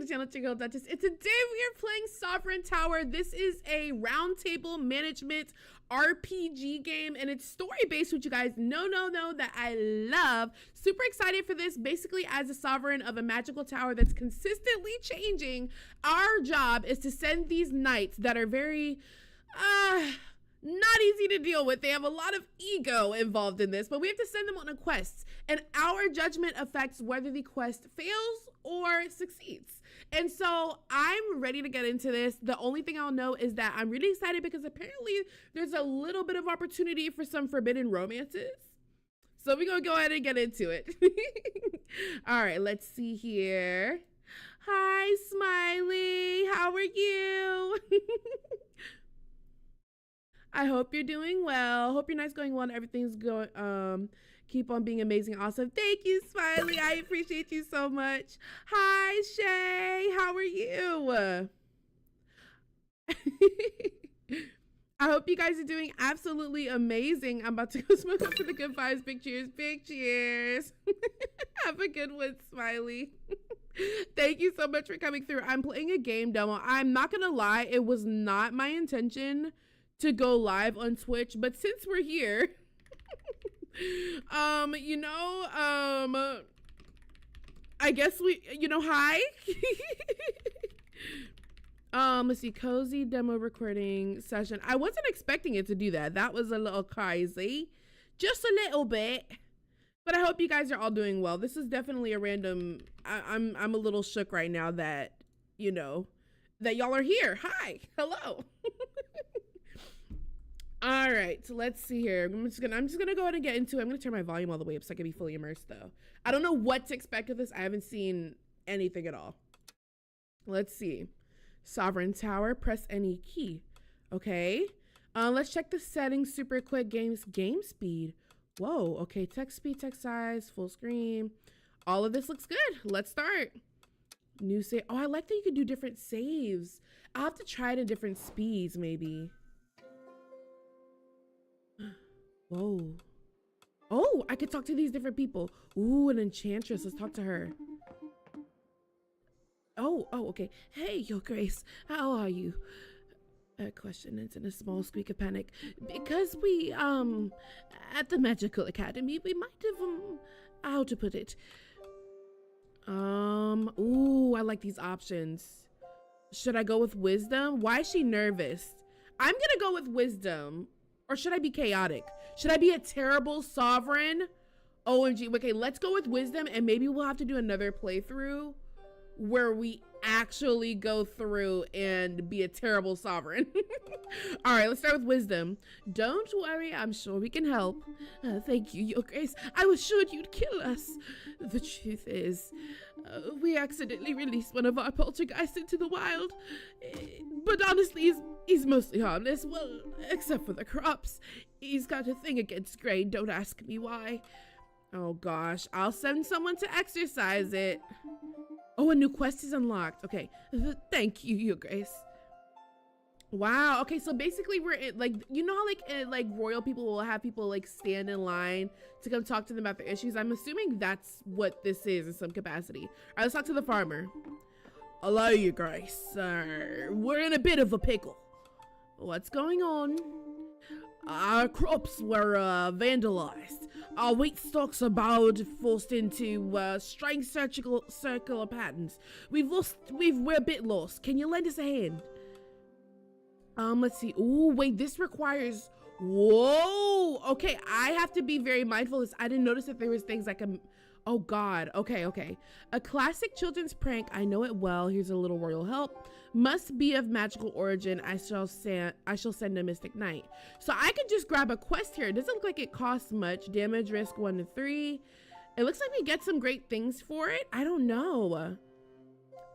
to the channel, Chico Duchess. And today we are playing Sovereign Tower. This is a roundtable management RPG game, and it's story-based, which you guys know that I love. Super excited for this. Basically, as a sovereign of a magical tower that's consistently changing, our job is to send these knights that are very not easy to deal with. They have a lot of ego involved in this, but we have to send them on a quest, and our judgment affects whether the quest fails or succeeds. And so I'm ready to get into this. The only thing I'll know is that I'm really excited because apparently there's a little bit of opportunity for some forbidden romances. So we're gonna go ahead and get into it. All right, let's see here. Hi, Smiley, how are you? I hope you're doing well. Hope your night's going well and everything's going, keep on being amazing. Awesome. Thank you, Smiley. I appreciate you so much. Hi, Shay. How are you? I hope you guys are doing absolutely amazing. I'm about to go smoke up for the good vibes. Big cheers. Big cheers. Have a good one, Smiley. Thank you so much for coming through. I'm playing a game demo. I'm not going to lie. It was not my intention to go live on Twitch, but since we're here, I guess we, hi. Let's see, cozy demo recording session. I wasn't expecting it to do that. That was a little crazy, just a little bit, but I hope you guys are all doing well. This is definitely a random, I'm a little shook right now that, that y'all are here. Hi, hello. All right, so let's see here. I'm just gonna go ahead and get into it. I'm gonna turn my volume all the way up so I can be fully immersed though. I don't know what to expect of this. I haven't seen anything at all. Let's see. Sovereign Tower, press any key. Okay. Let's check the settings super quick. Game speed. Whoa, okay, text speed, text size, full screen. All of this looks good. Let's start. New save. Oh, I like that you can do different saves. I'll have to try it at different speeds maybe. Whoa. Oh, I could talk to these different people. Ooh, an enchantress. Let's talk to her. Oh, okay. Hey, Your Grace. How are you? A question ends in a small squeak of panic. Because we, at the Magical Academy, we might have, how to put it? Ooh, I like these options. Should I go with wisdom? Why is she nervous? I'm gonna go with wisdom. Or should I be chaotic? Should I be a terrible sovereign? OMG. Okay, let's go with wisdom, and maybe we'll have to do another playthrough where we actually go through and be a terrible sovereign. All right, let's start with wisdom. Don't worry, I'm sure we can help. Thank you, Your Grace. I was sure you'd kill us. The truth is, we accidentally released one of our poltergeists into the wild. But honestly, he's mostly harmless. Well, except for the crops. He's got a thing against grain. Don't ask me why. Oh gosh, I'll send someone to exercise it. Oh, a new quest is unlocked. Okay, thank you, Your Grace. Wow. Okay, so basically we're in, like, how like royal people will have people like stand in line to come talk to them about their issues. I'm assuming that's what this is in some capacity. All right, let's talk to the farmer. Hello, Your Grace. We're in a bit of a pickle. What's going on? Our crops were vandalized. Our wheat stalks are bowed, forced into strange circular patterns. We're a bit lost. Can you lend us a hand? Let's see. Ooh, wait, this requires, whoa. Okay, I have to be very mindful of this. I didn't notice that there was things like oh God, okay. A classic children's prank, I know it well. Here's a little royal help. Must be of magical origin. I shall send a mystic knight. So I could just grab a quest here. It doesn't look like it costs much. Damage risk 1 to 3. It looks like we get some great things for it. I don't know.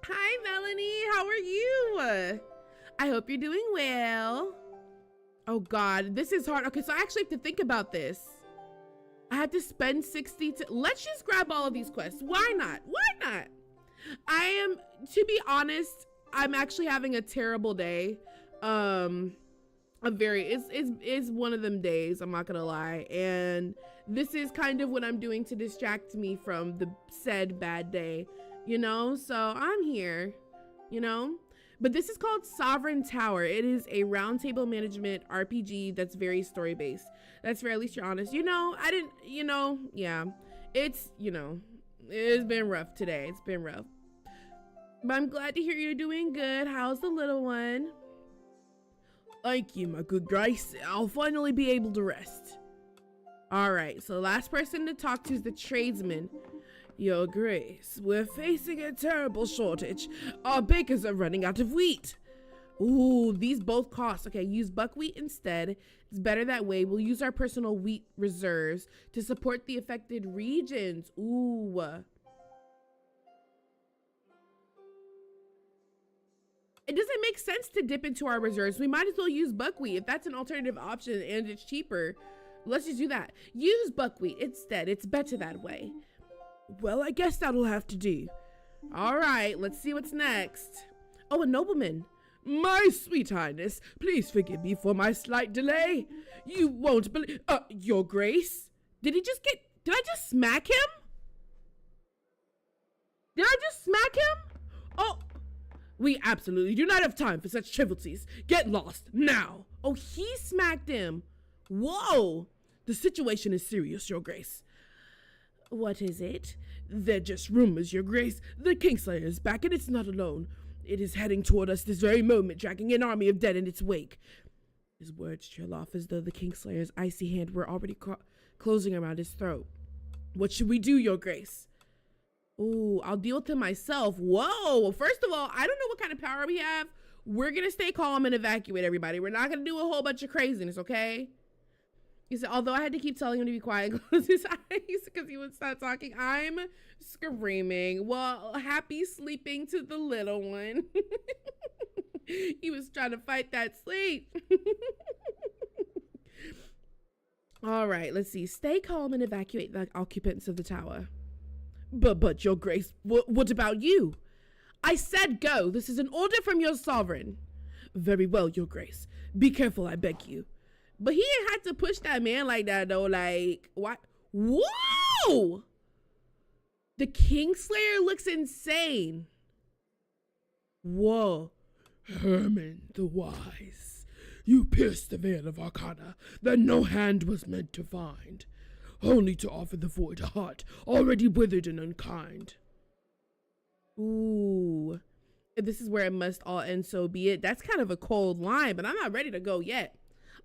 Hi, Melanie, how are you? I hope you're doing well. Oh God, this is hard. Okay, so I actually have to think about this. I have to spend 60 to, let's just grab all of these quests. Why not? I am, to be honest, I'm actually having a terrible day. It's one of them days, I'm not gonna lie. And this is kind of what I'm doing to distract me from the said bad day. you know? So I'm here, you know? But this is called Sovereign Tower. It is a roundtable management RPG that's very story-based. That's fair, at least you're honest. You know, I didn't, you know, yeah. It's, you know, it's been rough today. It's been rough. But I'm glad to hear you're doing good. How's the little one? Thank you, my good Grace. I'll finally be able to rest. All right, so the last person to talk to is the tradesman. Your Grace, we're facing a terrible shortage. Our bakers are running out of wheat. Ooh, these both cost. Okay, use buckwheat instead. It's better that way. We'll use our personal wheat reserves to support the affected regions. Ooh. It doesn't make sense to dip into our reserves. We might as well use buckwheat. If that's an alternative option and it's cheaper, let's just do that. Use buckwheat instead. It's better that way. Well, I guess that'll have to do. All right, let's see what's next. Oh, a nobleman. My sweet highness, please forgive me for my slight delay. You won't believe, your grace. Did I just smack him? Did I just smack him? Oh, we absolutely do not have time for such trivialities. Get lost now. Oh, he smacked him. Whoa. The situation is serious, your grace. What is it? They're just rumors, your grace. The Kingslayer is back and it's not alone. It is heading toward us this very moment, dragging an army of dead in its wake. His words trail off as though the Kingslayer's icy hand were already closing around his throat. What should we do, your grace? Ooh, I'll deal with him myself. Whoa, first of all, I don't know what kind of power we have. We're gonna stay calm and evacuate everybody. We're not gonna do a whole bunch of craziness, okay? He said, although I had to keep telling him to be quiet and close his eyes because he would stop talking, I'm screaming. Well, happy sleeping to the little one. He was trying to fight that sleep. All right, let's see. Stay calm and evacuate the occupants of the tower. But your grace, what about you? I said go. This is an order from your sovereign. Very well, your grace. Be careful, I beg you. But he didn't have to push that man like that, though. Like, what? Whoa! The Kingslayer looks insane. Whoa. Herman the Wise, you pierced the veil of Arcana that no hand was meant to find, only to offer the void a heart already withered and unkind. Ooh. This is where it must all end, so be it. That's kind of a cold line, but I'm not ready to go yet.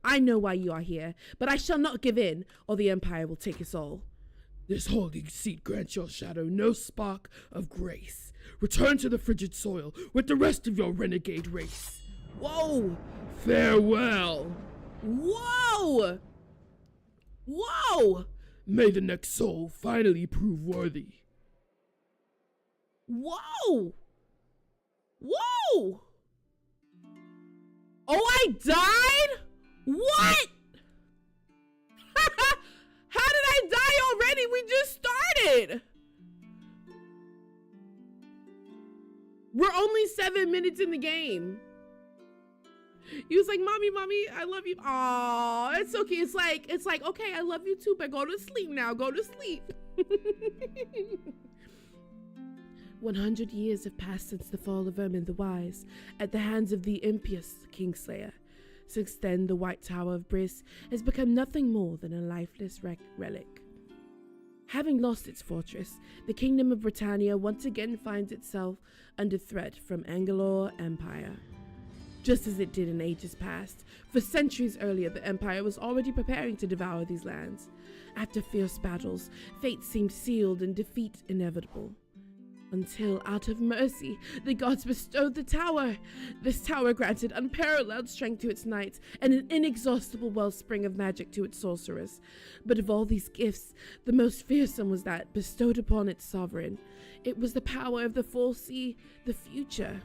I know why you are here, but I shall not give in, or the Empire will take us all. This holy seat grants your shadow no spark of grace. Return to the frigid soil with the rest of your renegade race. Whoa! Farewell! Whoa! Whoa! May the next soul finally prove worthy. Whoa! Whoa! Oh, I died? What? How did I die already? We just started. We're only 7 minutes in the game. He was like, mommy, I love you. Aw, it's okay. It's like, okay, I love you too, but go to sleep now. Go to sleep. 100 years have passed since the fall of Herman the Wise at the hands of the impious Kingslayer. Since then, the White Tower of Briss has become nothing more than a lifeless relic. Having lost its fortress, the Kingdom of Britannia once again finds itself under threat from Angalor Empire. Just as it did in ages past, for centuries earlier the Empire was already preparing to devour these lands. After fierce battles, fate seemed sealed and defeat inevitable. Until, out of mercy, the gods bestowed the tower. This tower granted unparalleled strength to its knights and an inexhaustible wellspring of magic to its sorcerers. But of all these gifts, the most fearsome was that bestowed upon its sovereign. It was the power of the foresee the future.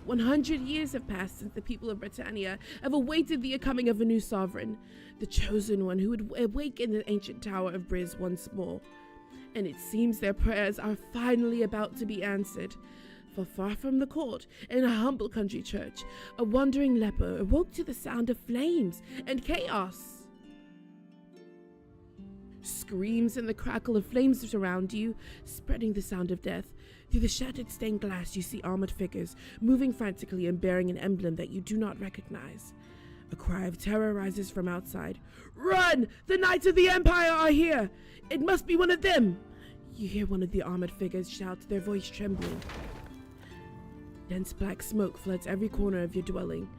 100 years have passed since the people of Britannia have awaited the coming of a new sovereign, the chosen one who would awaken the ancient Tower of Briss once more. And it seems their prayers are finally about to be answered. For far from the court, in a humble country church, a wandering leper awoke to the sound of flames and chaos. Screams and the crackle of flames surround you, spreading the sound of death. Through the shattered stained glass, you see armored figures, moving frantically and bearing an emblem that you do not recognize. A cry of terror rises from outside. "Run! The Knights of the Empire are here! It must be one of them!" You hear one of the armored figures shout, their voice trembling. Dense black smoke floods every corner of your dwelling.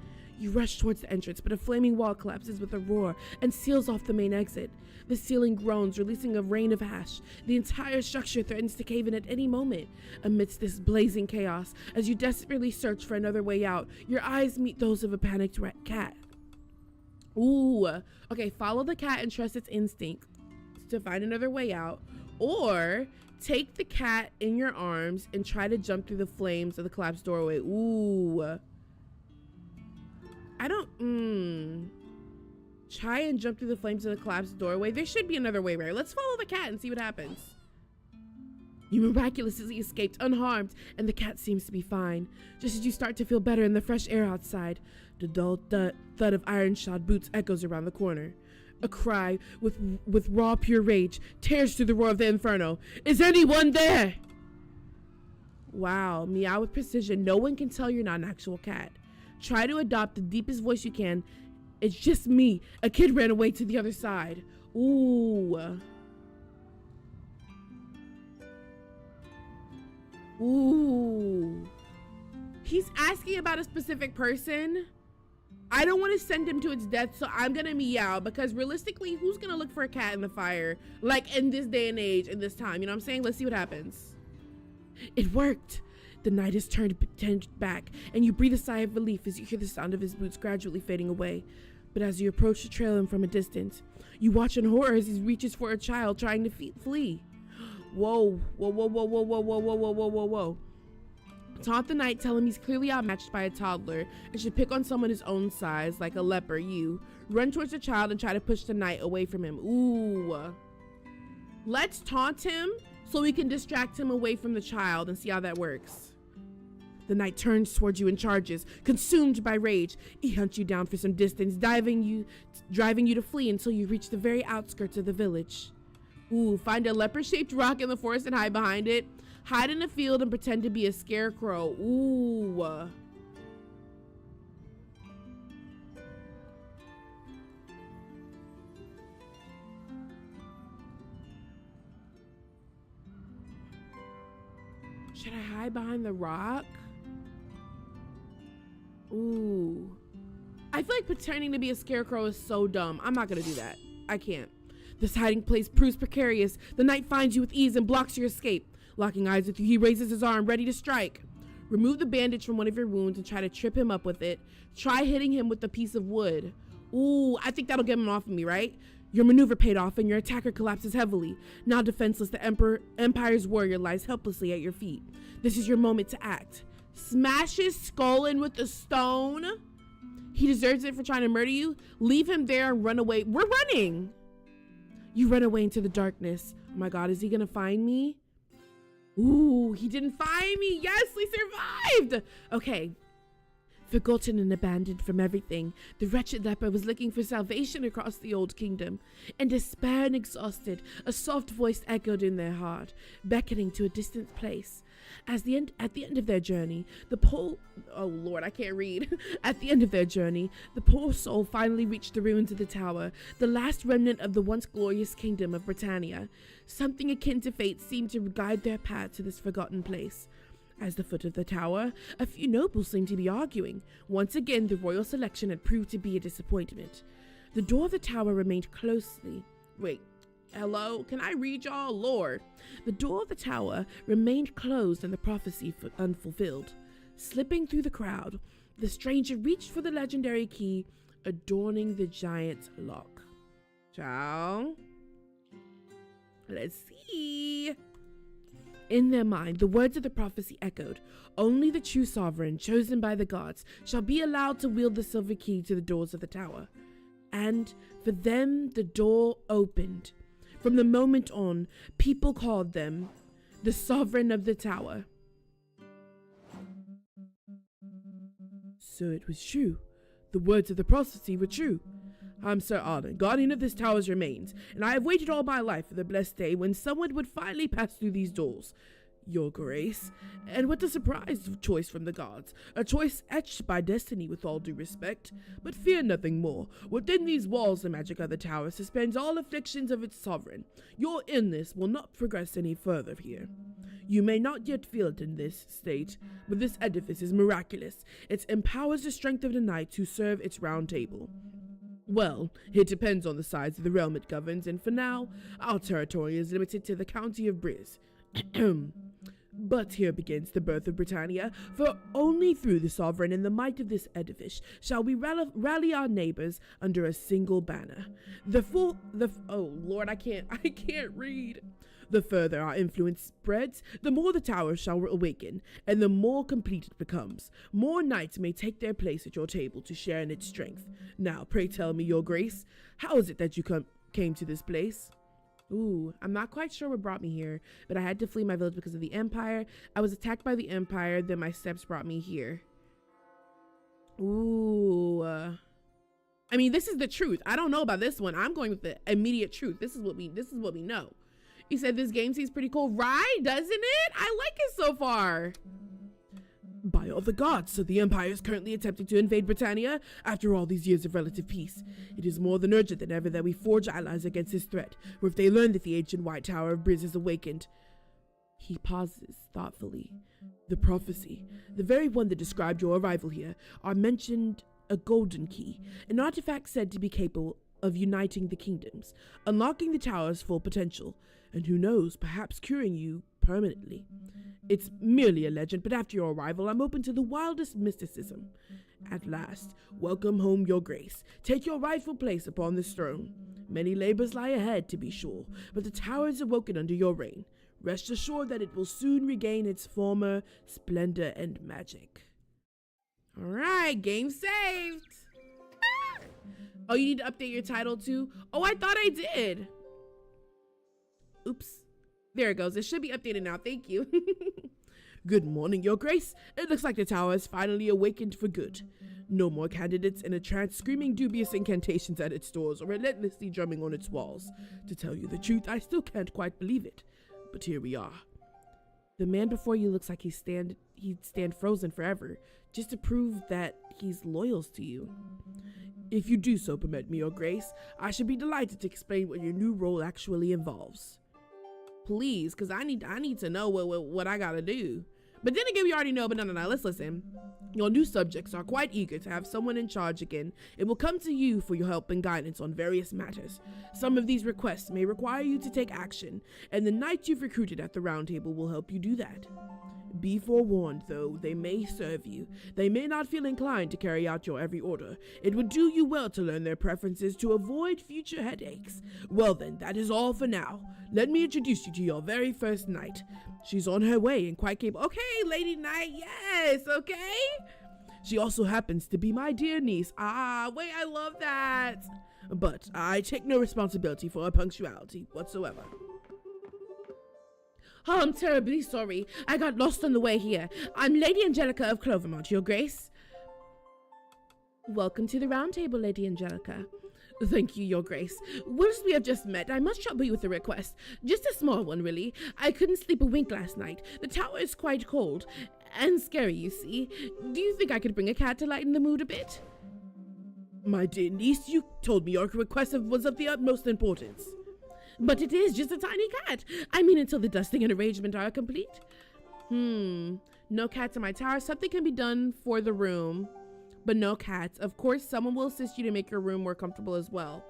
You rush towards the entrance, but a flaming wall collapses with a roar and seals off the main exit. The ceiling groans, releasing a rain of ash. The entire structure threatens to cave in at any moment. Amidst this blazing chaos, as you desperately search for another way out, your eyes meet those of a panicked cat. Ooh, okay, follow the cat and trust its instinct to find another way out, or take the cat in your arms and try to jump through the flames of the collapsed doorway. Ooh. Try and jump through the flames of the collapsed doorway. There should be another way, right? Let's follow the cat and see what happens. You miraculously escaped unharmed, and the cat seems to be fine. Just as you start to feel better in the fresh air outside, the dull thud of iron-shod boots echoes around the corner. A cry with raw, pure rage tears through the roar of the inferno. "Is anyone there?" Wow, meow with precision. No one can tell you're not an actual cat. Try to adopt the deepest voice you can. "It's just me. A kid ran away to the other side." Ooh. Ooh. He's asking about a specific person. I don't want to send him to its death, so I'm gonna meow, because realistically, who's gonna look for a cat in the fire? Like, in this day and age, in this time, you know what I'm saying? Let's see what happens. It worked. The knight is turned back, and you breathe a sigh of relief as you hear the sound of his boots gradually fading away. But as you approach to trail him from a distance, you watch in horror as he reaches for a child trying to flee. Whoa, whoa, whoa, whoa, whoa, whoa, whoa, whoa, whoa, whoa, whoa, whoa. Taunt the knight, tell him he's clearly outmatched by a toddler and should pick on someone his own size, like a leper. You run towards the child and try to push the knight away from him. Ooh. Let's taunt him so we can distract him away from the child and see how that works. The knight turns towards you and charges, consumed by rage. He hunts you down for some distance, driving you to flee until you reach the very outskirts of the village. Ooh, find a leper-shaped rock in the forest and hide behind it. Hide in a field and pretend to be a scarecrow. Ooh. Should I hide behind the rock? Ooh. I feel like pretending to be a scarecrow is so dumb. I'm not gonna do that. I can't. This hiding place proves precarious. The knight finds you with ease and blocks your escape. Locking eyes with you, he raises his arm, ready to strike. Remove the bandage from one of your wounds and try to trip him up with it. Try hitting him with a piece of wood. Ooh, I think that'll get him off of me, right? Your maneuver paid off and your attacker collapses heavily. Now defenseless, the Empire's warrior lies helplessly at your feet. This is your moment to act. Smash his skull in with a stone. He deserves it for trying to murder you. Leave him there and run away. We're running. You run away into the darkness. Oh my God, is he gonna find me? Ooh, he didn't find me. Yes, we survived. Okay. Forgotten and abandoned from everything, the wretched leper was looking for salvation across the old kingdom. In despair and exhausted, a soft voice echoed in their heart, beckoning to a distant place. At the end of their journey, the poor soul finally reached the ruins of the tower, the last remnant of the once glorious kingdom of Britannia. Something akin to fate seemed to guide their path to this forgotten place. At the foot of the tower, a few nobles seemed to be arguing. Once again, the royal selection had proved to be a disappointment. The door of the tower remained hello? Can I read y'all? Lord. The door of the tower remained closed and the prophecy unfulfilled. Slipping through the crowd, the stranger reached for the legendary key adorning the giant's lock. Ciao. Let's see. In their mind, the words of the prophecy echoed. Only the true sovereign, chosen by the gods, shall be allowed to wield the silver key to the doors of the tower. And for them, the door opened. From the moment on, people called them the sovereign of the tower. So it was true. The words of the prophecy were true. I'm Sir Arden, guardian of this tower's remains, and I have waited all my life for the blessed day when someone would finally pass through these doors. Your Grace. And what a surprise choice from the gods. A choice etched by destiny, with all due respect. But fear nothing more. Within these walls, the magic of the tower suspends all afflictions of its sovereign. Your illness will not progress any further here. You may not yet feel it in this state, but this edifice is miraculous. It empowers the strength of the knights who serve its round table. Well, it depends on the size of the realm it governs, and for now, our territory is limited to the county of Briz. But here begins the birth of Britannia, for only through the sovereign and the might of this edifice shall we rally our neighbors under a single banner. Oh Lord, I can't read. The further our influence spreads, the more the tower shall awaken, and the more complete it becomes. More knights may take their place at your table to share in its strength. Now, pray tell me, Your Grace, how is it that you came to this place? Ooh, I'm not quite sure what brought me here, but I had to flee my village because of the Empire. I was attacked by the Empire, then my steps brought me here. Ooh. I mean, this is the truth. I don't know about this one. I'm going with the immediate truth. This is what we know. He said this game seems pretty cool, right? Doesn't it? I like it so far. By all the gods, so the Empire is currently attempting to invade Britannia after all these years of relative peace. It is more than urgent than ever that we forge allies against this threat, or if they learn that the ancient White Tower of Briz is awakened. He pauses thoughtfully. The prophecy, the very one that described your arrival here, are mentioned a golden key, an artifact said to be capable of uniting the kingdoms, unlocking the tower's full potential, and who knows, perhaps curing you permanently. It's merely a legend, but after your arrival, I'm open to the wildest mysticism. At last, welcome home, Your Grace. Take your rightful place upon this throne. Many labors lie ahead, to be sure, but the tower is awoken under your reign. Rest assured that it will soon regain its former splendor and magic. All right, game saved. Oh, you need to update your title too? Oh, I thought I did. Oops. There it goes. It should be updated now. Thank you. Good morning, Your Grace. It looks like the tower has finally awakened for good. No more candidates in a trance screaming dubious incantations at its doors or relentlessly drumming on its walls. To tell you the truth, I still can't quite believe it. But here we are. The man before you looks like he'd stand frozen forever, just to prove that he's loyal to you. If you do so permit me, Your Grace, I should be delighted to explain what your new role actually involves. Please, because I need to know what I gotta do. But then again, we already know, but no, let's listen. Your new subjects are quite eager to have someone in charge again and will come to you for your help and guidance on various matters. Some of these requests may require you to take action, and the knights you've recruited at the Round Table will help you do that. Be forewarned, though, they may serve you. They may not feel inclined to carry out your every order. It would do you well to learn their preferences to avoid future headaches. Well then, that is all for now. Let me introduce you to your very first knight. She's on her way and quite capable. Okay, Lady Knight, yes, okay? She also happens to be my dear niece. Ah, wait, I love that. But I take no responsibility for her punctuality whatsoever. Oh, I'm terribly sorry. I got lost on the way here. I'm Lady Angelica of Clovermont, Your Grace. Welcome to the Round Table, Lady Angelica. Thank you, Your Grace. Whilst we have just met, I must trouble you with a request. Just a small one, really. I couldn't sleep a wink last night. The tower is quite cold and scary, you see. Do you think I could bring a cat to lighten the mood a bit? My dear niece, you told me your request was of the utmost importance. But it is just a tiny cat. I mean, until the dusting and arrangement are complete. No cats in my tower. Something can be done for the room, but no cats. Of course, someone will assist you to make your room more comfortable as well.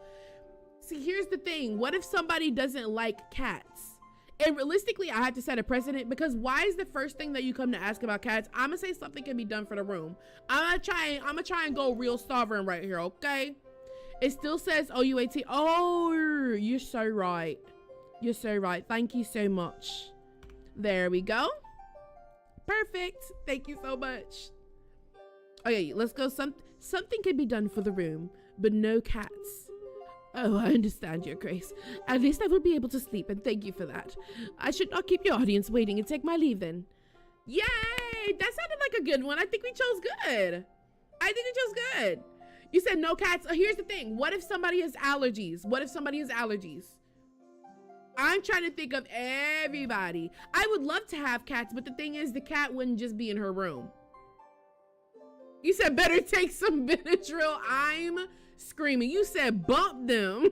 See, here's the thing. What if somebody doesn't like cats? And realistically, I have to set a precedent, because why is the first thing that you come to ask about cats? I'm gonna say something can be done for the room. I'm gonna try and go real sovereign right here, okay? It still says OUAT. Oh, you're so right. You're so right. Thank you so much. There we go. Perfect. Thank you so much. Okay, let's go. Something can be done for the room, but no cats. Oh, I understand, Your Grace. At least I will be able to sleep, and thank you for that. I should not keep your audience waiting and take my leave then. Yay! That sounded like a good one. I think we chose good. You said no cats. Here's the thing. What if somebody has allergies? What if somebody has allergies? I'm trying to think of everybody. I would love to have cats, but the thing is, the cat wouldn't just be in her room. You said better take some Benadryl. I'm screaming. You said bump them.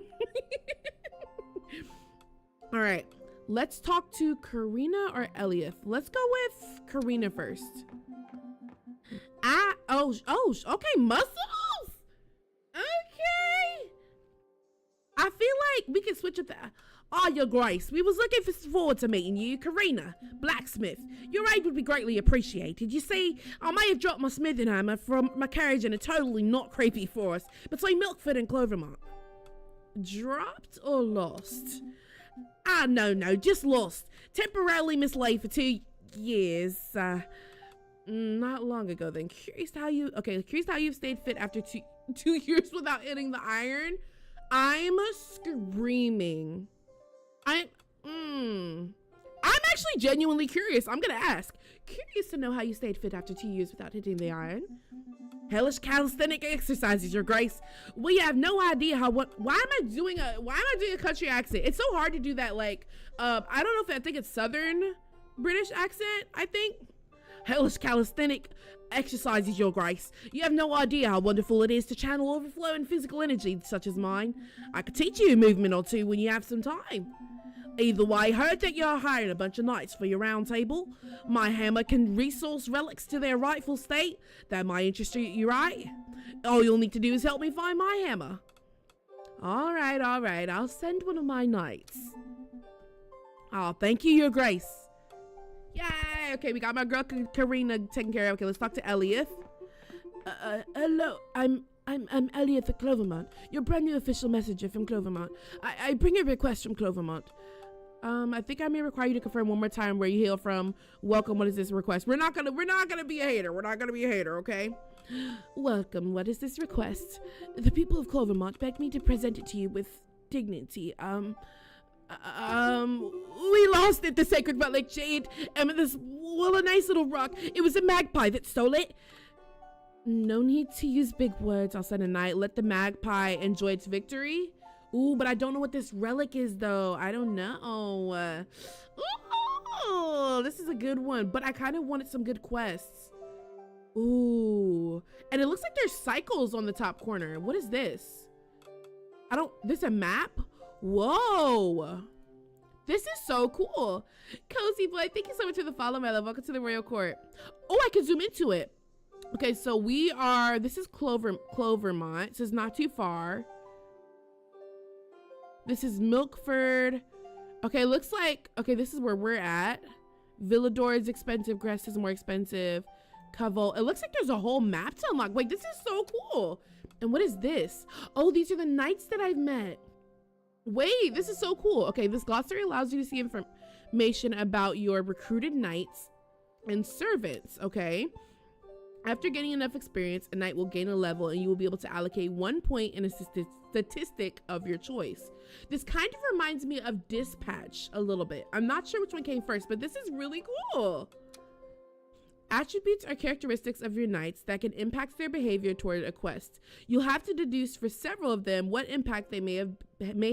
All right. Let's talk to Karina or Elliot. Let's go with Karina first. Okay, muscles. Okay. I feel like we can switch up the. Oh, your grace, we was looking forward to meeting you, Karina, blacksmith. Your aid would be greatly appreciated. You see, I may have dropped my smithing hammer from my carriage in a totally not creepy forest between Milkford and Clovermont. Dropped or lost? Ah, no, just lost. Temporarily mislaid for 2 years. Not long ago then. Curious how you've stayed fit after two years without hitting the iron. I'm screaming. I'm actually genuinely curious. I'm gonna ask. Curious to know how you stayed fit after 2 years without hitting the iron. Hellish calisthenic exercises, your grace. We have no idea why am I doing a country accent? It's so hard to do that, like, I don't know if I think it's Southern British accent, I think. Hellish calisthenic exercises, your grace. You have no idea how wonderful it is to channel overflowing physical energy such as mine. I could teach you a movement or two when you have some time. Either way, heard that you're hiring a bunch of knights for your round table. My hammer can resource relics to their rightful state. That might interest you, right? All you'll need to do is help me find my hammer. All right. I'll send one of my knights. Oh, thank you, your grace. Yay! Okay, we got my girl Karina taken care of. Okay, let's talk to Elliot. Hello, I'm Elliot at Clovermont, your brand new official messenger from Clovermont. I bring a request from Clovermont. I think I may require you to confirm one more time where you hail from. Welcome. What is this request? We're not gonna be a hater. We're not gonna be a hater, okay? Welcome. What is this request? The people of Clovermont begged me to present it to you with dignity. We lost it, the sacred relic jade, and a nice little rock. It was a magpie that stole it. No need to use big words. I'll send a knight. Let the magpie enjoy its victory. Ooh, but I don't know what this relic is, though. I don't know. Ooh, this is a good one, but I kind of wanted some good quests. Ooh, and it looks like there's cycles on the top corner. What is this? This a map? Whoa, this is so cool. Cozy boy, thank you so much for the follow, my love. Welcome to the royal court. Oh, I can zoom into it. Okay, so this is Clovermont. This is not too far. This is Milkford. Okay, looks like, this is where we're at. Villador is expensive. Gress is more expensive. Cavol. It looks like there's a whole map to unlock. Wait, this is so cool. And what is this? Oh, these are the knights that I've met. Wait, this is so cool. Okay, this glossary allows you to see information about your recruited knights and servants, okay? After gaining enough experience, a knight will gain a level and you will be able to allocate 1 point in a statistic of your choice. This kind of reminds me of Dispatch a little bit. I'm not sure which one came first, but this is really cool. Attributes are characteristics of your knights that can impact their behavior toward a quest. You'll have to deduce for several of them what impact they may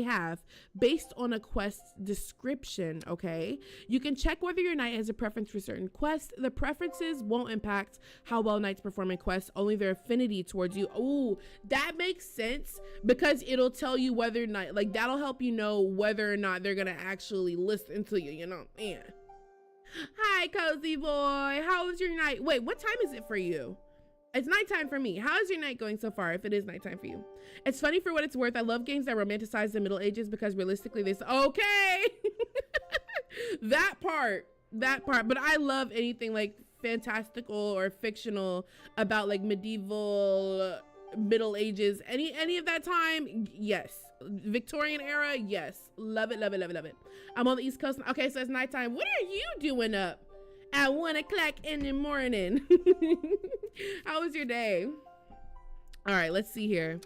have based on a quest's description, okay? You can check whether your knight has a preference for certain quests. The preferences won't impact how well knights perform in quests, only their affinity towards you. Oh, that makes sense because it'll tell you whether or not, like, that'll help you know whether or not they're gonna actually listen to you, you know? Yeah. Hi, cozy boy. How was your night? Wait, what time is it for you? It's nighttime for me. How is your night going so far, if it is nighttime for you? It's funny for what it's worth. I love games that romanticize the Middle Ages because realistically, okay. that part. But I love anything like fantastical or fictional about like medieval, Middle Ages, any of that time. Yes. Victorian era. Yes. Love it. I'm on the East Coast. Okay, so it's nighttime. What are you doing up at 1 o'clock in the morning? How was your day? All right, let's see here.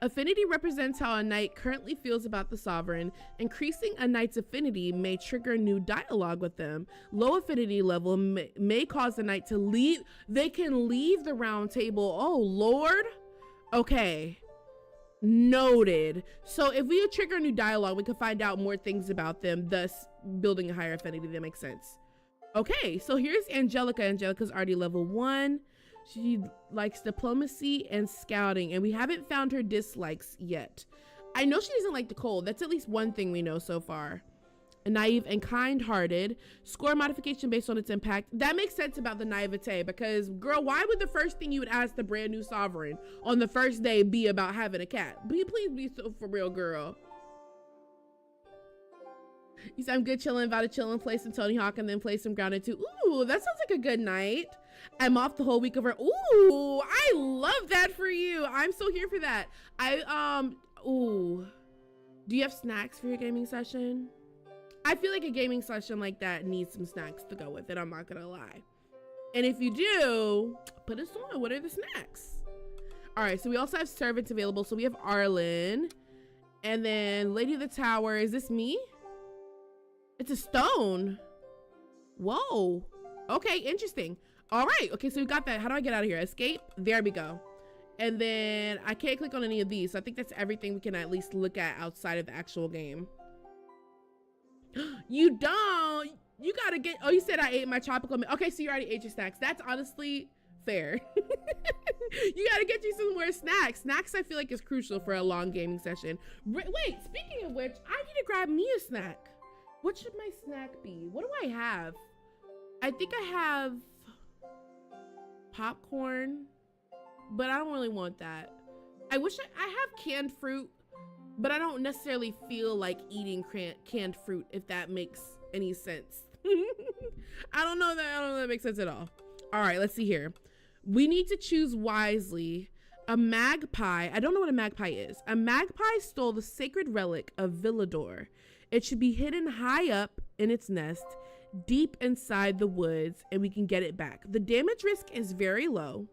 Affinity represents how a knight currently feels about the sovereign. Increasing a knight's affinity may trigger new dialogue with them. Low affinity level may cause the knight to leave. They can leave the round table. Oh, Lord. Okay. Noted. So if we trigger a new dialogue, we can find out more things about them, thus building a higher affinity. That makes sense. Okay, so here's Angelica. Angelica's already level 1. She likes diplomacy and scouting, and we haven't found her dislikes yet. I know she doesn't like the cold. That's at least one thing we know so far. Naive and kind-hearted. Score modification based on its impact. That makes sense about the naivete, because girl, why would the first thing you would ask the brand new sovereign on the first day be about having a cat? Please be so for real, girl. You said I'm good chilling, about to chill and play some Tony Hawk and then play some Grounded too. Ooh, that sounds like a good night. I'm off the whole week over. Ooh, I love that for you. I'm so here for that. Ooh. Do you have snacks for your gaming session? I feel like a gaming session like that needs some snacks to go with it. I'm not gonna lie. And if you do, put us on. What are the snacks? All right, so we also have servants available. So we have Arlen, and then Lady of the Tower. Is this me? It's a stone. Whoa. Okay, interesting. All right. Okay, so we got that. How do I get out of here? Escape. There we go. And then I can't click on any of these. So I think that's everything we can at least look at outside of the actual game. You don't. You gotta get. Oh, you said I ate my tropical. Okay, so you already ate your snacks. That's honestly fair. You gotta get you some more snacks. Snacks, I feel like, is crucial for a long gaming session. Wait, speaking of which, I need to grab me a snack. What should my snack be? What do I have? I think I have popcorn, but I don't really want that. I wish I have canned fruit, but I don't necessarily feel like eating canned fruit, if that makes any sense. I don't know that makes sense at all. All right, let's see here. We need to choose wisely. A magpie, I don't know what a magpie is. A magpie stole the sacred relic of Villador. It should be hidden high up in its nest, deep inside the woods, and we can get it back. The damage risk is very low.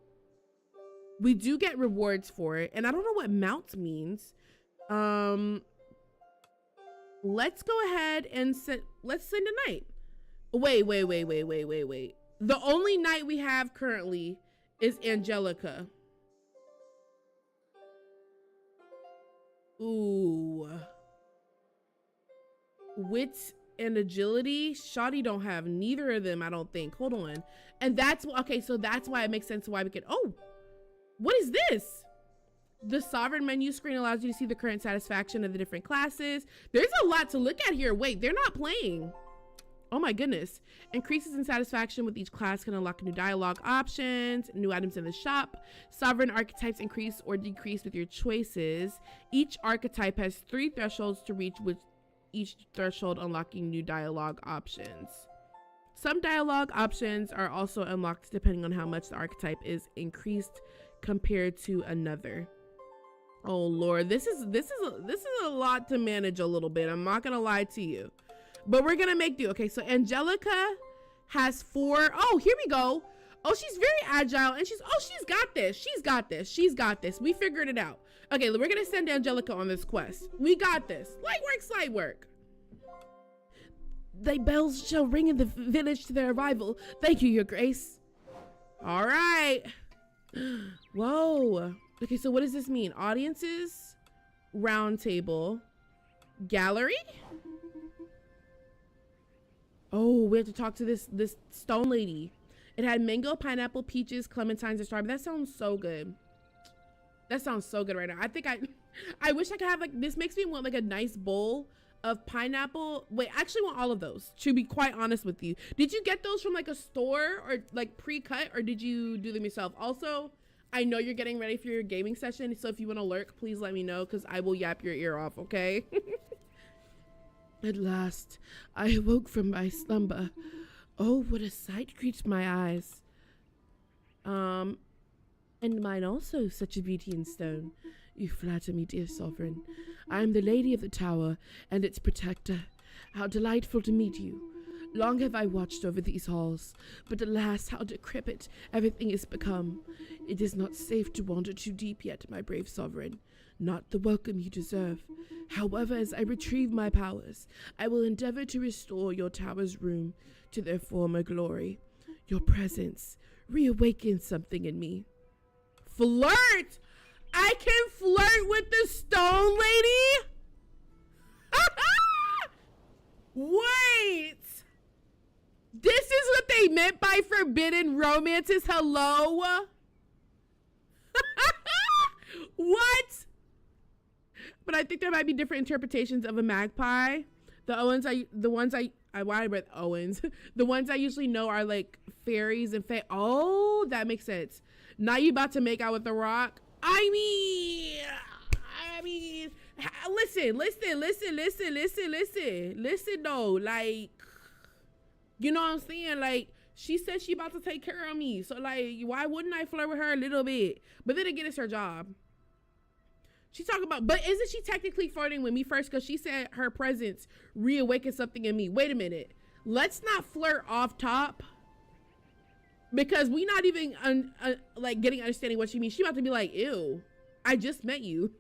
We do get rewards for it, and I don't know what mount means. Let's go ahead and let's send a knight. Wait. The only knight we have currently is Angelica. Ooh. Wits and agility. Shoddy don't have neither of them, I don't think. Hold on. And that's okay, so that's why it makes sense why we could. Oh, what is this? The sovereign menu screen allows you to see the current satisfaction of the different classes. There's a lot to look at here. Wait, they're not playing. Oh my goodness. Increases in satisfaction with each class can unlock new dialogue options, new items in the shop. Sovereign archetypes increase or decrease with your choices. Each archetype has 3 thresholds to reach, with each threshold unlocking new dialogue options. Some dialogue options are also unlocked depending on how much the archetype is increased compared to another. Oh Lord, this is a lot to manage a little bit. I'm not gonna lie to you, but we're gonna make do. Okay, so Angelica has 4. Oh, here we go. Oh, she's very agile, and she's got this. She's got this. We figured it out. Okay, we're gonna send Angelica on this quest. We got this. Light work. The bells shall ring in the village to their arrival. Thank you, your grace. All right. Whoa. Okay, so what does this mean? Audiences, round table, gallery. Oh, we have to talk to this stone lady. It had mango, pineapple, peaches, clementines, and strawberry. That sounds so good. That sounds so good right now. I think I wish I could have, like, this makes me want like a nice bowl of pineapple. Wait, I actually want all of those, to be quite honest with you. Did you get those from like a store or like pre-cut, or did you do them yourself? Also, I know you're getting ready for your gaming session, so if you want to lurk, please let me know, because I will yap your ear off, okay? At last, I awoke from my slumber. Oh, what a sight greets my eyes. And mine also, such a beauty in stone. You flatter me, dear sovereign. I am the Lady of the Tower and its protector. How delightful to meet you. Long have I watched over these halls, but alas, how decrepit everything is become. It is not safe to wander too deep yet, my brave sovereign. Not the welcome you deserve. However, as I retrieve my powers, I will endeavor to restore your tower's room to their former glory. Your presence reawakens something in me. Flirt! I can flirt with the stone lady? Wait. This is what they meant by forbidden romances. Hello? What? But I think there might be different interpretations of a magpie. The ones I read Owens. The ones I usually know are like fairies and oh, that makes sense. Now you about to make out with the rock? I mean, listen though, like, you know what I'm saying? Like, she said she about to take care of me. So like, why wouldn't I flirt with her a little bit? But then again, it's her job. She talking about, but isn't she technically flirting with me first? Because she said her presence reawakened something in me. Wait a minute. Let's not flirt off top. Because we not even like getting understanding what she means. She about to be like, ew, I just met you.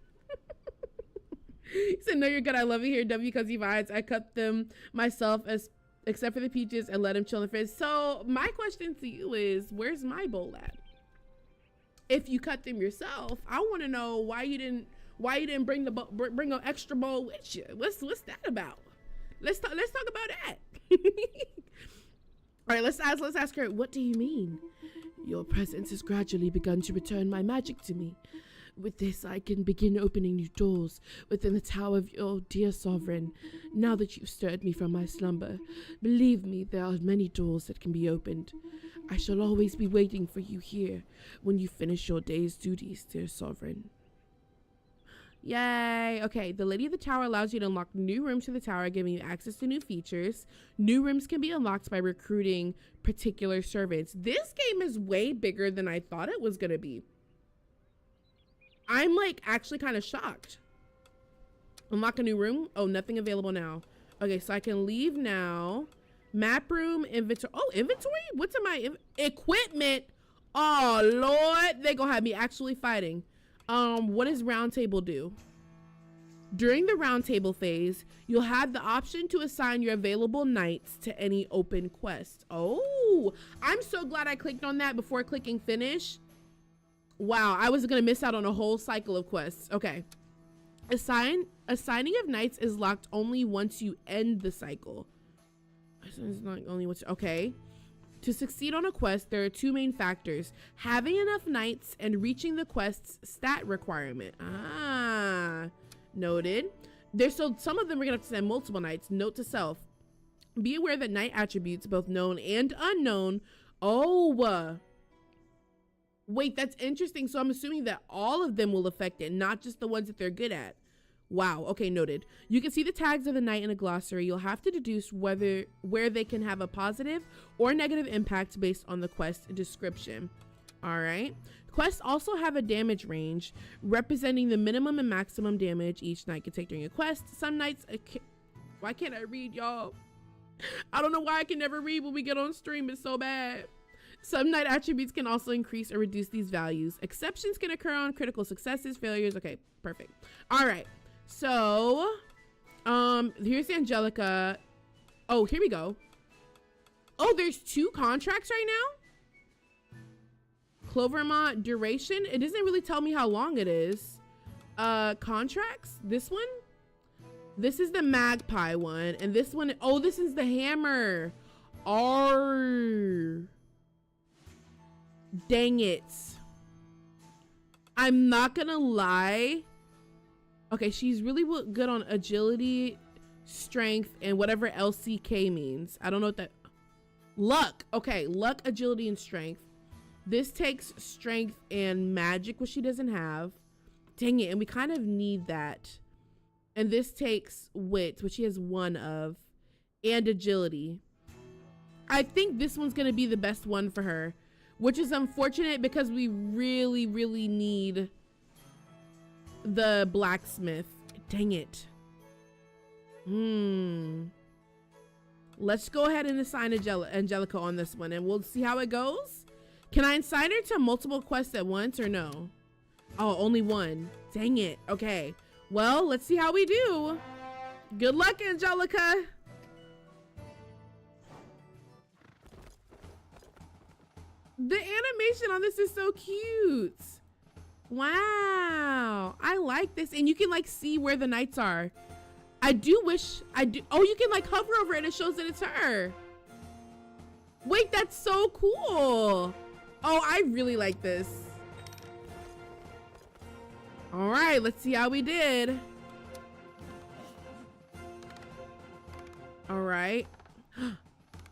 He said, no, you're good. I love it here. W Cuzzy vibes. I cut them myself except for the peaches and let them chill in the fridge. So my question to you is, where's my bowl at? If you cut them yourself, I want to know why you didn't bring an extra bowl with you. What's that about? Let's talk about that. All right, let's ask her, what do you mean? Your presence has gradually begun to return my magic to me. With this, I can begin opening new doors within the tower of your dear sovereign. Now that you've stirred me from my slumber, believe me, there are many doors that can be opened. I shall always be waiting for you here when you finish your day's duties, dear sovereign. Yay. Okay, the Lady of the Tower allows you to unlock new rooms to the tower, giving you access to new features. New rooms can be unlocked by recruiting particular servants. This game is way bigger than I thought it was gonna be. I'm like actually kind of shocked. Unlock a new room. Oh, nothing available now. Okay, so I can leave now. Map room, inventory. Oh, inventory? What's in my equipment? Oh, Lord. They gonna have me actually fighting. What does round table do? During the round table phase, you'll have the option to assign your available knights to any open quest. Oh, I'm so glad I clicked on that before clicking finish. Wow, I was gonna miss out on a whole cycle of quests. Okay. Assigning of knights is locked only once you end the cycle. It's not only once. Okay. To succeed on a quest, there are two main factors: having enough knights and reaching the quest's stat requirement. Ah, noted. So some of them are gonna have to send multiple knights. Note to self: be aware that knight attributes, both known and unknown. Oh, wait, that's interesting. So I'm assuming that all of them will affect it, not just the ones that they're good at. Wow. Okay, noted. You can see the tags of the knight in a glossary. You'll have to deduce where they can have a positive or negative impact based on the quest description. All right. Quests also have a damage range representing the minimum and maximum damage each knight can take during a quest. Some knights, why can't I read, y'all? I don't know why I can never read when we get on stream. It's so bad. Some knight attributes can also increase or reduce these values. Exceptions can occur on critical successes, failures. Okay, perfect. All right. So, here's Angelica. Oh, here we go. Oh, there's 2 contracts right now? Clovermont duration. It doesn't really tell me how long it is. Contracts. This one. This is the magpie one. And this one. Oh, this is the hammer. Arr. Dang it. I'm not gonna lie. Okay, she's really good on agility, strength, and whatever LCK means. I don't know what that... Luck. Okay, luck, agility, and strength. This takes strength and magic, which she doesn't have. Dang it, and we kind of need that. And this takes wit, which she has 1 of, and agility. I think this one's gonna be the best one for her, which is unfortunate because we really, really need the blacksmith. Dang it. Let's go ahead and assign Angelica on this one, and we'll see how it goes. Can I assign her to multiple quests at once or no? Oh, only 1. Dang it. Okay. Well, let's see how we do. Good luck, Angelica. The animation on this is so cute. Wow, I like this. And you can like see where the knights are. I do. Oh, you can like hover over it and it shows that it's her. Wait, that's so cool. Oh, I really like this. All right, let's see how we did. All right.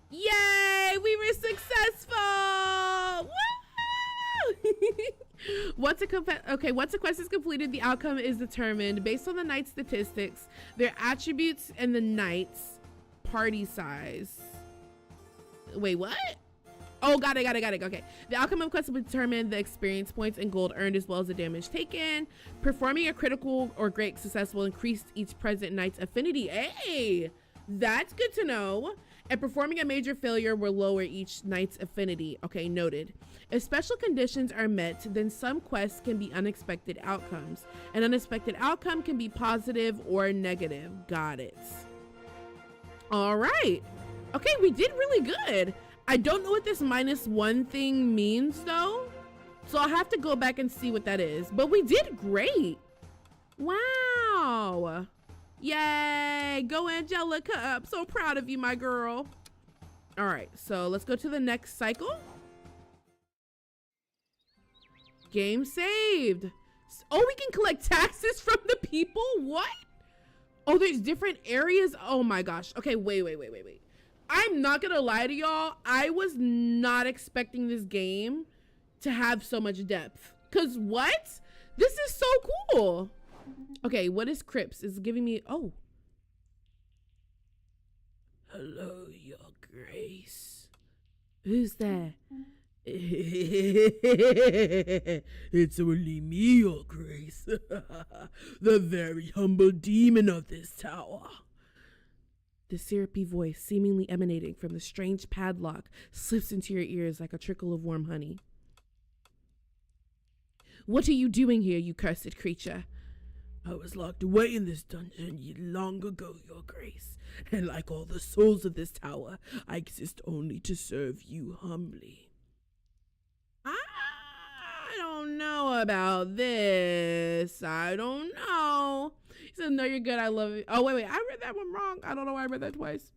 Yay, we were successful. Woo! Once a quest is completed, the outcome is determined based on the knight's statistics, their attributes, and the knight's party size. Wait, what? Oh, got it. Okay. The outcome of quest will determine the experience points and gold earned as well as the damage taken. Performing a critical or great success will increase each present knight's affinity. Hey, that's good to know. And performing a major failure will lower each knight's affinity. Okay, noted. If special conditions are met, then some quests can be unexpected outcomes. An unexpected outcome can be positive or negative. Got it. All right. Okay, we did really good. I don't know what this -1 thing means though, so I'll have to go back and see what that is. But we did great. Wow. Yay, go Angelica. I'm so proud of you, my girl. All right, so let's go to the next cycle. Game saved. Oh, we can collect taxes from the people? What? Oh, there's different areas. Oh my gosh. Okay, wait. I'm not gonna lie to y'all. I was not expecting this game to have so much depth. Cause what? This is so cool. Okay, what is Crips? It's giving me, oh. Hello, your grace. Who's there? It's only me, your grace. The very humble demon of this tower. The syrupy voice, seemingly emanating from the strange padlock, slips into your ears like a trickle of warm honey. What are you doing here, you cursed creature? I was locked away in this dungeon long ago, your grace, and like all the souls of this tower, I exist only to serve you humbly. I don't know about this. I don't know. He said, no, you're good. I love it. Oh, wait. I read that one wrong. I don't know why I read that twice.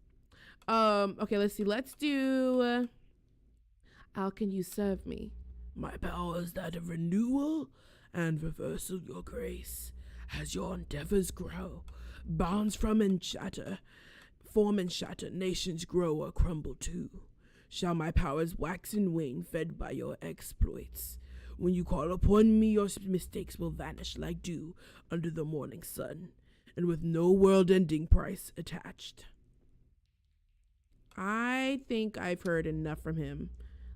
Okay, let's see. Let's do, how can you serve me? My power is that of renewal and reversal, your grace. As your endeavors grow, bonds form and shatter, nations grow or crumble too. Shall my powers wax and wane, fed by your exploits? When you call upon me, your mistakes will vanish like dew under the morning sun, and with no world-ending price attached. I think I've heard enough from him.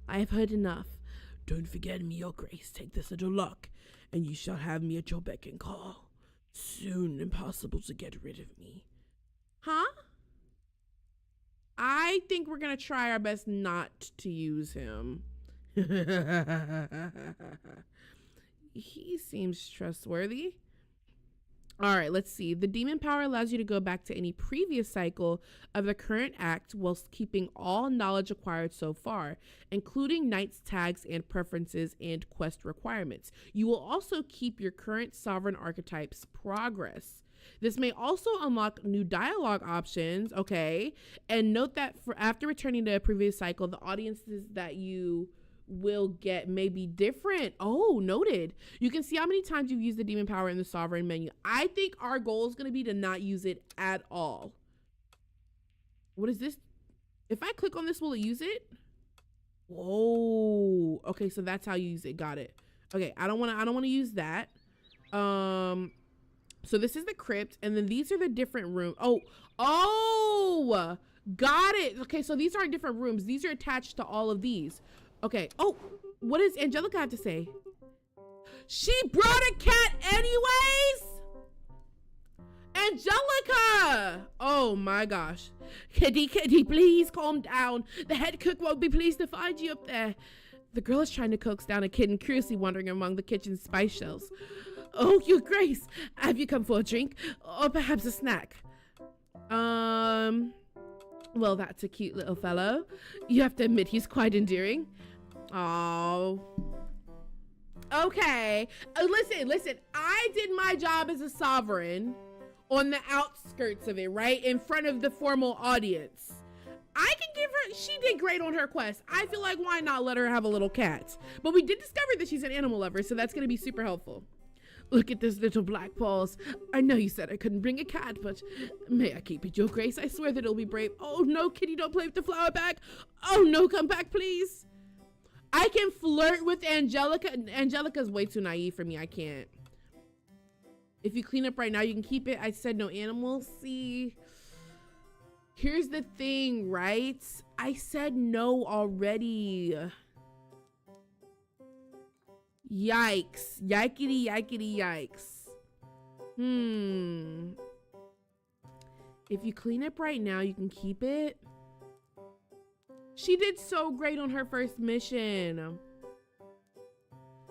I have heard enough. Don't forget me, your grace. Take this little luck, and you shall have me at your beck and call. Soon impossible to get rid of me. Huh? I think we're gonna try our best not to use him. He seems trustworthy. All right, let's see. The demon power allows you to go back to any previous cycle of the current act whilst keeping all knowledge acquired so far, including knight's tags and preferences and quest requirements. You will also keep your current sovereign archetype's progress. This may also unlock new dialogue options, okay? And note that after returning to a previous cycle, the audiences that you will get may be different. Oh, noted. You can see how many times you've used the demon power in the sovereign menu. I think our goal is going to be to not use it at all. What is this? If I click on this, will it use it? Whoa. Okay, so that's how you use it. Got it. Okay, I don't want to use that. So this is the crypt, and then these are the different rooms. Oh, got it. Okay, so these aren't different rooms. These are attached to all of these. Okay. Oh, what does Angelica have to say? She brought a cat anyways? Angelica! Oh my gosh. Kitty, please calm down. The head cook won't be pleased to find you up there. The girl is trying to coax down a kitten curiously wandering among the kitchen's spice shelves. Oh, your grace, have you come for a drink? Or perhaps a snack? Well, that's a cute little fellow. You have to admit he's quite endearing. Oh, Okay. Listen. I did my job as a sovereign on the outskirts of it, right? In front of the formal audience. I can give her, she did great on her quest. I feel like why not let her have a little cat? But we did discover that she's an animal lover, so that's going to be super helpful. Look at those little black paws. I know you said I couldn't bring a cat, but may I keep it, Your Grace? I swear that it'll be brave. Oh no, kitty, don't play with the flower bag. Oh no, come back, please. I can flirt with Angelica. Angelica's way too naive for me. I can't. If you clean up right now, you can keep it. I said no animals. See, here's the thing, right? I said no already. Yikes. Yikety, yikety, yikes. If you clean up right now, you can keep it. She did so great on her first mission.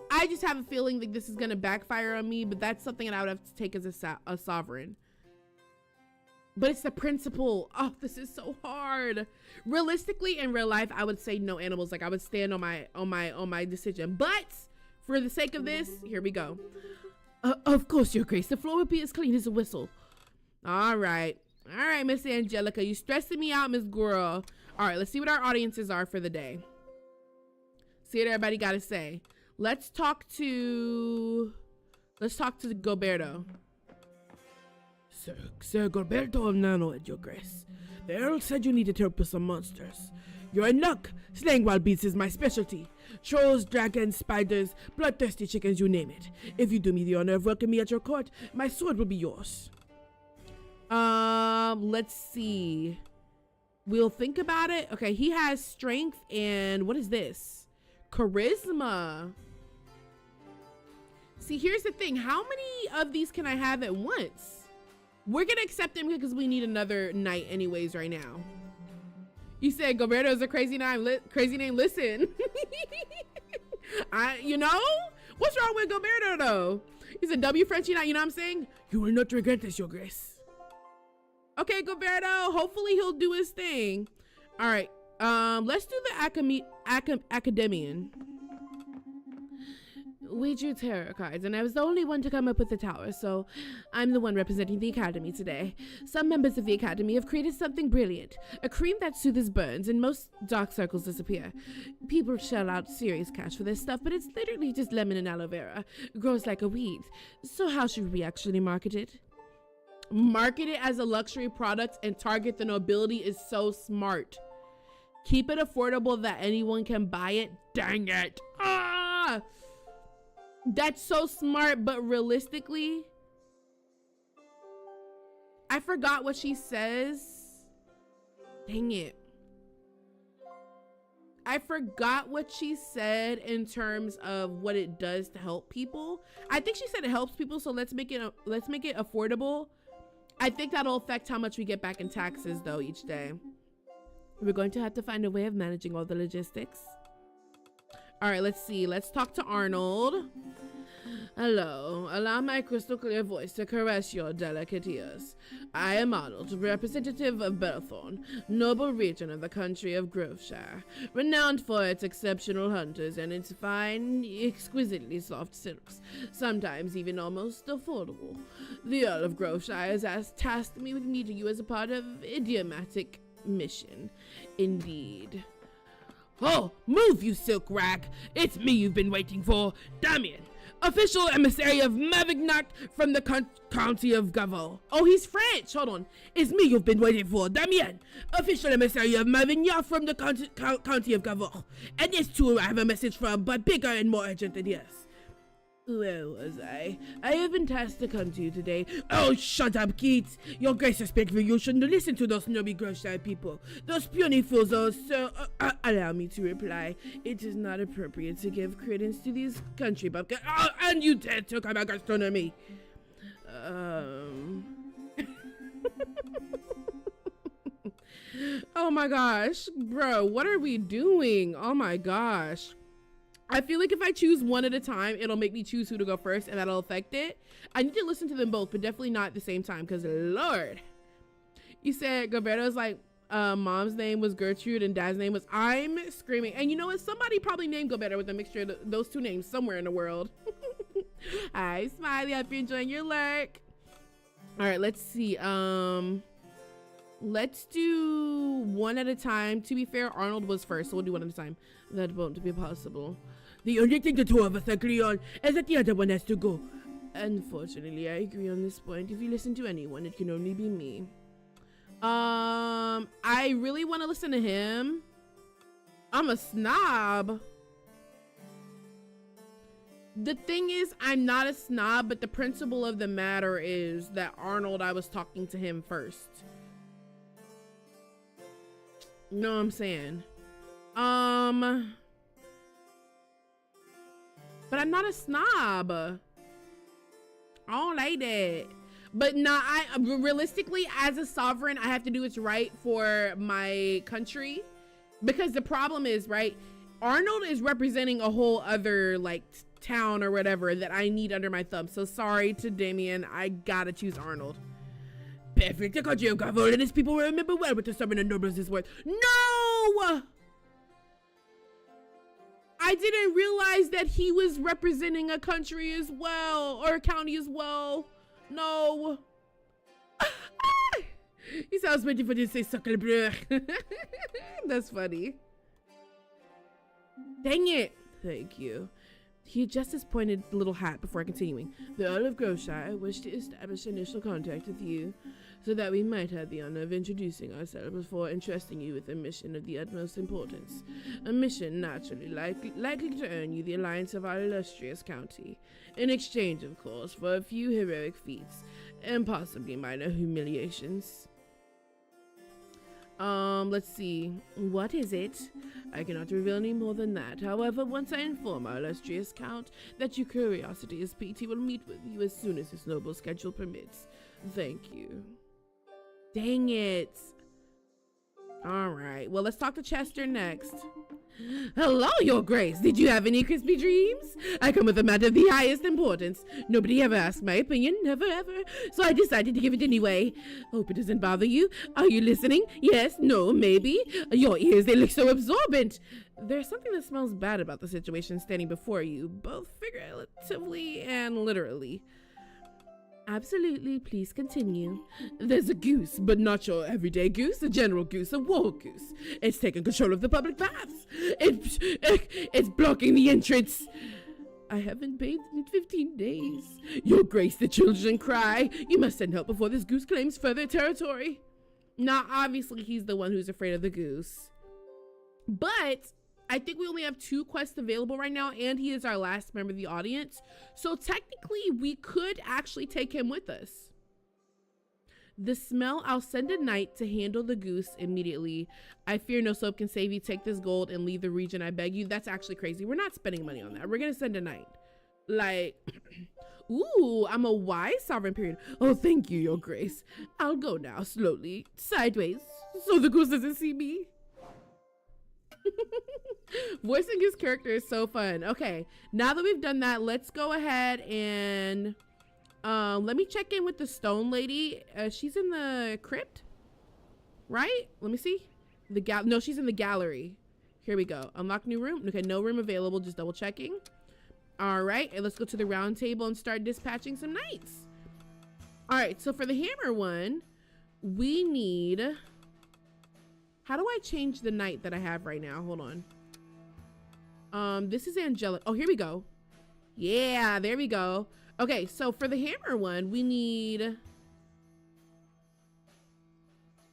I just have a feeling that this is going to backfire on me, but that's something that I would have to take as a sovereign. But it's the principle. Oh, this is so hard. Realistically, in real life, I would say no animals. Like I would stand on my decision. But for the sake of this, here we go. Of course, Your Grace. The floor would be as clean as a whistle. All right, Miss Angelica. You stressing me out, Miss Girl. All right, let's see what our audiences are for the day. See what everybody got to say. Let's talk to Gilberto. Sir Gilberto of Nano, Your Grace. The Earl said you needed help with some monsters. You're in luck. Slaying wild beasts is my specialty. Trolls, dragons, spiders, bloodthirsty chickens, you name it. If you do me the honor of welcoming me at your court, my sword will be yours. Let's see. We'll think about it. Okay, he has strength and what is this? Charisma. See, here's the thing. How many of these can I have at once? We're gonna accept him because we need another knight anyways right now. You said Gilberto is a crazy name. Listen. You know? What's wrong with Gilberto though? He's a W Frenchy knight, you know what I'm saying? You will not regret this, Your Grace. Okay, Gilberto, hopefully he'll do his thing. All right, let's do the academian. We drew tarot cards, and I was the only one to come up with the tower, so I'm the one representing the academy today. Some members of the academy have created something brilliant, a cream that soothes burns, and most dark circles disappear. People shell out serious cash for this stuff, but it's literally just lemon and aloe vera. It grows like a weed. So how should we actually market it? Market it as a luxury product and target the nobility is so smart. Keep it affordable that anyone can buy it. Dang it. Ah! That's so smart, but realistically, I forgot what she says. Dang it. I forgot what she said in terms of what it does to help people. I think she said it helps people, so let's make it affordable. I think that'll affect how much we get back in taxes though each day. We're going to have to find a way of managing all the logistics. All right, let's see. Let's talk to Arnold. Hello. Allow my crystal clear voice to caress your delicate ears. I am Arnold, representative of Belthorn, noble region of the country of Groveshire, renowned for its exceptional hunters and its fine, exquisitely soft silks, sometimes even almost affordable. The Earl of Groveshire has tasked me with meeting you as a part of idiomatic mission. Indeed. Oh, move, you silk rag! It's me you've been waiting for, Damien, official emissary of Mavignac from the county of Gaveau. Oh, he's French. Hold on. It's me you've been waiting for, Damien, official emissary of Mavignac from the county of Gaveau. And this too I have a message from, but bigger and more urgent than yours. Where was I? I have been tasked to come to you today. Oh, shut up, Keats. Your Grace, respectfully, you shouldn't listen to those snobby Groveshire people. Those puny fools are so... allow me to reply. It is not appropriate to give credence to these country bumpkins. Oh, and you dare talk about gastronomy. Oh my gosh. Bro, what are we doing? Oh my gosh. I feel like if I choose one at a time, it'll make me choose who to go first, and that'll affect it. I need to listen to them both, but definitely not at the same time, because Lord. You said Gilberto's like, mom's name was Gertrude and dad's name was, I'm screaming. And you know what? Somebody probably named go better with a mixture of those two names somewhere in the world. Hi, Smiley. Hope you're enjoying your lurk. All right, let's see. Let's do one at a time. To be fair, Arnold was first, so we'll do one at a time. That won't be possible. The only thing the two of us agree on is that the other one has to go. Unfortunately, I agree on this point. If you listen to anyone, it can only be me. I really want to listen to him. I'm a snob. The thing is, I'm not a snob, but the principle of the matter is that Arnold, I was talking to him first. You know what I'm saying? But I'm not a snob. I don't like that. But nah, realistically, as a sovereign, I have to do what's right for my country. Because the problem is, right, Arnold is representing a whole other, like, town or whatever that I need under my thumb. So sorry to Damien, I gotta choose Arnold. Perfect. The country of Gavol and his people will remember well what the summon and nobles is worth. No! I didn't realize that he was representing a country as well, or a county as well. No. He sounds waiting for you to say Sacrebleu. That's funny. Dang it. Thank you. He adjusts his pointed little hat before continuing. The Earl of Groshire wished to establish initial contact with you so that we might have the honor of introducing ourselves before entrusting you with a mission of the utmost importance. A mission naturally likely to earn you the alliance of our illustrious county, in exchange, of course, for a few heroic feats and possibly minor humiliations. Let's see. What is it? I cannot reveal any more than that. However, once I inform our illustrious count that your curiosity is piqued, he will meet with you as soon as his noble schedule permits. Thank you. Dang it. All right. Well, let's talk to Chester next. Hello, Your Grace. Did you have any crispy dreams? I come with a matter of the highest importance. Nobody ever asked my opinion, never ever. So I decided to give it anyway. Hope it doesn't bother you. Are you listening? Yes, no, maybe. Your ears, they look so absorbent. There's something that smells bad about the situation standing before you, both figuratively and literally. Absolutely, please continue. There's a goose, but not your everyday goose, a general goose, a war goose. It's taken control of the public baths. It's blocking the entrance. I haven't bathed in 15 days. Your Grace, the children cry. You must send help before this goose claims further territory. Now, obviously, he's the one who's afraid of the goose. But I think we only have 2 quests available right now, and he is our last member of the audience. So technically, we could actually take him with us. The smell, I'll send a knight to handle the goose immediately. I fear no soap can save you. Take this gold and leave the region, I beg you. That's actually crazy. We're not spending money on that. We're going to send a knight. Like, ooh, I'm a wise sovereign period. Oh, thank you, Your Grace. I'll go now, slowly, sideways, so the goose doesn't see me. Voicing his character is so fun. Okay, now that we've done that, let's go ahead and let me check in with the stone lady. She's in the crypt, right? Let me see. No, she's in the gallery. Here we go. Unlock new room. Okay, no room available. Just double checking. All right, and let's go to the round table and start dispatching some knights. All right, so for the hammer one, we need. How do I change the knight that I have right now? Hold on. This is angelic. Oh, here we go. Yeah, there we go. Okay, so for the hammer one, we need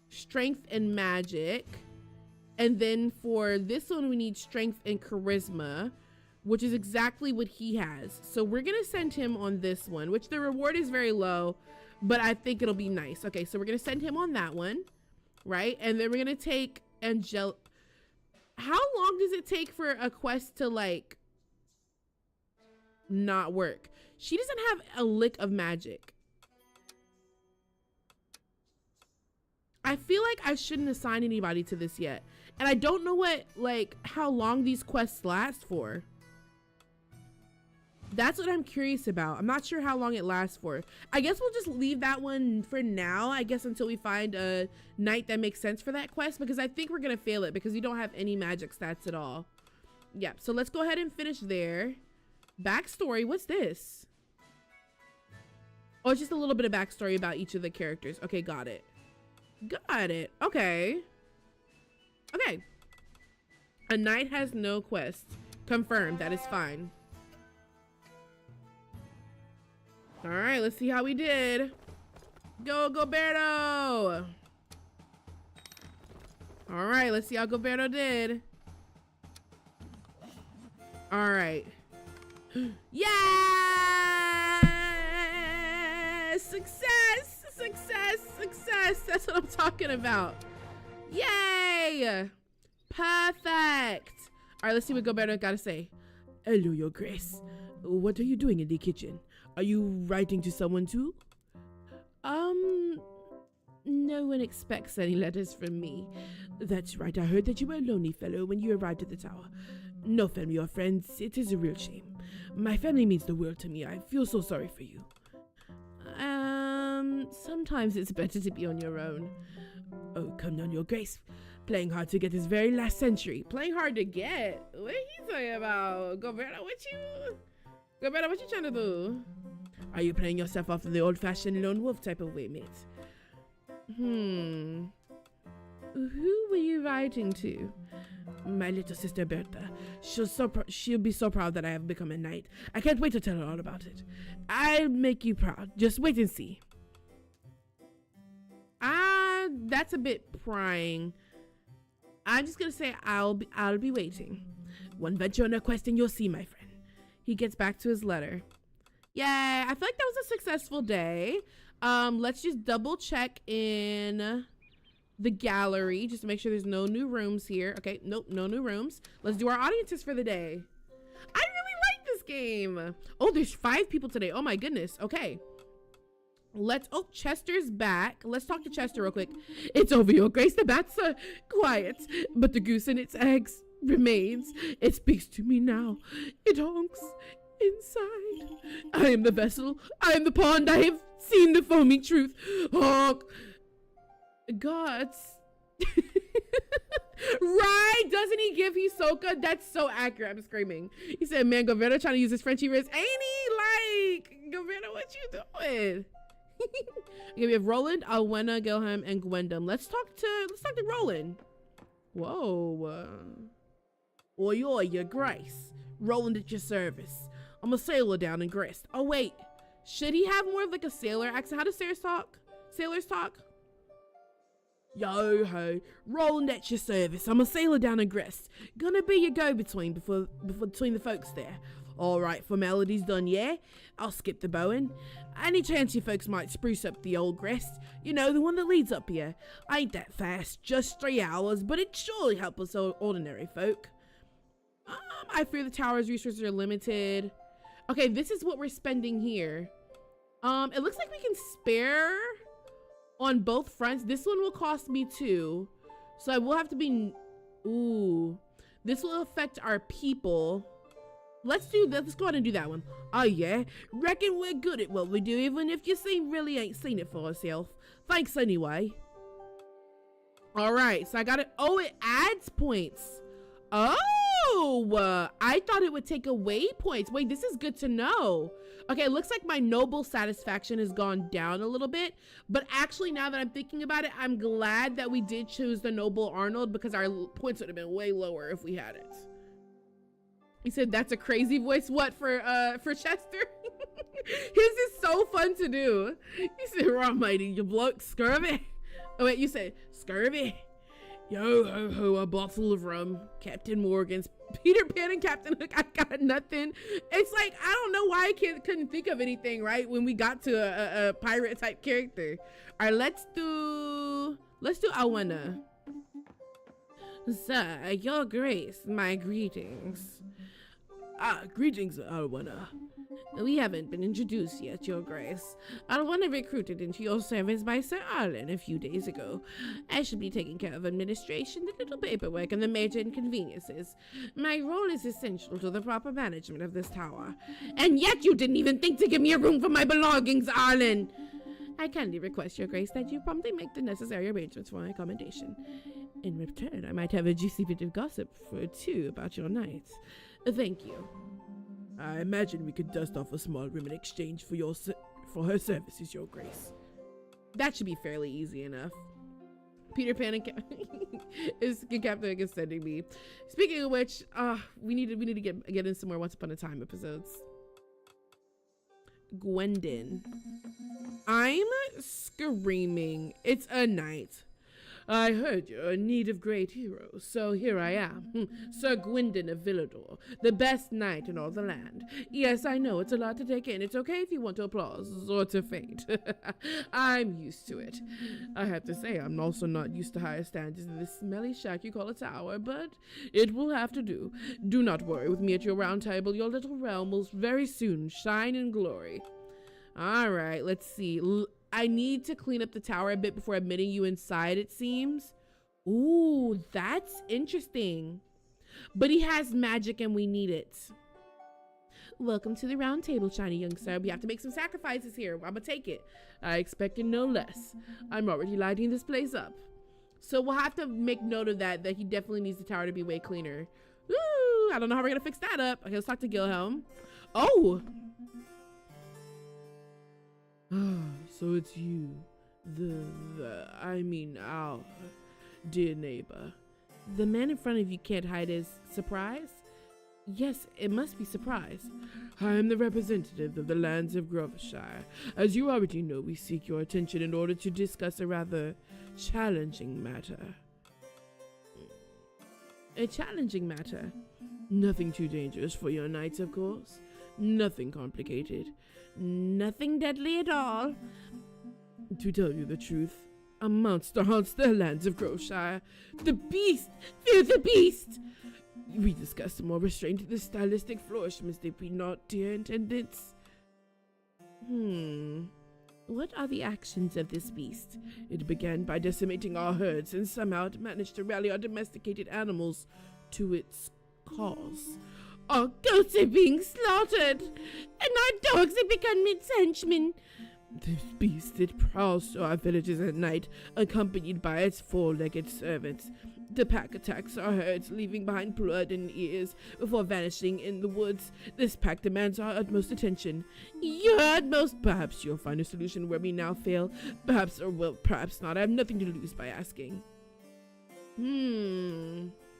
strength and magic. And then for this one, we need strength and charisma, which is exactly what he has. So we're gonna send him on this one, which the reward is very low, but I think it'll be nice. Okay, so we're gonna send him on that one, right? And then we're gonna take Angel. How long does it take for a quest to like not work? She doesn't have a lick of magic. I feel like I shouldn't assign anybody to this yet. And I don't know how long these quests last for. That's what I'm curious about. I'm not sure how long it lasts for. I guess we'll just leave that one for now, I guess, until we find a knight that makes sense for that quest, because I think we're gonna fail it because we don't have any magic stats at all. Yep, so let's go ahead and finish there. Backstory, what's this? Oh, it's just a little bit of backstory about each of the characters. Okay, got it. Got it, okay. Okay. A knight has no quest. Confirmed, that is fine. All right, let's see how we did. Go, Goberto. All right, let's see how Goberto did. All right. Yes! Success! Success! Success! That's what I'm talking about. Yay! Perfect. All right, let's see what Goberto got to say. Hello, Your Grace. What are you doing in the kitchen? Are you writing to someone too? No one expects any letters from me. That's right, I heard that you were a lonely fellow when you arrived at the tower. No family or friends, it is a real shame. My family means the world to me. I feel so sorry for you. Sometimes it's better to be on your own. Oh, come on, Your Grace. Playing hard to get this very last century. Playing hard to get? What are you talking about? Goberto, what you trying to do? Are you playing yourself off in the old-fashioned lone wolf type of way, mate? Who were you writing to? My little sister Bertha. She'll be so proud that I have become a knight. I can't wait to tell her all about it. I'll make you proud. Just wait and see. That's a bit prying. I'm just gonna say I'll be waiting. One venture on a quest and you'll see, my friend. He gets back to his letter. Yay! I feel like that was a successful day. Let's just double check in the gallery just to make sure there's no new rooms here. Okay, nope, no new rooms. Let's do our audiences for the day. I really like this game. Oh, there's 5 people today. Oh my goodness. Okay. Oh, Chester's back. Let's talk to Chester real quick. It's over, Your Grace. The bats are quiet, but the goose and its eggs remains. It speaks to me now. It honks inside. I am the vessel. I am the pond. I have seen the foaming truth. Honk. Gods. Right? Doesn't he give Hisoka? That's so accurate. I'm screaming. He said, man, Goberto trying to use his Frenchy wrist. Ain't he? Like, Goberto, what you doing? Okay, we have Roland, Alwena, Gilham, and Gwendom. Let's talk to Roland. Whoa. Oi, Your Grace. Roland at your service. I'm a sailor down in Grist. Oh, wait. Should he have more of like a sailor accent? How do sailors talk? Yo ho, Roland at your service. I'm a sailor down in Grist. Gonna be your go-between between the folks there. All right, formalities done, yeah? I'll skip the bowing. Any chance you folks might spruce up the old Grist? You know, the one that leads up here. Ain't that fast, just 3 hours, but it'd surely help us ordinary folk. I fear the tower's resources are limited. Okay, this is what we're spending here. It looks like we can spare on both fronts. This one will cost me 2, so I will have to be. Ooh, this will affect our people. Let's do that. Let's go ahead and do that one. Oh yeah, reckon we're good at what we do, even if you really ain't seen it for yourself. Thanks anyway. All right, so I got it. Oh, it adds points. Oh, I thought it would take away points. Wait, this is good to know. Okay, it looks like my noble satisfaction has gone down a little bit, but actually now that I'm thinking about it, I'm glad that we did choose the noble Arnold because our points would have been way lower if we had it. He said that's a crazy voice. What, for Chester? His is so fun to do. He said, wrong mighty, you bloke, scurvy. Oh wait, you said scurvy. Yo ho ho, a bottle of rum. Captain Morgan's. Peter Pan and Captain Hook. I got nothing. It's like I don't know why I couldn't think of anything right when we got to a pirate type character. All right, let's do Alwena. Sir, Your Grace, my greetings. Greetings, Alwana. We haven't been introduced yet, Your Grace. Alwana recruited into your service by Sir Arlen a few days ago. I should be taking care of administration, the little paperwork, and the major inconveniences. My role is essential to the proper management of this tower. And yet you didn't even think to give me a room for my belongings, Arlen! I kindly request, Your Grace, that you promptly make the necessary arrangements for my accommodation. In return, I might have a juicy bit of gossip or two about your night. Thank you. I imagine we could dust off a small room in exchange for her services, Your Grace. That should be fairly easy enough. Peter Pan and Captain is sending me. Speaking of which, we need to get in some more Once Upon a Time episodes. Gwendon. I'm screaming. It's a night. I heard you're in need of great heroes, so here I am, Sir Gwendon of Villador, the best knight in all the land. Yes, I know, it's a lot to take in. It's okay if you want to applause or to faint. I'm used to it. I have to say, I'm also not used to higher standards in this smelly shack you call a tower, but it will have to do. Do not worry, with me at your round table, your little realm will very soon shine in glory. All right, let's see. I need to clean up the tower a bit before admitting you inside, it seems. Ooh, that's interesting. But he has magic and we need it. Welcome to the round table, shiny young sir. We have to make some sacrifices here. I'm gonna take it. I expected no less. I'm already lighting this place up. So we'll have to make note of that he definitely needs the tower to be way cleaner. Ooh, I don't know how we're gonna fix that up. Okay, let's talk to Gilhelm. Oh! So it's you, our dear neighbor. The man in front of you can't hide his surprise? Yes, it must be surprise. I am the representative of the lands of Groveshire. As you already know, we seek your attention in order to discuss a rather challenging matter. A challenging matter? Nothing too dangerous for your knights, of course. Nothing complicated. Nothing deadly at all. To tell you the truth, a monster haunts the lands of Groveshire. The beast! Fear the beast! We discussed a more restraint the stylistic flourishments, did we not, dear attendants? What are the actions of this beast? It began by decimating our herds and somehow it managed to rally our domesticated animals to its cause. Our goats are being slaughtered, and our dogs have become its henchmen. This beast, it prowls through our villages at night, accompanied by its four-legged servants. The pack attacks our herds, leaving behind blood and ears before vanishing in the woods. This pack demands our utmost attention. Your utmost? Perhaps you'll find a solution where we now fail. Perhaps, or well, perhaps not. I have nothing to lose by asking.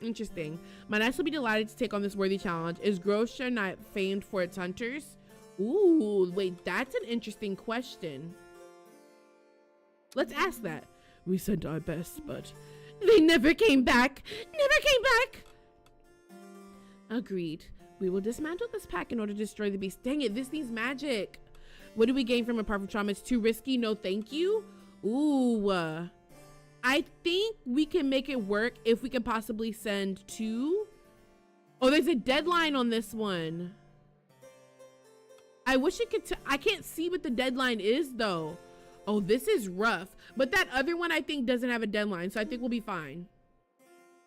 Interesting. My knights will be delighted to take on this worthy challenge. Is Groveshire not famed for its hunters? Ooh, wait, that's an interesting question. Let's ask that. We sent our best, but they never came back. Never came back. Agreed. We will dismantle this pack in order to destroy the beast. Dang it, this needs magic. What do we gain from it apart from trauma? It's too risky. No, thank you. Ooh. I think we can make it work if we can possibly send 2. Oh, there's a deadline on this one. I wish it could. I can't see what the deadline is though. Oh, this is rough. But that other one I think doesn't have a deadline, so I think we'll be fine.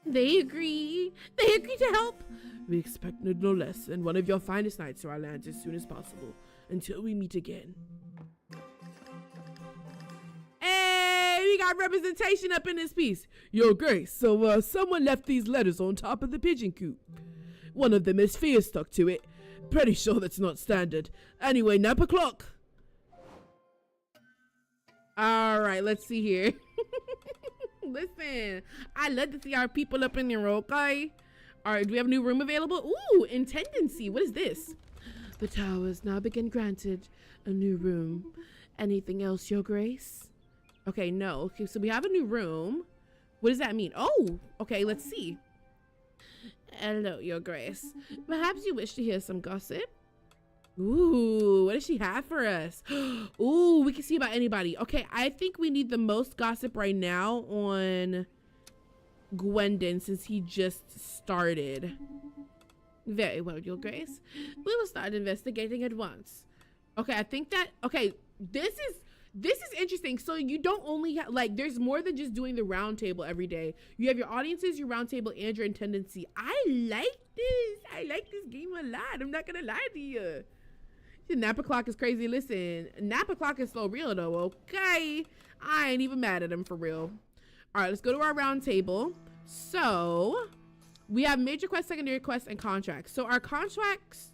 They agree. They agree to help. We expect no less than one of your finest knights to our lands as soon as possible. Until we meet again. Hey, we got representation up in this piece. Your Grace, so someone left these letters on top of the pigeon coop. One of them has fear stuck to it. Pretty sure that's not standard. Anyway, nap o'clock. All right, let's see here. Listen, I love to see our people up in there, okay? All right, do we have a new room available? Ooh, intendancy. What is this? The tower has now been granted a new room. Anything else, Your Grace? Okay, no. Okay, so we have a new room. What does that mean? Oh, okay, let's see. Hello, Your Grace. Perhaps you wish to hear some gossip? Ooh, what does she have for us? Ooh, we can see about anybody. Okay, I think we need the most gossip right now on Gwendon since he just started. Very well, Your Grace. We will start investigating at once. Okay, I think that, okay, this is interesting. So you don't only have, like, there's more than just doing the round table every day. You have your audiences, your round table, and your intendancy. I like this. I like this game a lot. I'm not gonna lie to you. The Napa clock is crazy. Listen, Napa clock is so real though, okay? I ain't even mad at him for real. All right, let's go to our round table. So we have major quests, secondary quests, and contracts. So our contracts,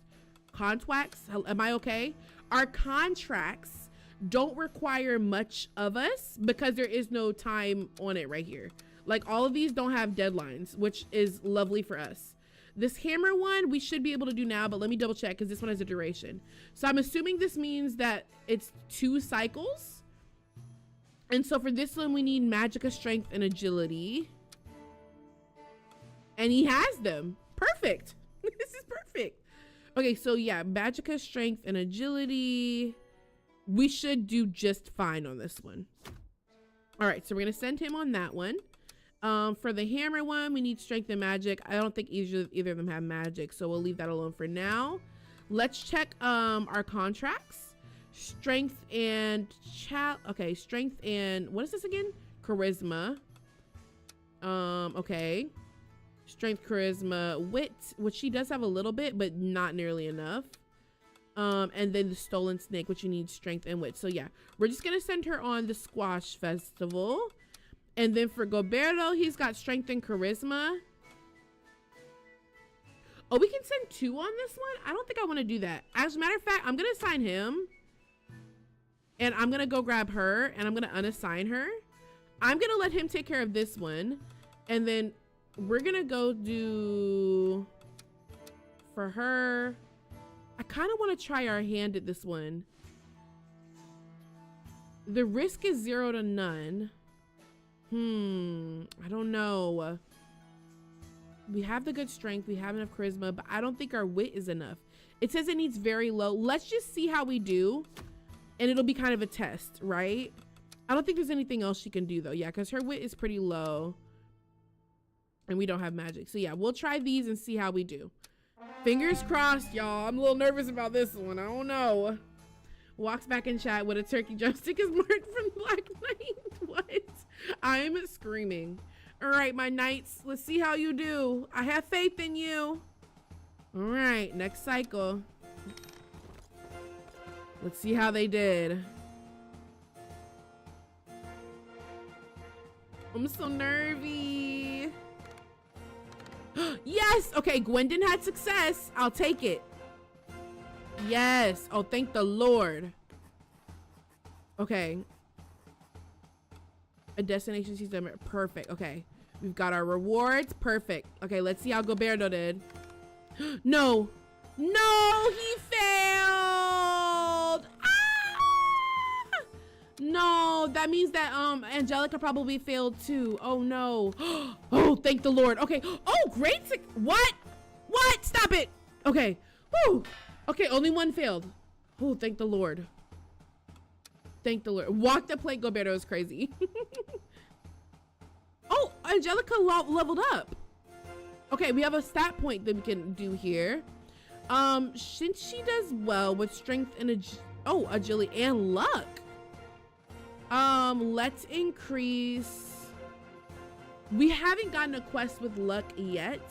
am I okay? Our contracts don't require much of us because there is no time on it right here. Like all of these don't have deadlines, which is lovely for us. This hammer one, we should be able to do now, but let me double check because this one has a duration. So I'm assuming this means that it's 2 cycles. And so for this one, we need magicka, strength, and agility. And he has them. Perfect. This is perfect. Okay, so yeah, magicka, strength, and agility. We should do just fine on this one. All right, so we're gonna send him on that one. For the hammer one, we need strength and magic. I don't think either of them have magic, so we'll leave that alone for now. Let's check our contracts. Strength and okay, strength and what is this again? Charisma. Okay. Strength, charisma, wit, which she does have a little bit, but not nearly enough. And then the stolen snake, which you need strength and wit. So yeah, we're just gonna send her on the squash festival. And then for Goberto, he's got strength and charisma. Oh, we can send 2 on this one? I don't think I want to do that. As a matter of fact, I'm going to assign him. And I'm going to go grab her. And I'm going to unassign her. I'm going to let him take care of this one. And then we're going to go do... For her... I kind of want to try our hand at this one. The risk is 0 to none. I don't know. We have the good strength. We have enough charisma, but I don't think our wit is enough. It says it needs very low. Let's just see how we do. And it'll be kind of a test, right? I don't think there's anything else she can do though. Yeah, because her wit is pretty low. And we don't have magic. So yeah, we'll try these and see how we do. Fingers crossed, y'all. I'm a little nervous about this one. I don't know. Walks back in chat with a turkey drumstick is marked from Black Knight. What? I'm screaming. All right, my knights, let's see how you do. I have faith in you. All right, next cycle. Let's see how they did. I'm so nervy. Yes. Okay, Gwendon had success. I'll take it. Yes. Oh, thank the Lord. Okay. A destination system. Perfect. Okay. We've got our rewards. Perfect. Okay, let's see how Goberto did. No. No, he failed. Ah! No, that means that Angelica probably failed too. Oh no. Oh, thank the Lord. Okay. Oh, great. What? What? Stop it. Okay. Woo. Okay, only one failed. Oh, thank the Lord. Thank the Lord. Walk the plank, Goberto is crazy. Oh, Angelica leveled up. Okay, we have a stat point that we can do here. Since she does well with strength and agility and luck. Let's increase. We haven't gotten a quest with luck yet.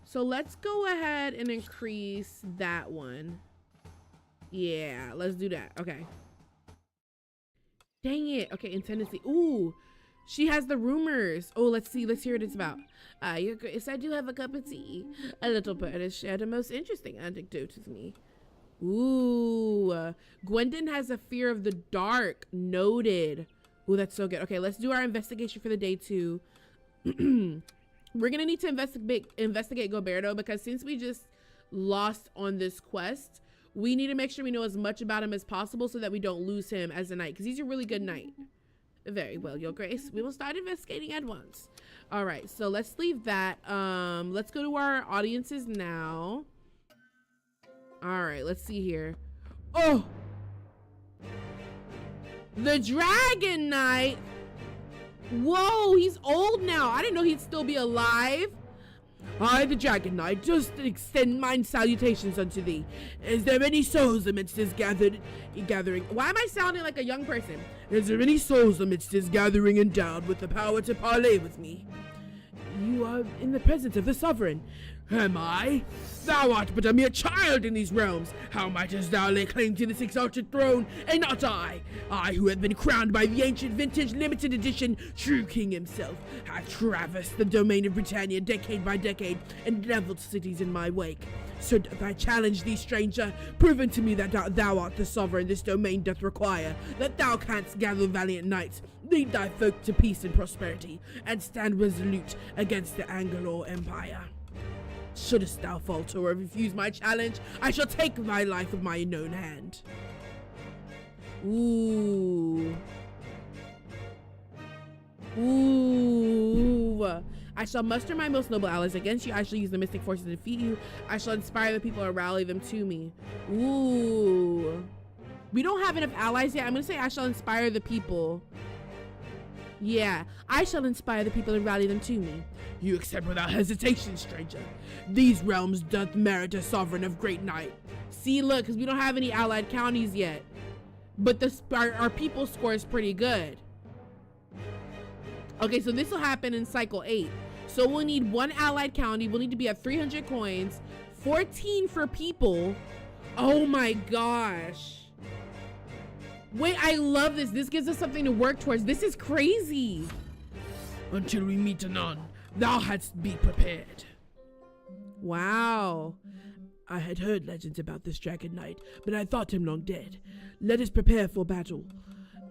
So let's go ahead and increase that one. Yeah, let's do that. Okay. Dang it. Okay, intendancy. Ooh, she has the rumors. Oh, let's see. Let's hear what it's about. Your Grace, I do have a cup of tea. A little bird has shared a most interesting anecdote with me. Ooh, Gwendon has a fear of the dark. Noted. Ooh, that's so good. Okay, let's do our investigation for the day 2. We're gonna need to investigate Goberto because since we just lost on this quest, we need to make sure we know as much about him as possible so that we don't lose him as a knight because he's a really good knight. Very well, Your Grace. We will start investigating at once. All right, so let's leave that. Let's go to our audiences now. All right, let's see here. Oh, the Dragon Knight. Whoa, he's old now. I didn't know he'd still be alive. I, the Dragon Knight, just extend mine salutations unto thee. Is there any souls amidst this gathering? Why am I sounding like a young person? Is there any souls amidst this gathering endowed with the power to parley with me? You are in the presence of the sovereign. Am I? Thou art but a mere child in these realms. How mightest thou lay claim to this exalted throne, and not I? I, who have been crowned by the ancient vintage limited edition true king himself, have traversed the domain of Britannia decade by decade, and leveled cities in my wake. So doth I challenge thee, stranger, proving to me that thou art the sovereign this domain doth require, that thou canst gather valiant knights, lead thy folk to peace and prosperity, and stand resolute against the Anglo Empire. Shouldest thou falter or refuse my challenge, I shall take thy life with my own hand. Ooh. Ooh. I shall muster my most noble allies against you. I shall use the mystic forces to defeat you. I shall inspire the people and rally them to me. Ooh. We don't have enough allies yet. I'm going to say I shall inspire the people. Yeah, I shall inspire the people and rally them to me. You accept without hesitation, stranger. These realms doth merit a sovereign of great might. See, look, because we don't have any allied counties yet. But our people score is pretty good. Okay, so this will happen in cycle 8. So we'll need 1 allied county. We'll need to be at 300 coins. 14 for people. Oh my gosh. Wait, I love this. This gives us something to work towards. This is crazy. Until we meet anon, thou hadst be prepared. Wow. I had heard legends about this Dragon Knight, but I thought him long dead. Let us prepare for battle.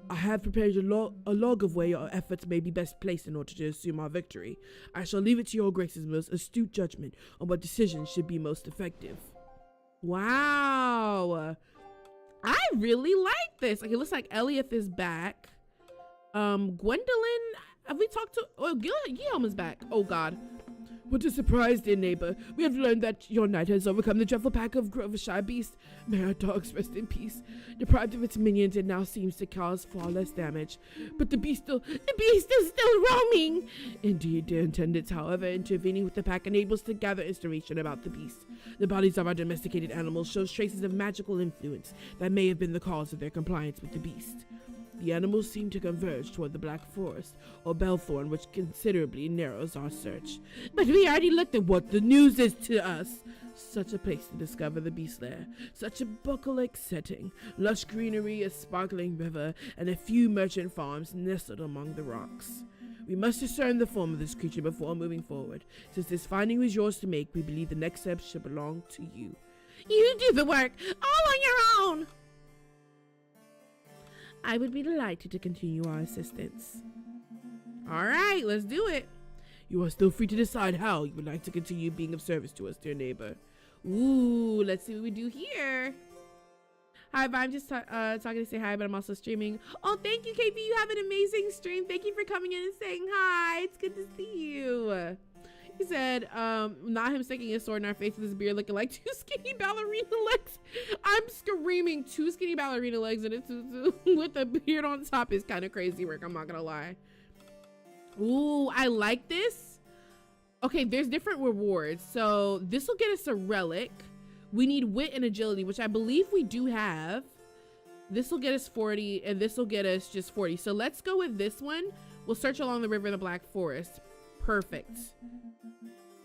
I have prepared a log of where your efforts may be best placed in order to assume our victory. I shall leave it to your grace's most astute judgment on what decisions should be most effective. Wow. I really like this. Like, it looks like Eliath is back. Gwendolyn, have we talked to? Oh, Guillaume is back. Oh God. What a surprise, dear neighbor. We have learned that your knight has overcome the dreadful pack of Groveshire beasts. May our dogs rest in peace. Deprived of its minions, it now seems to cause far less damage. But the beast is still roaming. Indeed, dear attendants, however, intervening with the pack enables to gather information about the beast. The bodies of our domesticated animals shows traces of magical influence that may have been the cause of their compliance with the beast. The animals seem to converge toward the Black Forest, or Belthorn, which considerably narrows our search. But we already looked at what the news is to us. Such a place to discover the beast lair. Such a bucolic setting. Lush greenery, a sparkling river, and a few merchant farms nestled among the rocks. We must discern the form of this creature before moving forward. Since this finding was yours to make, we believe the next step should belong to you. You do the work, all on your own! I would be delighted to continue our assistance. All right, let's do it. You are still free to decide how you would like to continue being of service to us, dear neighbor. Ooh, let's see what we do here. Hi, I'm just talking to say hi, but I'm also streaming. Oh, thank you, KB. You have an amazing stream. Thank you for coming in and saying hi. It's good to see you. He said, not him sticking his sword in our face with his beard looking like 2 skinny ballerina legs. I'm screaming 2 skinny ballerina legs and it's with a beard on top is kind of crazy work. I'm not gonna lie. Ooh, I like this. Okay, there's different rewards. So this will get us a relic. We need wit and agility, which I believe we do have. This will get us 40 and this will get us just 40. So let's go with this one. We'll search along the river in the Black Forest. Perfect.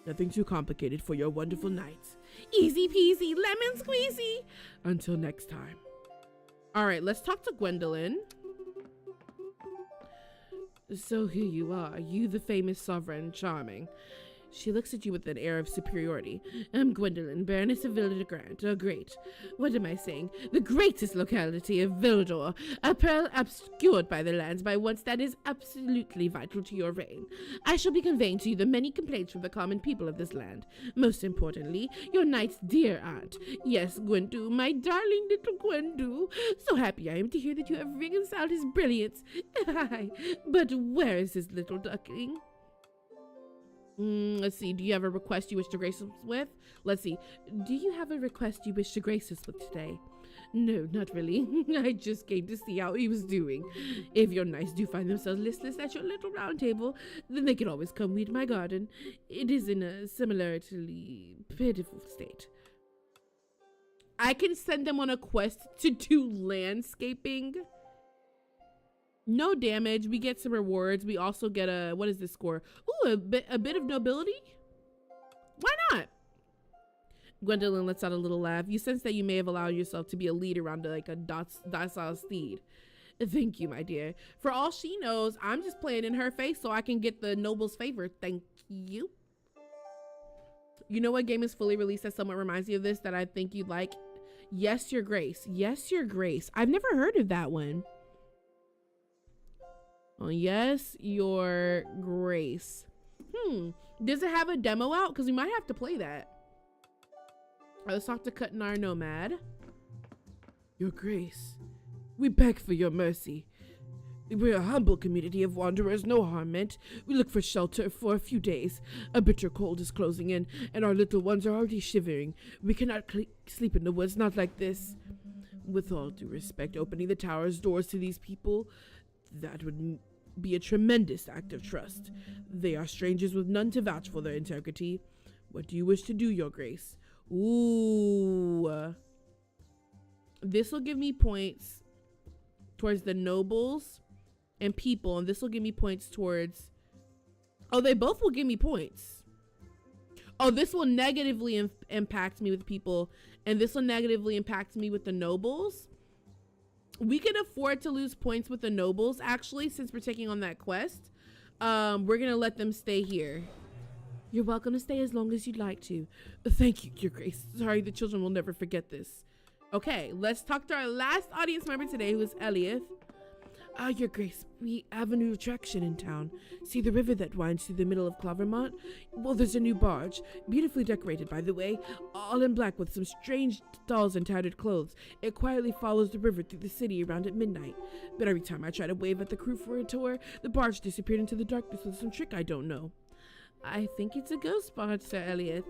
Nothing too complicated for your wonderful knights. Easy peasy, lemon squeezy. Until next time. All right, let's talk to Gwendolyn. So here you are, you the famous sovereign, charming. She looks at you with an air of superiority. I'm Gwendolyn, Baroness of Villa de Grant, or Great. What am I saying? The greatest locality of Vildor, a pearl obscured by the lands by once that is absolutely vital to your reign. I shall be conveying to you the many complaints from the common people of this land. Most importantly, your knight's dear aunt. Yes, Gwendu, my darling little Gwendu. So happy I am to hear that you have reconciled his brilliance. But where is his little duckling? Let's see. Do you have a request you wish to grace us with? Let's see. Do you have a request you wish to grace us with today? No, not really. I just came to see how he was doing. If your knights do find themselves listless at your little round table, then they can always come weed my garden. It is in a similarly pitiful state. I can send them on a quest to do landscaping. No damage. We get some rewards. We also get a, what is this score? Ooh, a bit of nobility? Why not? Gwendolyn lets out a little laugh. You sense that you may have allowed yourself to be a lead around like a docile steed. Thank you, my dear. For all she knows, I'm just playing in her face so I can get the noble's favor. Thank you. You know what game is fully released that somewhat reminds you of this that I think you'd like? Yes, Your Grace. Yes, Your Grace. I've never heard of that one. Oh, Yes, Your Grace. Does it have a demo out? Because we might have to play that. Let's talk to Cutnar Nomad. Your Grace, we beg for your mercy. We're a humble community of wanderers, no harm meant. We look for shelter for a few days. A bitter cold is closing in, and our little ones are already shivering. We cannot sleep in the woods, not like this. With all due respect, opening the tower's doors to these people, that would be a tremendous act of trust. They are strangers with none to vouch for their integrity. What do you wish to do, Your Grace? Ooh. This will give me points towards the nobles and people, and this will give me points towards... Oh, they both will give me points. Oh, this will negatively impact me with people, and this will negatively impact me with the nobles. We can afford to lose points with the nobles, actually, since we're taking on that quest. We're gonna let them stay here. You're welcome to stay as long as you'd like to. Thank you, Your Grace. Sorry, the children will never forget this. Okay, let's talk to our last audience member today, who is Eliath. Your Grace, we have a new attraction in town. See the river that winds through the middle of Clovermont? Well, there's a new barge, beautifully decorated, by the way, all in black with some strange dolls and tattered clothes. It quietly follows the river through the city around at midnight. But every time I try to wave at the crew for a tour, the barge disappeared into the darkness with some trick I don't know. I think it's a ghost barge, Sir Eliath.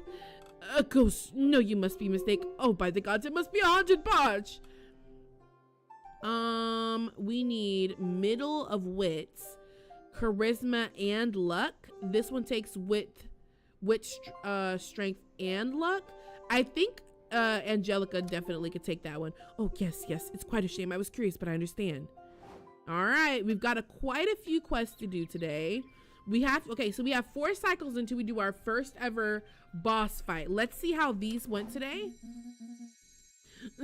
A ghost? No, you must be mistaken. Oh, by the gods, it must be a haunted barge. We need middle of wits, charisma, and luck. This one takes wit, strength, and luck. I think Angelica definitely could take that one. Oh, yes. It's quite a shame. I was curious, but I understand. All right, we've got quite a few quests to do today. So we have 4 cycles until we do our first ever boss fight. Let's see how these went today.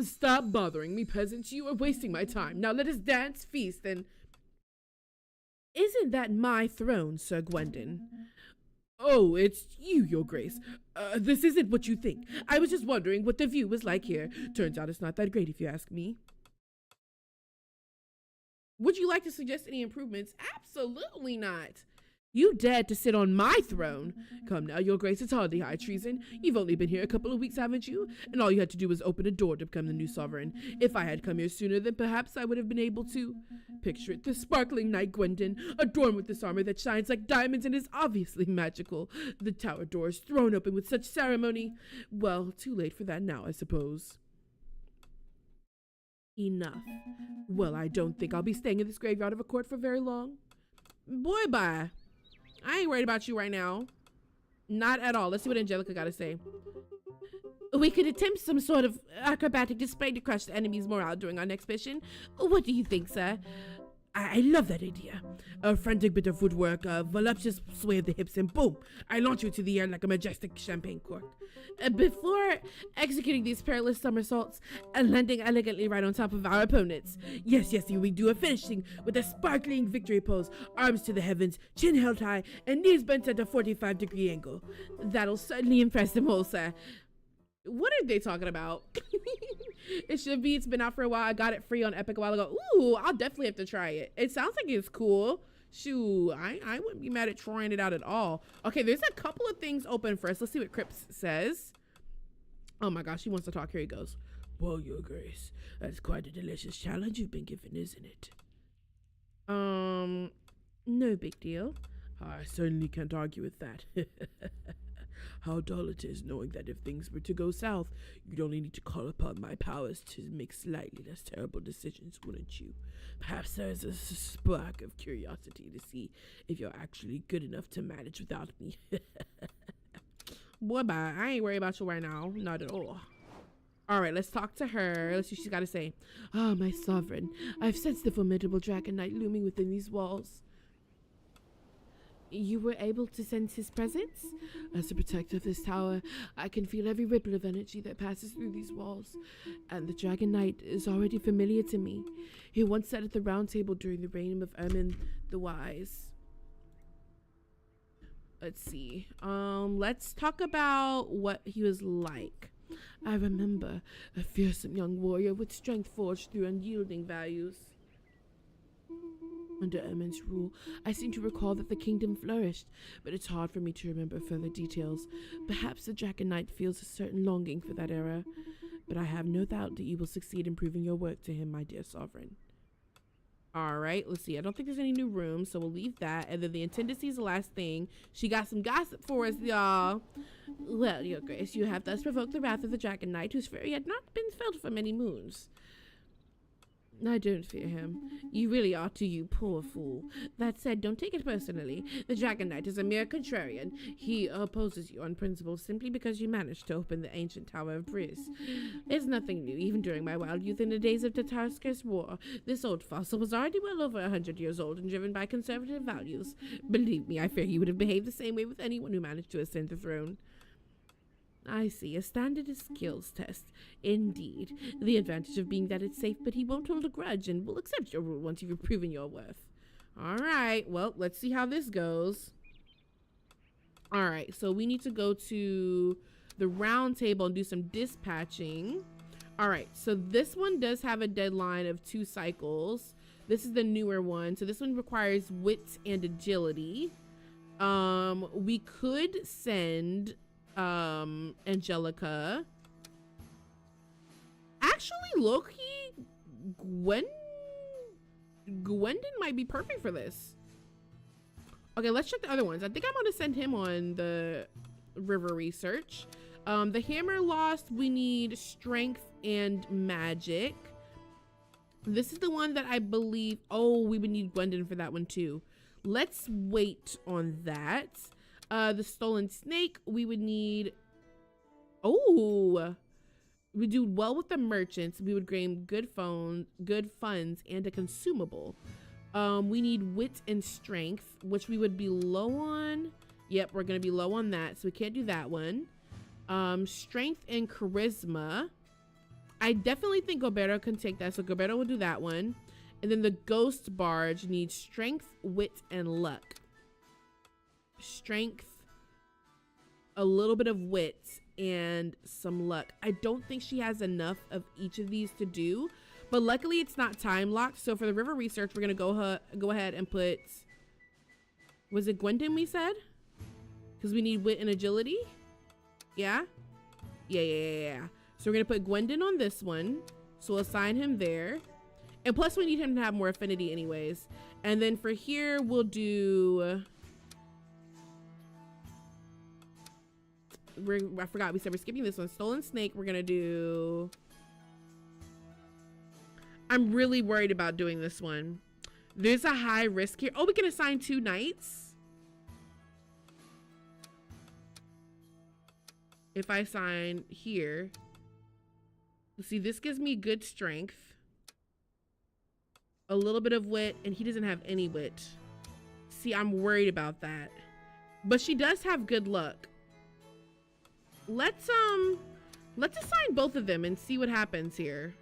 Stop bothering me, peasants. You are wasting my time. Now let us dance, feast, and... Isn't that my throne, Sir Gwendon? Oh, it's you, Your Grace. This isn't what you think. I was just wondering what the view was like here. Turns out it's not that great, if you ask me. Would you like to suggest any improvements? Absolutely not. You dared to sit on my throne. Come now, Your Grace, it's hardly high treason. You've only been here a couple of weeks, haven't you? And all you had to do was open a door to become the new sovereign. If I had come here sooner, then perhaps I would have been able to. Picture it, the sparkling knight Gwendon, adorned with this armor that shines like diamonds and is obviously magical. The tower doors thrown open with such ceremony. Well, too late for that now, I suppose. Enough. Well, I don't think I'll be staying in this graveyard of a court for very long. Boy, bye. I ain't worried about you right now. Not at all. Let's see what Angelica got to say. We could attempt some sort of acrobatic display to crush the enemy's morale during our next mission. What do you think, sir? I love that idea. A frantic bit of footwork, a voluptuous sway of the hips, and boom, I launch you to the air like a majestic champagne cork. Before executing these perilous somersaults and landing elegantly right on top of our opponents. Yes, we do a finishing with a sparkling victory pose, arms to the heavens, chin held high, and knees bent at a 45-degree angle. That'll certainly impress them all, sir. What are they talking about? It should be. It's been out for a while. I got it free on Epic a while ago. Ooh, I'll definitely have to try it. It sounds like it's cool. Shoot, I wouldn't be mad at trying it out at all. Okay, there's a couple of things open first. Let's see what Crips says. Oh my gosh, he wants to talk. Here he goes. Well, Your Grace, that's quite a delicious challenge you've been given, isn't it? No big deal. I certainly can't argue with that. how dull it is knowing that if things were to go south, you'd only need to call upon my powers to make slightly less terrible decisions, wouldn't you? Perhaps there's a spark of curiosity to see if you're actually good enough to manage without me. Boy, bye. I ain't worried about you right now. Not at all. All right, let's talk to her. Let's see what she's got to say. Ah, my sovereign, I've sensed the formidable dragon knight looming within these walls. You were able to sense his presence? As the protector of this tower, I can feel every ripple of energy that passes through these walls. And the Dragon Knight is already familiar to me. He once sat at the round table during the reign of Ermin the Wise. Let's see. Let's talk about what he was like. I remember a fearsome young warrior with strength forged through unyielding values. Under Ermin's rule, I seem to recall that the kingdom flourished, but it's hard for me to remember further details. Perhaps the Dragon Knight feels a certain longing for that era, but I have no doubt that you will succeed in proving your worth to him, my dear sovereign. All right, let's see. I don't think there's any new rooms, so we'll leave that. And then the Intendancy is the last thing. She got some gossip for us, y'all. Well, your grace, you have thus provoked the wrath of the Dragon Knight, whose fury had not been felt for many moons. I don't fear him. You really ought to, you poor fool. That said, don't take it personally. The Dragon Knight is a mere contrarian. He opposes you on principle simply because you managed to open the ancient Tower of Briz. It's nothing new. Even during my wild youth in the days of Tatarska's War, this old fossil was already well over 100 years old and driven by conservative values. Believe me, I fear he would have behaved the same way with anyone who managed to ascend the throne. I see. A standard skills test. Indeed. The advantage of being that it's safe, but he won't hold a grudge and will accept your rule once you've proven your worth. All right. Well, let's see how this goes. All right. So we need to go to the round table and do some dispatching. All right. So this one does have a deadline of 2 cycles. This is the newer one. So this one requires wit and agility. We could send Angelica. Actually, low-key, Gwendon might be perfect for this. Okay, let's check the other ones. I think I'm gonna send him on the river research. The hammer lost. We need strength and magic. This is the one that I believe. Oh, we would need Gwendon for that one too. Let's wait on that. The stolen snake, we would need. Oh, we do well with the merchants. We would gain good funds, and a consumable. We need wit and strength, which we would be low on. Yep, we're gonna be low on that, so we can't do that one. Strength and charisma. I definitely think Gilberto can take that, so Gilberto will do that one. And then the ghost barge needs strength, wit, and luck. Strength, a little bit of wit, and some luck. I don't think she has enough of each of these to do, but luckily it's not time locked. So for the river research, we're gonna go ahead and put, was it Gwendon we said? Because we need wit and agility. Yeah. So we're gonna put Gwendon on this one, so we'll assign him there. And plus we need him to have more affinity anyways. And then for here we'll do, I forgot, we said we're skipping this one. Stolen snake, we're gonna do. I'm really worried about doing this one. There's a high risk here. Oh, we can assign 2 knights. If I assign here, see, this gives me good strength, a little bit of wit, and he doesn't have any wit. See, I'm worried about that, but she does have good luck. Let's assign both of them and see what happens here.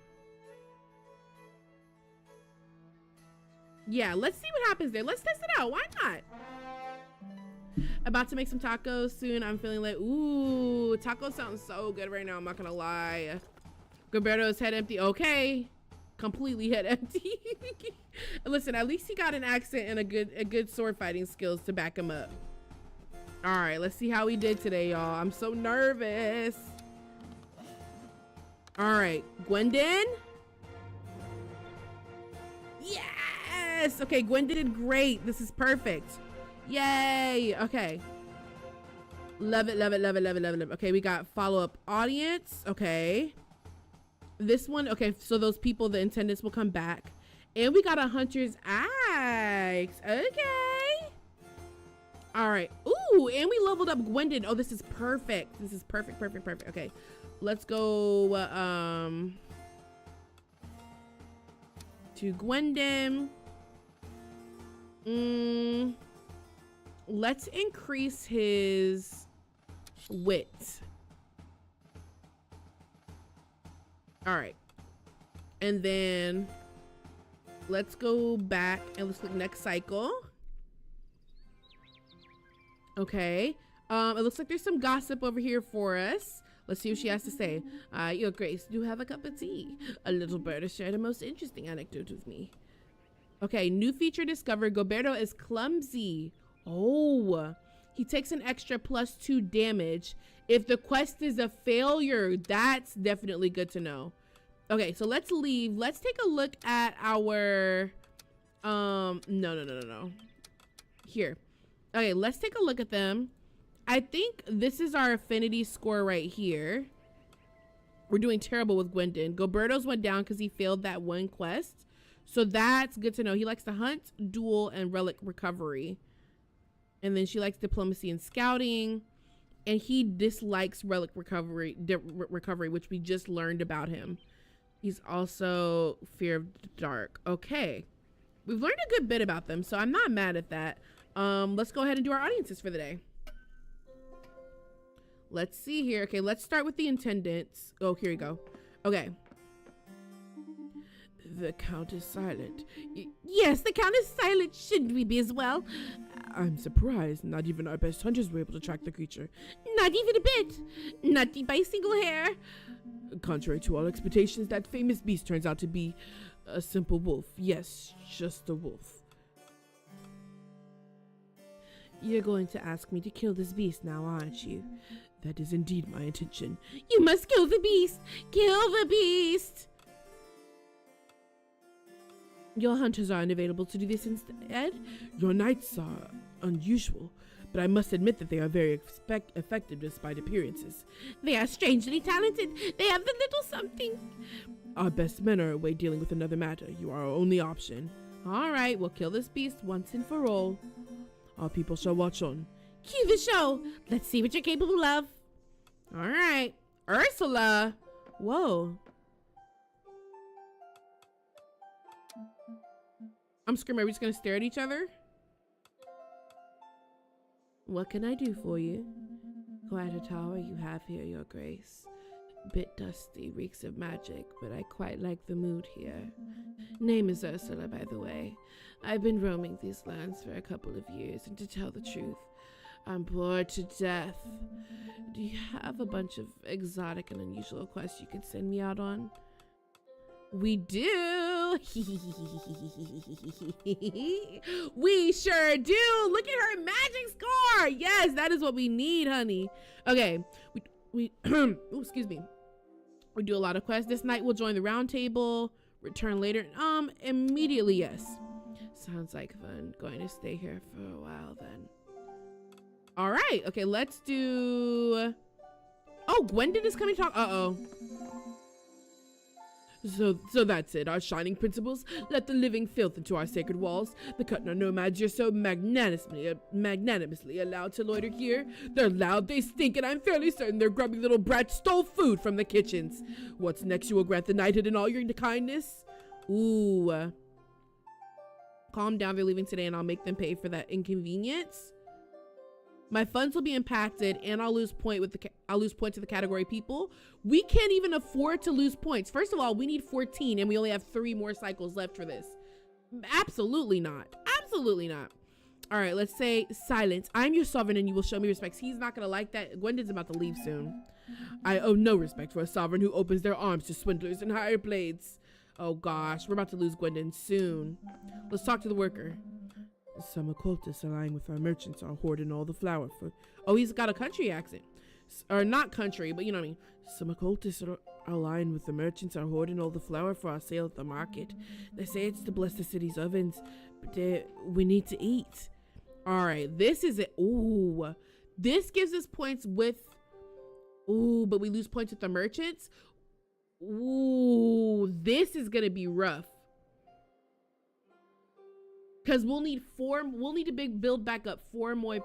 Yeah, let's see what happens there. Let's test it out. Why not? About to make some tacos soon. I'm feeling like, ooh, tacos sound so good right now. I'm not gonna lie. Gilberto's head empty. Okay, completely head empty. Listen, at least he got an accent and a good sword fighting skills to back him up. All right, let's see how we did today, y'all. I'm so nervous. All right, Gwendon. Yes. Okay, Gwendon did great. This is perfect. Yay. Okay. Love it, love it, love it, love it, love it, love it. Okay, we got follow-up audience. Okay. This one, okay, so those people, the intendants will come back. And we got a hunter's axe. Okay. All right. Ooh, and we leveled up Gwendon. Oh, this is perfect. This is perfect, perfect, perfect. Okay. Let's go to Gwendon. Let's increase his wit. All right. And then let's go back and let's click next cycle. Okay. It looks like there's some gossip over here for us. Let's see what she has to say. Your Grace, do have a cup of tea. A little bird has shared a most interesting anecdote with me. Okay, new feature discovered. Goberto is clumsy. Oh, he takes an extra +2 damage if the quest is a failure. That's definitely good to know. Okay, so let's leave. Let's take a look at our no. Here. Okay, let's take a look at them. I think this is our affinity score right here. We're doing terrible with Gwendon. Goberto's went down because he failed that one quest. So that's good to know. He likes to hunt, duel, and relic recovery. And then she likes diplomacy and scouting. And he dislikes relic recovery, which we just learned about him. He's also fear of the dark. Okay. We've learned a good bit about them, so I'm not mad at that. Let's go ahead and do our audiences for the day. Let's see here. Okay, let's start with the intendants. Oh, here we go. Okay. The Count is silent. Yes, the Count is silent. Shouldn't we be as well? I'm surprised. Not even our best hunters were able to track the creature. Not even a bit. Not by a single hair. Contrary to all expectations, that famous beast turns out to be a simple wolf. Yes, just a wolf. You're going to ask me to kill this beast now, aren't you? That is indeed my intention. You must kill the beast. Kill the beast. Your hunters are unavailable to do this instead. Your knights are unusual, but I must admit that they are very effective despite appearances. They are strangely talented. They have the little something. Our best men are away dealing with another matter. You are our only option. All right, we'll kill this beast once and for all. Our people shall watch on. Cue the show. Let's see what you're capable of. All right, Ursula. Whoa. I'm screaming. Are we just gonna stare at each other? What can I do for you? Quite a tower you have here, Your Grace. Bit dusty, reeks of magic, but I quite like the mood here. Name is Ursula, by the way. I've been roaming these lands for a couple of years, and to tell the truth, I'm bored to death. Do you have a bunch of exotic and unusual quests you could send me out on? We do. We sure do. Look at her magic score. Yes, that is what we need, honey. Okay, we ooh, excuse me. We do a lot of quests this night. We'll join the round table. Return later. Immediately, yes. Sounds like fun. Going to stay here for a while then. All right. Okay, let's do. Oh, Gwendon is coming to talk. Uh-oh. So that's it, our shining principles. Let the living filth into our sacred walls. The Kutner nomads you're so magnanimously allowed to loiter here. They're loud, they stink, and I'm fairly certain their grubby little brats stole food from the kitchens. What's next? You will grant the knighthood in all your kindness? Ooh. Calm down, they're leaving today and I'll make them pay for that inconvenience. My funds will be impacted, and I'll lose point to the category people. We can't even afford to lose points. First of all, we need 14, and we only have 3 more cycles left for this. Absolutely not. Absolutely not. All right, let's say silence. I'm your sovereign, and you will show me respect. He's not gonna like that. Gwendon's about to leave soon. I owe no respect for a sovereign who opens their arms to swindlers and higher blades. Oh gosh, we're about to lose Gwendon soon. Let's talk to the worker. Some occultists allying with our merchants are hoarding all the flour for... Oh, he's got a country accent. Or not country, but you know what I mean. Some occultists are allying with the merchants are hoarding all the flour for our sale at the market. They say it's to bless the city's ovens, but we need to eat. All right, this is it. Ooh, This gives us points with, ooh, but we lose points with the merchants. Ooh, this is gonna be rough. Cause we'll need to build back up four more,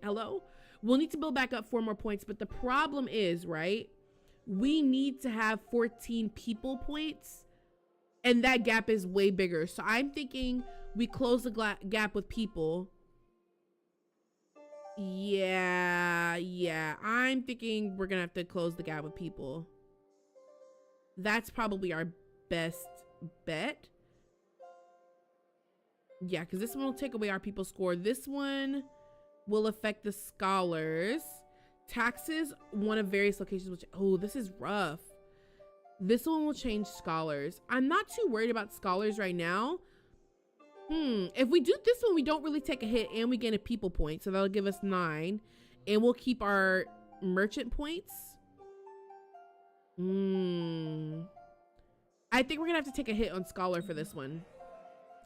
hello? We'll need to build back up 4 more points, but the problem is, right? We need to have 14 people points, and that gap is way bigger. So I'm thinking we close the gap with people. Yeah, I'm thinking we're gonna have to close the gap with people. That's probably our best bet. Yeah, because this one will take away our people score. This one will affect the scholars. Taxes, one of various locations, which, oh, this is rough. This one will change scholars. I'm not too worried about scholars right now. If we do this one, we don't really take a hit and we get a people point. So that'll give us 9 and we'll keep our merchant points. I think we're gonna have to take a hit on scholar for this one.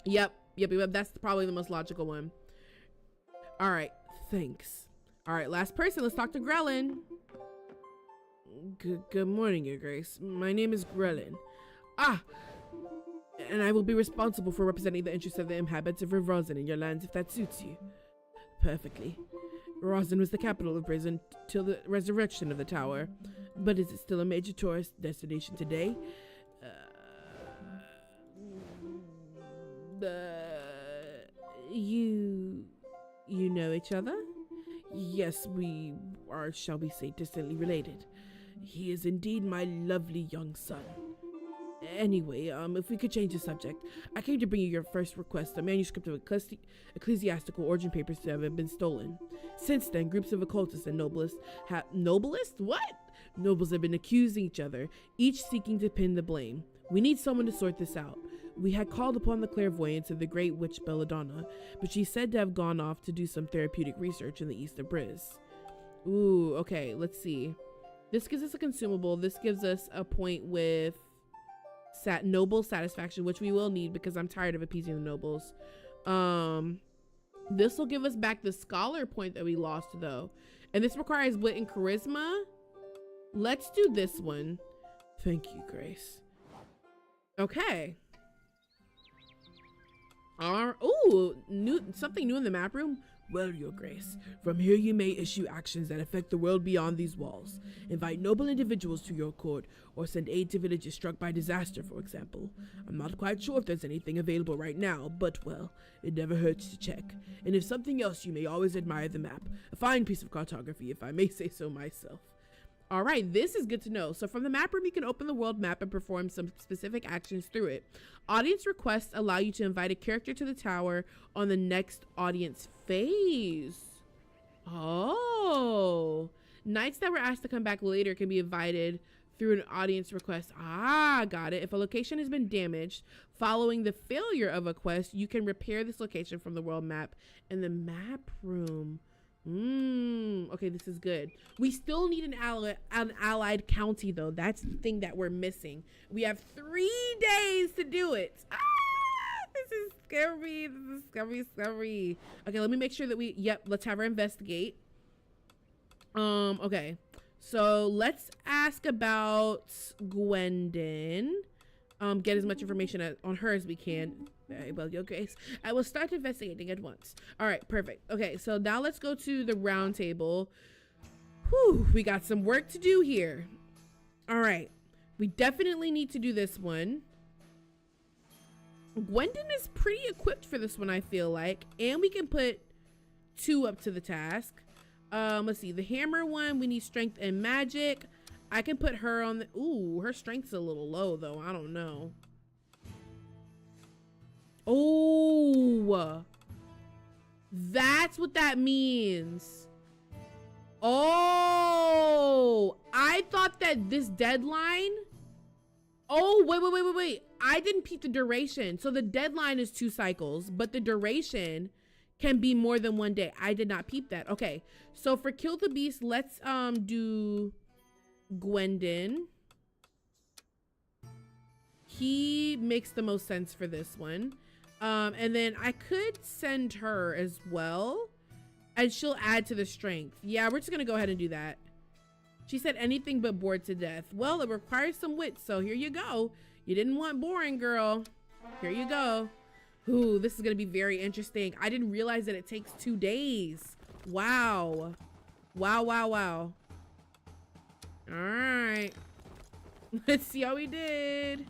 Yep. That's probably the most logical one. All right. Thanks. All right. Last person. Let's talk to Grellin. Good morning, Your Grace. My name is Grellin. And I will be responsible for representing the interests of the inhabitants of Rosin in your lands, if that suits you. Perfectly. Rosin was the capital of Prison till the resurrection of the tower, but is it still a major tourist destination today? You know each other? Yes, we are, shall we say, distantly related. He is indeed my lovely young son. Anyway, if we could change the subject, I came to bring you your first request, a manuscript of ecclesiastical origin papers that have been stolen. Since then, groups of occultists and nobles have been accusing each other, each seeking to pin the blame. We need someone to sort this out. We had called upon the clairvoyance of the great witch Belladonna, but she's said to have gone off to do some therapeutic research in the east of Briz. Ooh, okay, let's see. This gives us a consumable. This gives us a point with noble satisfaction, which we will need because I'm tired of appeasing the nobles. This will give us back the scholar point that we lost though, and this requires wit and charisma. Let's do this one. Thank you, Grace. Okay. Ooh, something new in the map room. Well, Your Grace, from here you may issue actions that affect the world beyond these walls. Invite noble individuals to your court, or send aid to villages struck by disaster, for example. I'm not quite sure if there's anything available right now, but, well, it never hurts to check. And if something else, you may always admire the map. A fine piece of cartography, if I may say so myself. All right, this is good to know. So from the map room, you can open the world map and perform some specific actions through it. Audience requests allow you to invite a character to the tower on the next audience phase. Oh, knights that were asked to come back later can be invited through an audience request. Got it. If a location has been damaged following the failure of a quest, you can repair this location from the world map in the map room. Okay, this is good. We still need an allied county though. That's the thing that we're missing. We have 3 days to do it. This is scary. Okay, let me make sure that let's have her investigate. Okay, so let's ask about Gwendon. Get as much information on her as we can. Very well, Your Grace. I will start investigating at once. All right, perfect. Okay, so now let's go to the round table. Whew, we got some work to do here. All right, we definitely need to do this one. Gwendon is pretty equipped for this one, I feel like, and we can put 2 up to the task. Let's see, the hammer one, we need strength and magic. I can put her on the, ooh, her strength's a little low though. I don't know. Oh, that's what that means. Oh, I thought that this deadline. Oh, wait. I didn't peep the duration. So the deadline is 2 cycles, but the duration can be more than 1 day. I did not peep that. Okay, so for Kill the Beast, let's do Gwendon. He makes the most sense for this one. And then I could send her as well And she'll add to the strength. Yeah, we're just gonna go ahead and do that. She said anything but bored to death. Well, it requires some wit, so here you go. You didn't want boring, girl. Here you go. Ooh, this is gonna be very interesting. I didn't realize that it takes 2 days. Wow. Wow, wow, wow. All right. Let's see how we did.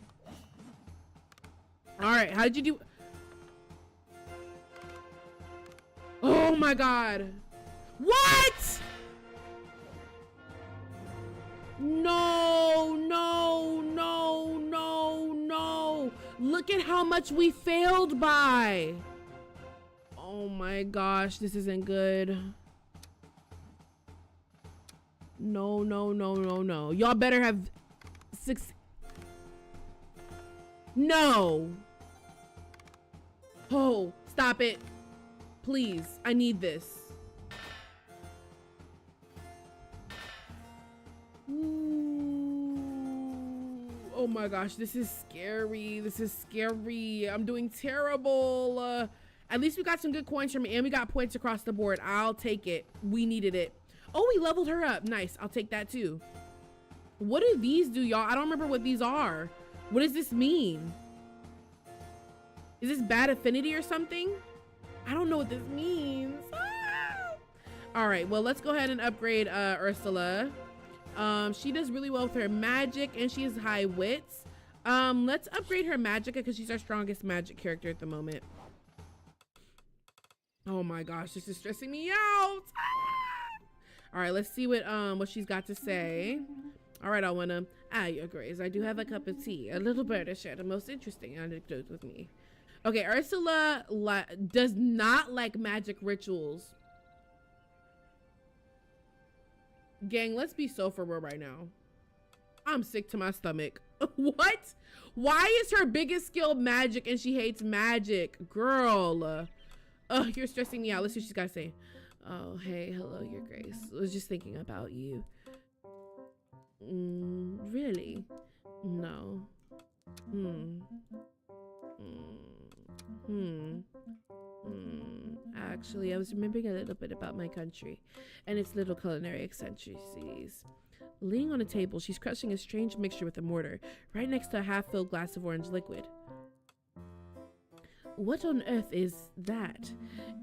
All right, how did you do? Oh my God. What? No, no, no, no, no. Look at how much we failed by. Oh my gosh, this isn't good. No, no, no, no, no. Y'all better have No. Oh, stop it. Please, I need this. Ooh. Oh my gosh, this is scary. This is scary. I'm doing terrible. At least we got some good coins from it, and we got points across the board. I'll take it. We needed it. Oh, we leveled her up. Nice. I'll take that too. What do these do, y'all? I don't remember what these are. What does this mean? Is this bad affinity or something? I don't know what this means. Ah! All right, well, let's go ahead and upgrade Ursula. She does really well with her magic, and she has high wits. Let's upgrade her magic because she's our strongest magic character at the moment. Oh my gosh, this is stressing me out. Ah! All right, let's see what she's got to say. All right, Alwina. Your grace, I do have a cup of tea. A little bird has shared a most interesting anecdote with me. Okay, Ursula does not like magic rituals. Gang, let's be so for real right now. I'm sick to my stomach. What? Why is her biggest skill magic and she hates magic? Girl. You're stressing me out. Let's see what she's got to say. Oh, hey, hello, your grace. I was just thinking about you. Really? No. Actually, I was remembering a little bit about my country and its little culinary eccentricities. Leaning on a table, she's crushing a strange mixture with a mortar, right next to a half-filled glass of orange liquid. What on earth is that?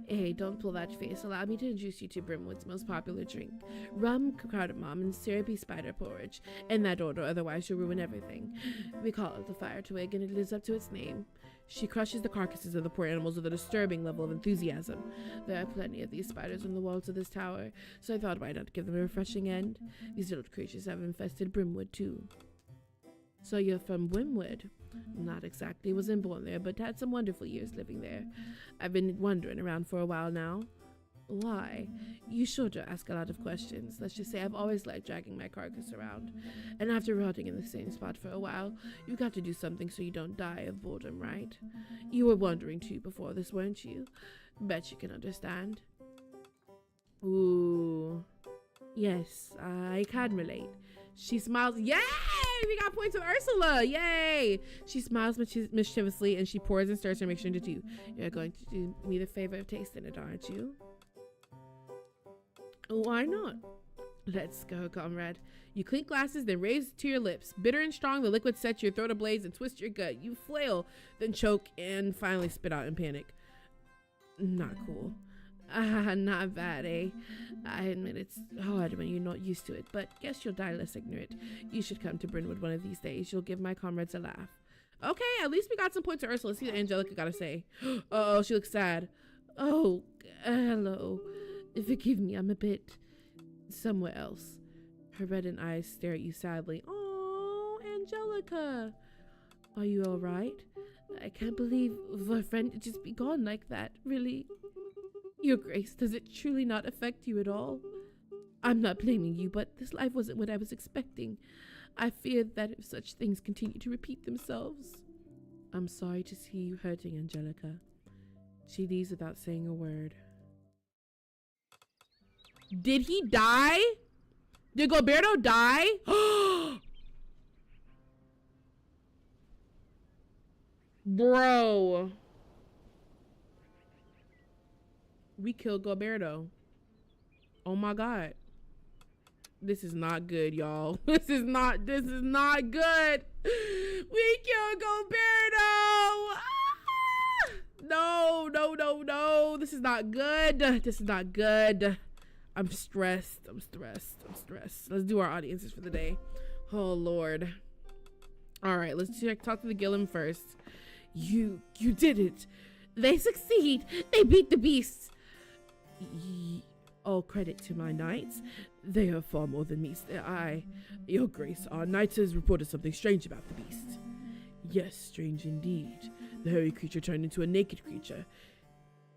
Hey, don't pull that face. Allow me to introduce you to Brimwood's most popular drink. Rum, cardamom, and syrupy spider porridge. In that order, otherwise you'll ruin everything. We call it the fire twig, and it lives up to its name. She crushes the carcasses of the poor animals with a disturbing level of enthusiasm. There are plenty of these spiders on the walls of this tower, so I thought why not give them a refreshing end? These little creatures have infested Brimwood too. So you're from Brimwood? Not exactly. Wasn't born there, but had some wonderful years living there. I've been wandering around for a while now. Why? You sure do ask a lot of questions. Let's just say I've always liked dragging my carcass around. And after rotting in the same spot for a while, you got to do something so you don't die of boredom, right? You were wondering too before this, weren't you? Bet you can understand. Ooh. Yes, I can relate. She smiles. Yay! We got points with Ursula. Yay! She smiles mischievously and she pours and stirs her mixture into two. You're going to do me the favor of tasting it, aren't you? Why not? Let's go, comrade. You clink glasses, then raise to your lips. Bitter and strong, the liquid sets your throat ablaze and twists your gut. You flail, then choke, and finally spit out in panic. Not cool. Not bad, eh? I admit it's hard when you're not used to it, but guess you'll die less ignorant. You should come to Brynwood one of these days. You'll give my comrades a laugh. Okay, at least we got some points to Ursula. Let's see what Angelica got to say. Oh, she looks sad. Oh, hello. Forgive me, I'm a bit somewhere else. Her reddened eyes stare at you sadly. Oh, Angelica. Are you all right? I can't believe our friend would just be gone like that, really. Your Grace, does it truly not affect you at all? I'm not blaming you, but this life wasn't what I was expecting. I fear that if such things continue to repeat themselves. I'm sorry to see you hurting, Angelica. She leaves without saying a word. Did he die? Did Gilberto die? Bro. We killed Gilberto. Oh my God. This is not good, y'all. This is not good. We killed Gilberto. No. This is not good. I'm stressed. Let's do our audiences for the day. Oh Lord. All right, let's talk to the Gillim first. You did it. They succeed. They beat the beasts. All credit to my knights. They are far more than meets their eye. Your Grace, our knights has reported something strange about the beast. Yes, strange indeed. The hairy creature turned into a naked creature.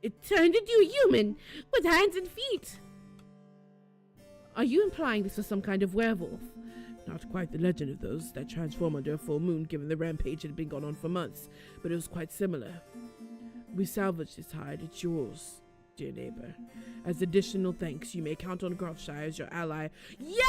It turned into a human with hands and feet. Are you implying this was some kind of werewolf? Not quite the legend of those that transform under a full moon, given the rampage had been going on for months, but it was quite similar. We salvaged this hide. It's yours, dear neighbor. As additional thanks, you may count on Groveshire as your ally. Yes!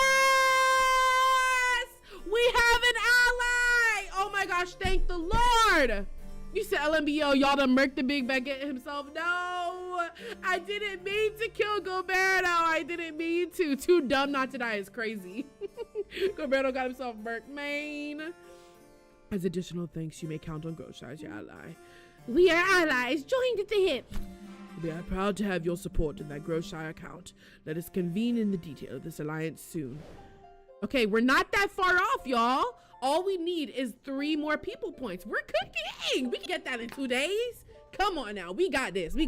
We have an ally! Oh my gosh, thank the Lord! You said LMBO, y'all done murked the big baguette himself. No! I didn't mean to kill Gilberto. I didn't mean to. Too dumb not to die is crazy. Gilberto got himself murked, man. As additional thanks, you may count on Groveshire as your ally. We are allies, joined at the hip. We are proud to have your support in that Groveshire account. Let us convene in the detail of this alliance soon. Okay, we're not that far off, y'all. All we need is 3 more people points. We're cooking. We can get that in 2 days. Come on now. We got this. All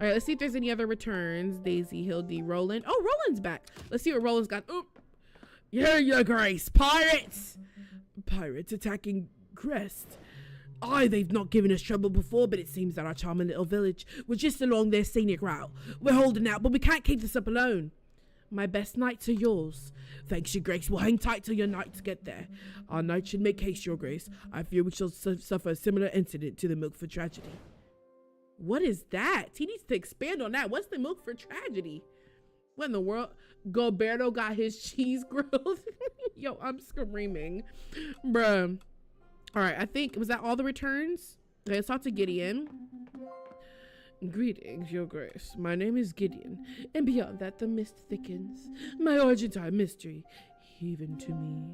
right, let's see if there's any other returns. Daisy, Hildy, Roland. Oh, Roland's back. Let's see what Roland's got. Oop. Yeah, your Grace. Pirates attacking Crest. Aye, they've not given us trouble before, but it seems that our charming little village was just along their scenic route. We're holding out, but we can't keep this up alone. My best knights are yours. Thanks, your Grace. We'll hang tight till your knights get there. Our knights should make haste, your Grace. I fear we shall suffer a similar incident to the Milkford tragedy. What is that? He needs to expand on that. What's the Milkford tragedy? What in the world? Gilberto got his cheese grilled. Yo, I'm screaming. Bruh. All right, I think, was that all the returns? Okay, let's talk to Gideon. Greetings, your Grace. My name is Gideon, and beyond that the mist thickens. My origins are a mystery, even to me.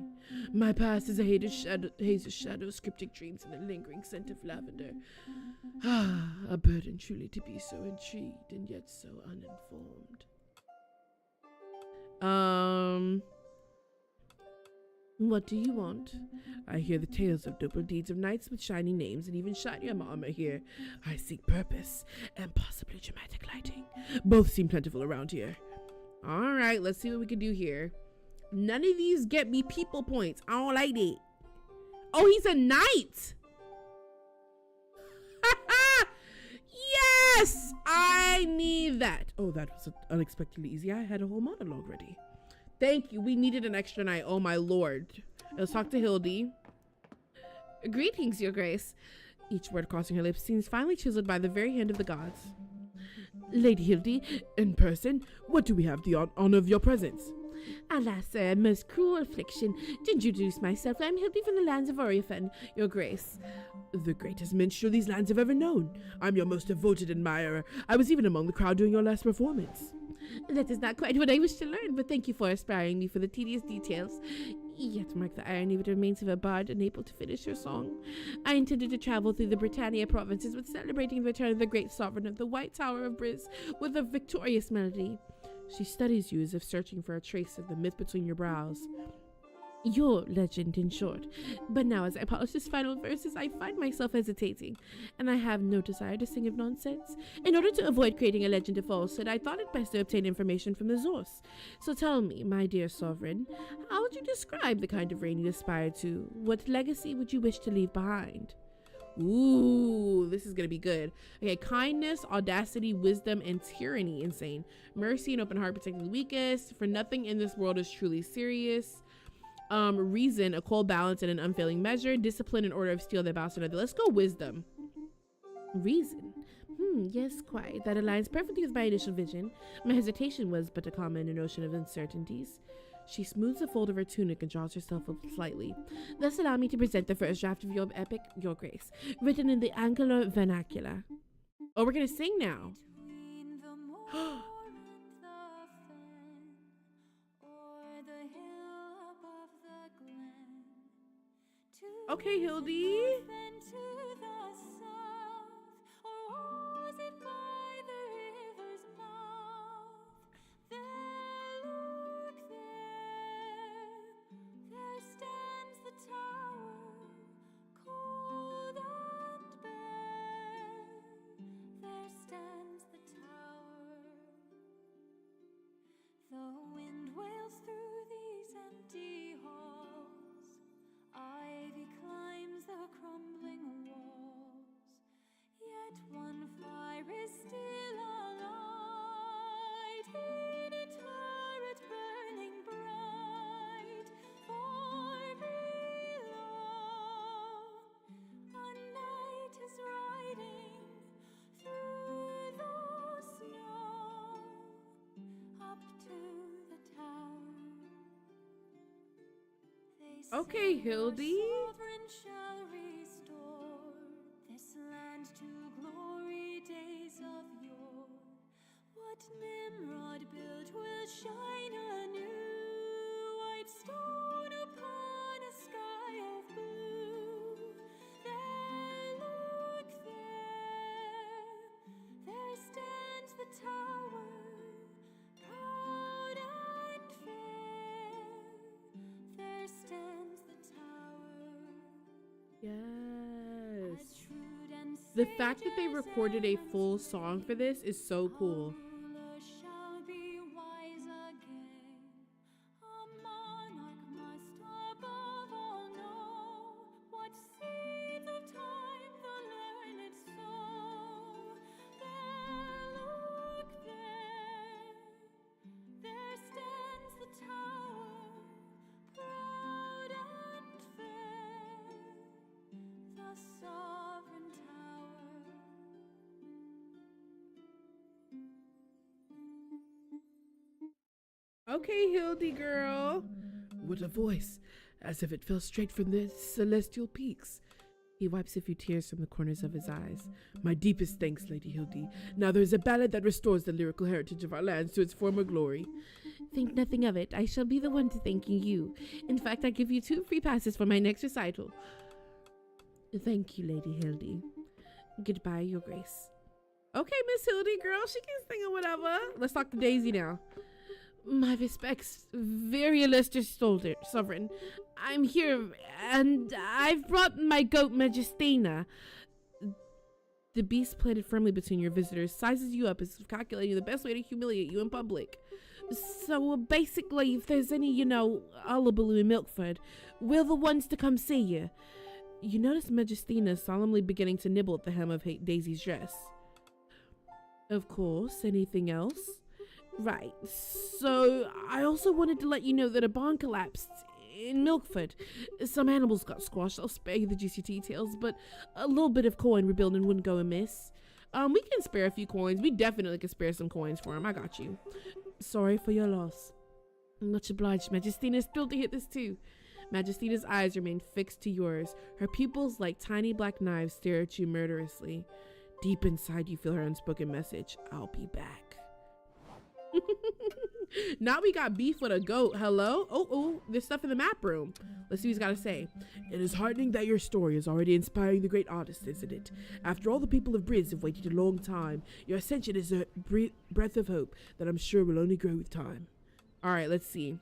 My past is a haze of shadows, cryptic dreams, and a lingering scent of lavender. Ah, a burden truly to be so intrigued and yet so uninformed. What do you want? I hear the tales of noble deeds of knights with shiny names and even shinier armor here. I seek purpose and possibly dramatic lighting. Both seem plentiful around here. All right, let's see what we can do here. None of these get me people points. I don't like it. Oh, he's a knight. Yes, I need that. Oh, that was unexpectedly easy. I had a whole monologue ready. Thank you. We needed an extra night. Oh, my Lord. Let's talk to Hildy. Greetings, your Grace. Each word crossing her lips seems finely chiseled by the very hand of the gods. Lady Hildy, in person, what do we have the honor of your presence? Alas, sir, most cruel affliction. To introduce myself, I am Hildy from the lands of Oriafen, your Grace. The greatest minstrel these lands have ever known. I'm your most devoted admirer. I was even among the crowd during your last performance. That is not quite what I wish to learn, but thank you for inspiring me for the tedious details. Yet mark the irony of it remains of a bard unable to finish her song. I intended to travel through the Britannia provinces with celebrating the return of the great sovereign of the White Tower of Briz with a victorious melody. She studies you as if searching for a trace of the myth between your brows. Your legend, in short. But now, as I polish this final verses, I find myself hesitating, and I have no desire to sing of nonsense. In order to avoid creating a legend of falsehood, I thought it best to obtain information from the source. So tell me, my dear sovereign, how would you describe the kind of reign you aspire to? What legacy would you wish to leave behind? Ooh, this is gonna be good. Okay, kindness, audacity, wisdom, and tyranny. Insane. Mercy and open heart protecting the weakest. For nothing in this world is truly serious. Reason, a cold balance and an unfailing measure. Discipline and order of steel that bows to another. Let's go wisdom. Reason. Yes, quite. That aligns perfectly with my initial vision. My hesitation was but a comment in a notion of uncertainties. She smooths the fold of her tunic and draws herself up slightly. Thus allow me to present the first draft of your epic, Your Grace, written in the Anglo vernacular. Oh, we're gonna sing now. Okay, Hildy. Then to the south, or was it by the river's mouth? There, look there stands the tower, cold and bare. There stands the tower. The wind wails through these empty halls. Ivy climbs the crumbling walls. Yet one fire is still alight in a turret burning bright. Far below, a knight is riding through the snow up to the tower. They Okay, say Hildy. our sovereign shall restore this land to glory days of yore. What Nimrod built will shine anew, white stone upon a sky of blue. There, look there stands the tower, proud and fair. There stands the tower. Yes. As shrewd and The sage fact that they as recorded a heaven's full song for this is so cool. ruler shall be wise again. A monarch must above all know what seeds of time the learned sow. There, look there stands the tower, proud and fair, the sovereign tower. Okay, Hildy girl. What a voice, as if it fell straight from the celestial peaks. He wipes a few tears from the corners of his eyes. My deepest thanks, Lady Hildy. Now there is a ballad that restores the lyrical heritage of our lands to its former glory. Think nothing of it. I shall be the one to thanking you. In fact, I give you 2 free passes for my next recital. Thank you, Lady Hildy. Goodbye, Your Grace. Okay, Miss Hildy, girl, she can sing or whatever. Let's talk to Daisy now. My respects, very illustrious sovereign. I'm here, and I've brought my goat Majestina. The beast planted firmly between your visitors sizes you up as calculating the best way to humiliate you in public. So basically, if there's any, hullabaloo in Milkford, we're the ones to come see you. You notice Majestina solemnly beginning to nibble at the hem of Daisy's dress. Of course, anything else? Right, so I also wanted to let you know that a barn collapsed in Milkford. Some animals got squashed. I'll spare you the juicy details, but a little bit of coin rebuilding wouldn't go amiss. We can spare a few coins. We definitely can spare some coins for him. I got you. Sorry for your loss. Much obliged, Majestina's thrilled to hear this too. Majestina's eyes remain fixed to yours. Her pupils, like tiny black knives, stare at you murderously. Deep inside, you feel her unspoken message. I'll be back. Now we got beef with a goat. Hello? Oh, there's stuff in the map room. Let's see what he's got to say. It is heartening that your story is already inspiring the great artist, isn't it? After all the people of Briz have waited a long time, your ascension is a breath of hope that I'm sure will only grow with time. All right, let's see.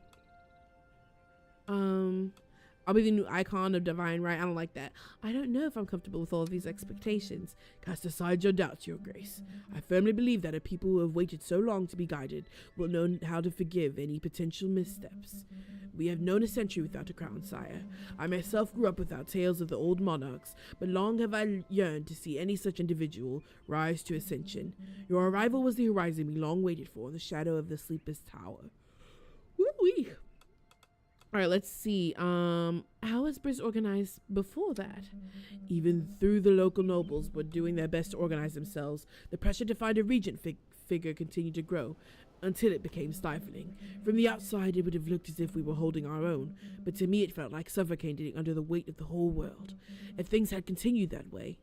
I'll be the new icon of divine right. I don't like that. I don't know if I'm comfortable with all of these expectations. Cast aside your doubts, Your Grace. I firmly believe that a people who have waited so long to be guided will know how to forgive any potential missteps. We have known a century without a crown, sire. I myself grew up without tales of the old monarchs, but long have I yearned to see any such individual rise to ascension. Your arrival was the horizon we long waited for in the shadow of the sleepless tower. Woo-wee. All right, let's see. How was Briz organized before that? Even through the local nobles were doing their best to organize themselves, the pressure to find a regent figure continued to grow, until it became stifling. From the outside, it would have looked as if we were holding our own, but to me it felt like suffocating under the weight of the whole world. If things had continued that way,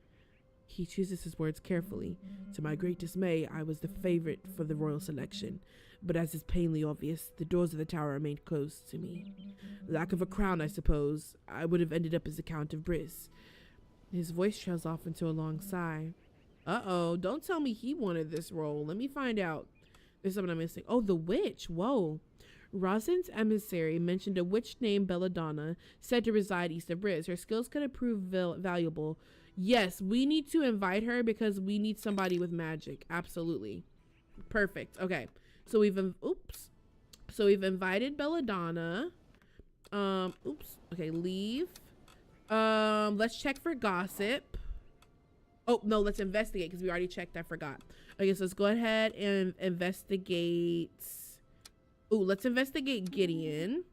He chooses his words carefully. To my great dismay, I was the favorite for the royal selection, but as is plainly obvious, the doors of the tower remained closed to me. Lack of a crown, I suppose. I would have ended up as the Count of Briss. His voice trails off into a long sigh. Uh-oh, don't tell me he wanted this role. Let me find out. There's something I'm missing. Oh, the witch. Whoa. Rosin's emissary mentioned a witch named Belladonna, said to reside east of Briss. Her skills could prove valuable. Yes, we need to invite her because we need somebody with magic. Absolutely. Perfect. Okay. So we've invited Belladonna. Okay, leave. Let's check for gossip. Oh, no, let's investigate because we already checked. I forgot. Okay, so let's go ahead and investigate. Ooh, let's investigate Gideon.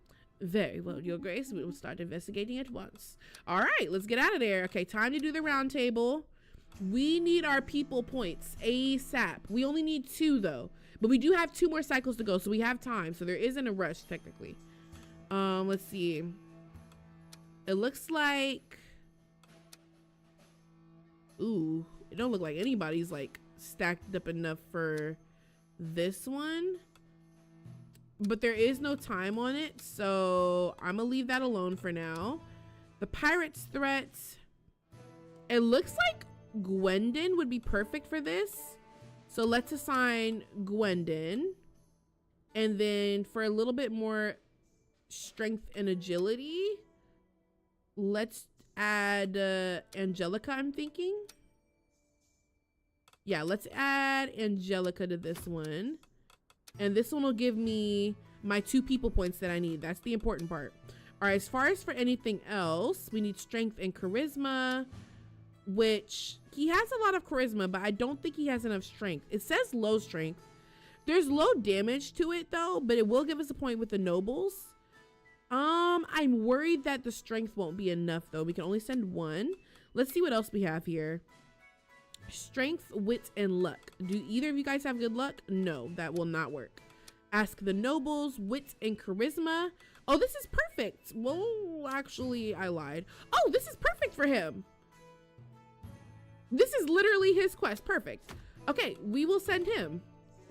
Very well, Your Grace. We will start investigating at once. All right, let's get out of there. Okay, time to do the round table. We need our people points ASAP. We only need 2 though, but we do have 2 more cycles to go, so we have time. So there isn't a rush technically. Let's see. It looks like, ooh, it don't look like anybody's like stacked up enough for this one. But there is no time on it, so I'm gonna leave that alone for now. The pirate's threat. It looks like Gwendon would be perfect for this. So let's assign Gwendon. And then for a little bit more strength and agility, let's add Angelica, I'm thinking. Yeah, let's add Angelica to this one. And this one will give me my 2 people points that I need. That's the important part. All right, as far as for anything else, we need strength and charisma, which he has a lot of charisma, but I don't think he has enough strength. It says low strength. There's low damage to it though, but it will give us a point with the nobles. I'm worried that the strength won't be enough though. We can only send 1. Let's see what else we have here. Strength, wit, and luck. Do either of you guys have good luck? No, that will not work. Ask the nobles, wit, and charisma. Oh, this is perfect. Well, actually, I lied. Oh, this is perfect for him. This is literally his quest. Perfect. Okay, we will send him.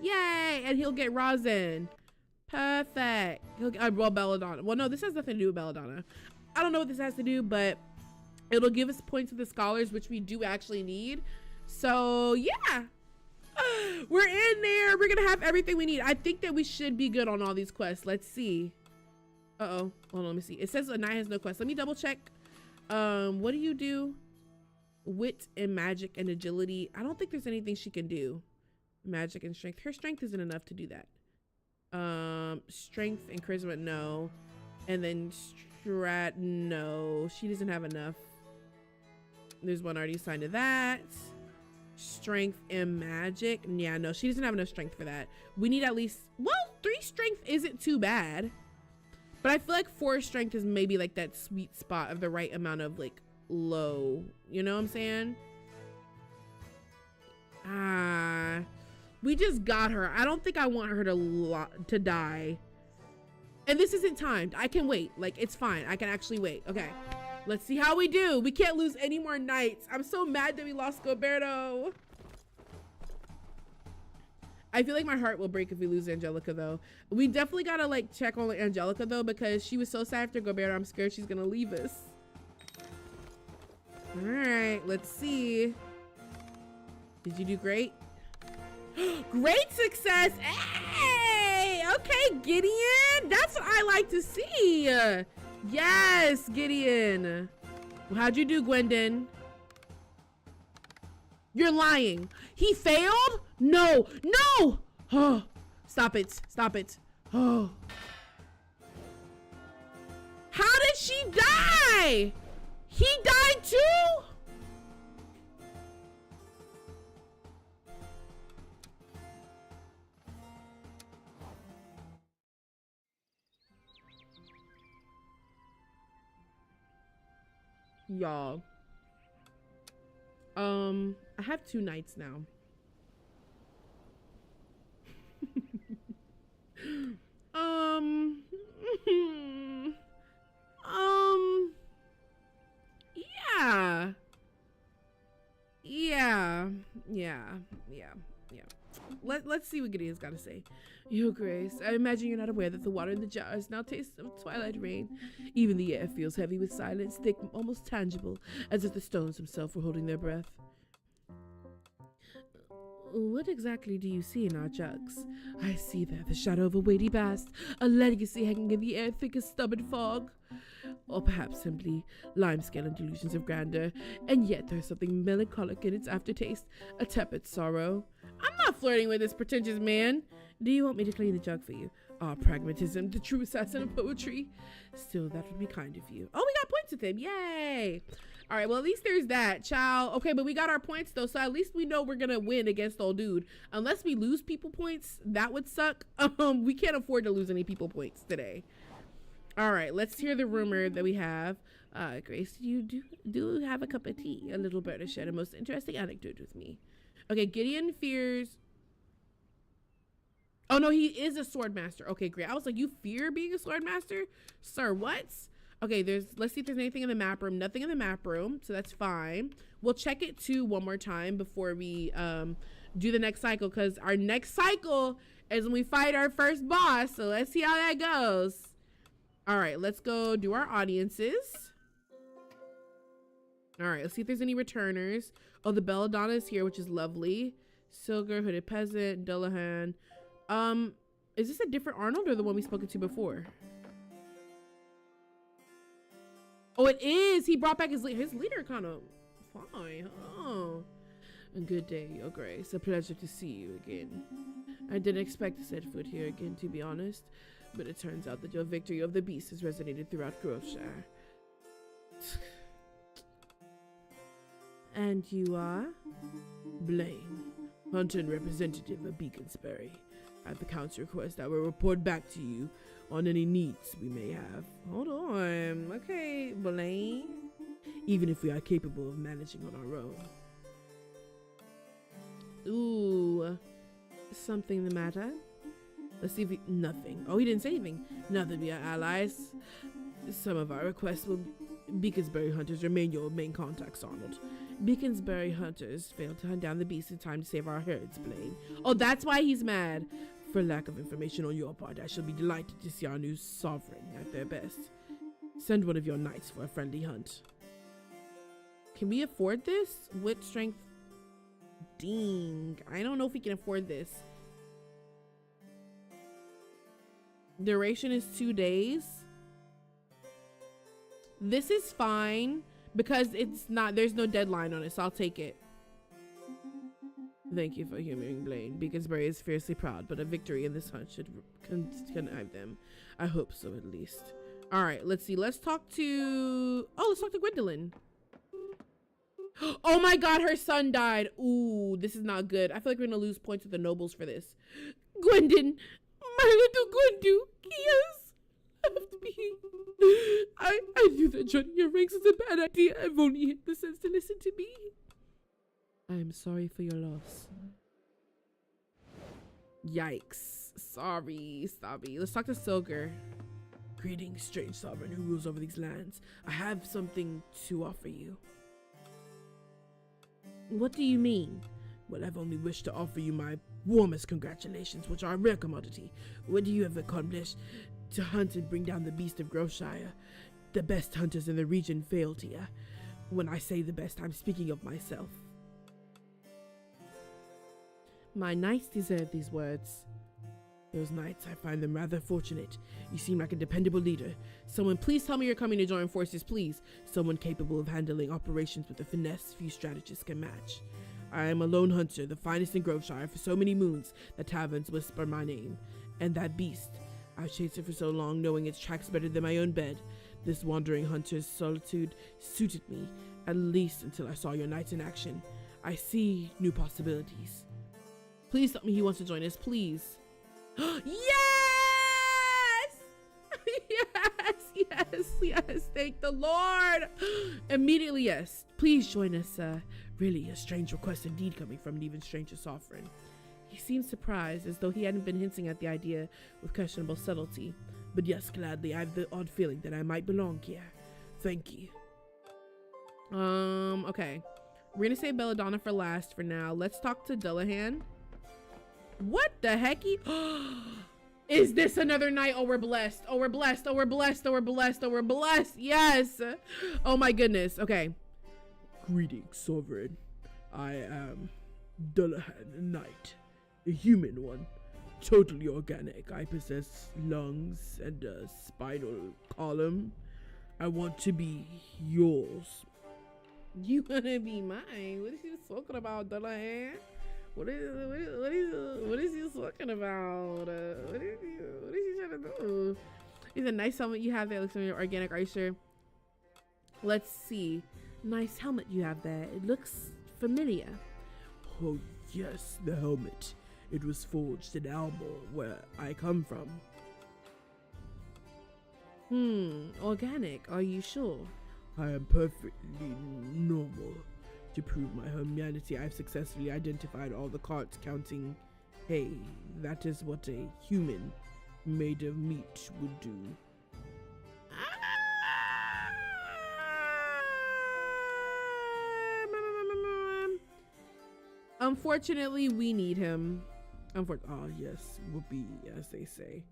Yay, and he'll get Rosin. Perfect. He'll get, well, Belladonna. Well, no, this has nothing to do with Belladonna. I don't know what this has to do, but it'll give us points to the scholars, which we do actually need. So yeah, we're in there. We're gonna have everything we need. I think that we should be good on all these quests. Let's see. Uh-oh, hold on, let me see. It says a knight has no quest. Let me double check. What do you do? Wit and magic and agility. I don't think there's anything she can do. Magic and strength. Her strength isn't enough to do that. Strength and charisma, no. And then strat, no. She doesn't have enough. There's one already assigned to that. Strength and magic. Yeah, no, she doesn't have enough strength for that. We need at least, well, 3 strength isn't too bad. But I feel like 4 strength is maybe like that sweet spot of the right amount of like low. You know what I'm saying? We just got her. I don't think I want her to die. And this isn't timed. I can wait. Like, it's fine. I can actually wait. Okay. Let's see how we do. We can't lose any more knights. I'm so mad that we lost Goberto. I feel like my heart will break if we lose Angelica though. We definitely gotta like check on Angelica though, because she was so sad after Goberto. I'm scared she's gonna leave us. All right, let's see. Did you do great? Great success. Hey, okay, Gideon. That's what I like to see. Yes, Gideon. How'd you do, Gwendon? You're lying. He failed? No, no. Oh, stop it. Stop it. Oh. How did she die? He died too? Y'all, I have 2 knights now. Yeah. Let's see what Gideon's got to say. Your Grace, I imagine you're not aware that the water in the jars now tastes of twilight rain. Even the air feels heavy with silence, thick, almost tangible, as if the stones themselves were holding their breath. What exactly do you see in our jugs? I see there the shadow of a weighty past, a legacy hanging in the air thick as stubborn fog. Or perhaps simply limescale and delusions of grandeur, and yet there's something melancholic in its aftertaste, a tepid sorrow. I'm not flirting with this pretentious man. Do you want me to clean the jug for you? Ah, pragmatism, the true assassin of poetry. Still, that would be kind of you. Oh, we got points with him. Yay. All right, well, at least there's that, child. Okay, but we got our points, though, so at least we know we're going to win against old dude. Unless we lose people points, that would suck. We can't afford to lose any people points today. All right, let's hear the rumor that we have. Grace, you do have a cup of tea. A little bird has shared a most interesting anecdote with me. Okay, Gideon fears... Oh, no, he is a sword master. Okay, great. I was like, you fear being a sword master? Sir, what? Okay, let's see if there's anything in the map room. Nothing in the map room, so that's fine. We'll check it too one more time before we do the next cycle, because our next cycle is when we fight our first boss. So let's see how that goes. All right, let's go do our audiences. All right, let's see if there's any returners. Oh, the Belladonna is here, which is lovely. Silger, Hooded Peasant, Dullahan. Is this a different Arnold or the one we spoken to before? Oh, it is. He brought back his leader kind of fine. Oh, a good day, Your Grace. A pleasure to see you again. I didn't expect to set foot here again, to be honest, but it turns out that your victory of the beast has resonated throughout Groveshire. And you are? Blaine, hunter and representative of Beaconsbury. At the Count's request, I will report back to you on any needs we may have. Hold on. Okay, Blaine. Even if we are capable of managing on our own. Ooh. Something the matter? Let's see if nothing. Oh, he didn't say anything. Now that we are allies, some of our requests will... Beaconsbury hunters remain your main contacts, Arnold. Beaconsbury hunters failed to hunt down the beast in time to save our herds, Blaine. Oh, that's why he's mad. For lack of information on your part, I shall be delighted to see our new sovereign at their best. Send one of your knights for a friendly hunt. Can we afford this? Wit strength? Ding. I don't know if we can afford this. Duration is 2 days. This is fine because it's not, there's no deadline on it, so I'll take it. Thank you for humoring Blaine. Beaconsbury is fiercely proud, but a victory in this hunt should connive them. I hope so, at least. All right, let's see. Let's talk to Gwendolyn. Oh my God, her son died. Ooh, this is not good. I feel like we're gonna lose points with the nobles for this. Gwendon, my little Gwendu, yes, left me. I knew that joining your ranks was a bad idea. I've only had the sense to listen to me. I am sorry for your loss. Yikes. Sorry. Let's talk to Silger. Greetings, strange sovereign who rules over these lands. I have something to offer you. What do you mean? Well, I've only wished to offer you my warmest congratulations, which are a rare commodity. What do you have accomplished? To hunt and bring down the beast of Groveshire. The best hunters in the region failed here. When I say the best, I'm speaking of myself. My knights deserve these words. Those knights, I find them rather fortunate. You seem like a dependable leader. Someone, please tell me you're coming to join forces, please. Someone capable of handling operations with a finesse few strategists can match. I am a lone hunter, the finest in Groveshire for so many moons that taverns whisper my name. And that beast, I've chased it for so long, knowing its tracks better than my own bed. This wandering hunter's solitude suited me, at least until I saw your knights in action. I see new possibilities. Please tell me he wants to join us, please. Yes! Yes, thank the Lord. Immediately, yes. Please join us. Really a strange request indeed, coming from an even stranger sovereign. He seemed surprised, as though he hadn't been hinting at the idea with questionable subtlety. But yes, gladly, I have the odd feeling that I might belong here. Thank you. Okay. We're gonna save Belladonna for last for now. Let's talk to Dullahan. What the hecky? Is this another night? Oh, we're blessed. Oh, we're blessed. Oh, we're blessed. Oh, we're blessed. Oh, we're blessed. Yes. Oh my goodness. Okay. Greetings, Sovereign. I am Dullahan Knight, a human one. Totally organic. I possess lungs and a spinal column. I want to be yours. You wanna be mine? What is he talking about, Dullahan? What is he talking about? What is he trying to do? It's a nice helmet you have there. It looks really organic. Are you sure? Let's see. Nice helmet you have there. It looks familiar. Oh yes, the helmet. It was forged in Almor, where I come from. Organic. Are you sure? I am perfectly normal. To prove my humanity, I've successfully identified all the cards counting hay. That is what a human made of meat would do. Unfortunately, we need him. Ah, yes, whoopee, as they say.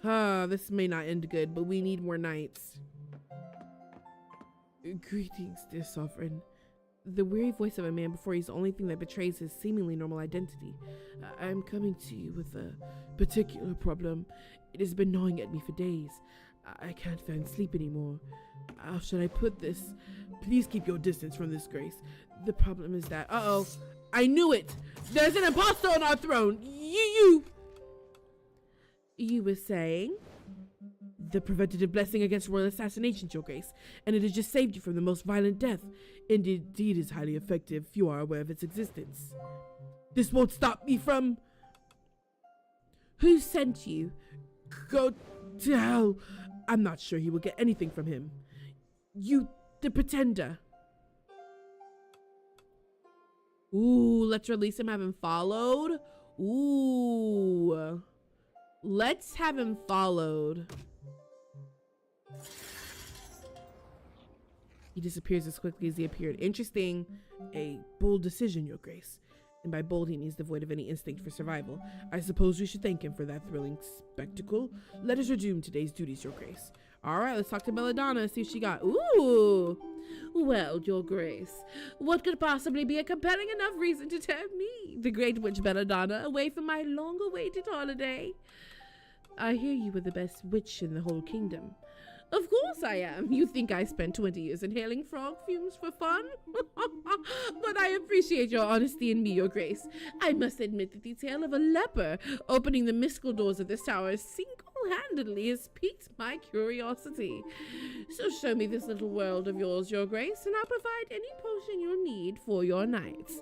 This may not end good, but we need more knights. Greetings, dear Sovereign. The weary voice of a man before he's the only thing that betrays his seemingly normal identity. I'm coming to you with a particular problem. It has been gnawing at me for days. I can't find sleep anymore. How should I put this? Please keep your distance from this, Grace. The problem is that... Uh-oh. I knew it! There's an imposter on our throne! You were saying? The preventative blessing against royal assassination, Your Grace, and it has just saved you from the most violent death. And indeed is highly effective if you are aware of its existence. This won't stop me from... Who sent you? Go to hell. I'm not sure he will get anything from him. You, the pretender. Ooh, let's release him, have him followed. Ooh. Let's have him followed. He disappears as quickly as he appeared. Interesting. A bold decision, Your Grace. And by bold, he means devoid of any instinct for survival. I suppose we should thank him for that thrilling spectacle. Let us resume today's duties, Your Grace. All right, let's talk to Belladonna, see what she got. Ooh. Well, Your Grace, what could possibly be a compelling enough reason to tempt me, the great witch Belladonna, away from my long-awaited holiday? I hear you were the best witch in the whole kingdom. Of course I am. You think I spent 20 years inhaling frog fumes for fun? But I appreciate your honesty in me, Your Grace. I must admit that the tale of a leper opening the mystical doors of this tower single-handedly has piqued my curiosity. So show me this little world of yours, Your Grace, and I'll provide any potion you'll need for your nights.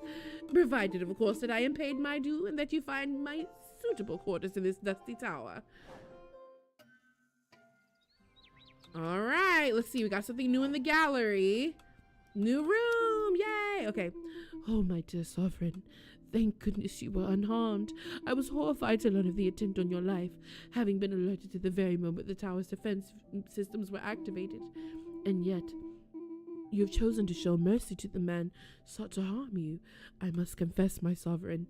Provided, of course, that I am paid my due and that you find my suitable quarters in this dusty tower. All right, let's see. We got something new in the gallery. New room, yay. Okay. Oh, my dear Sovereign, thank goodness you were unharmed. I was horrified to learn of the attempt on your life, having been alerted to the very moment the tower's defense systems were activated. And yet, you have chosen to show mercy to the man sought to harm you. I must confess, my Sovereign,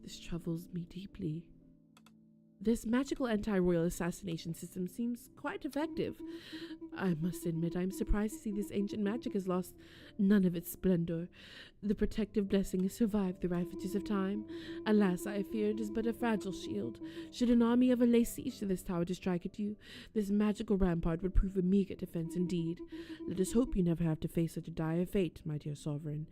this troubles me deeply. This magical anti-royal assassination system seems quite effective. I must admit, I'm surprised to see this ancient magic has lost none of its splendor. The protective blessing has survived the ravages of time. Alas, I fear it is but a fragile shield. Should an army ever lay siege to this tower to strike at you, this magical rampart would prove a meager defense indeed. Let us hope you never have to face such a dire fate, my dear Sovereign.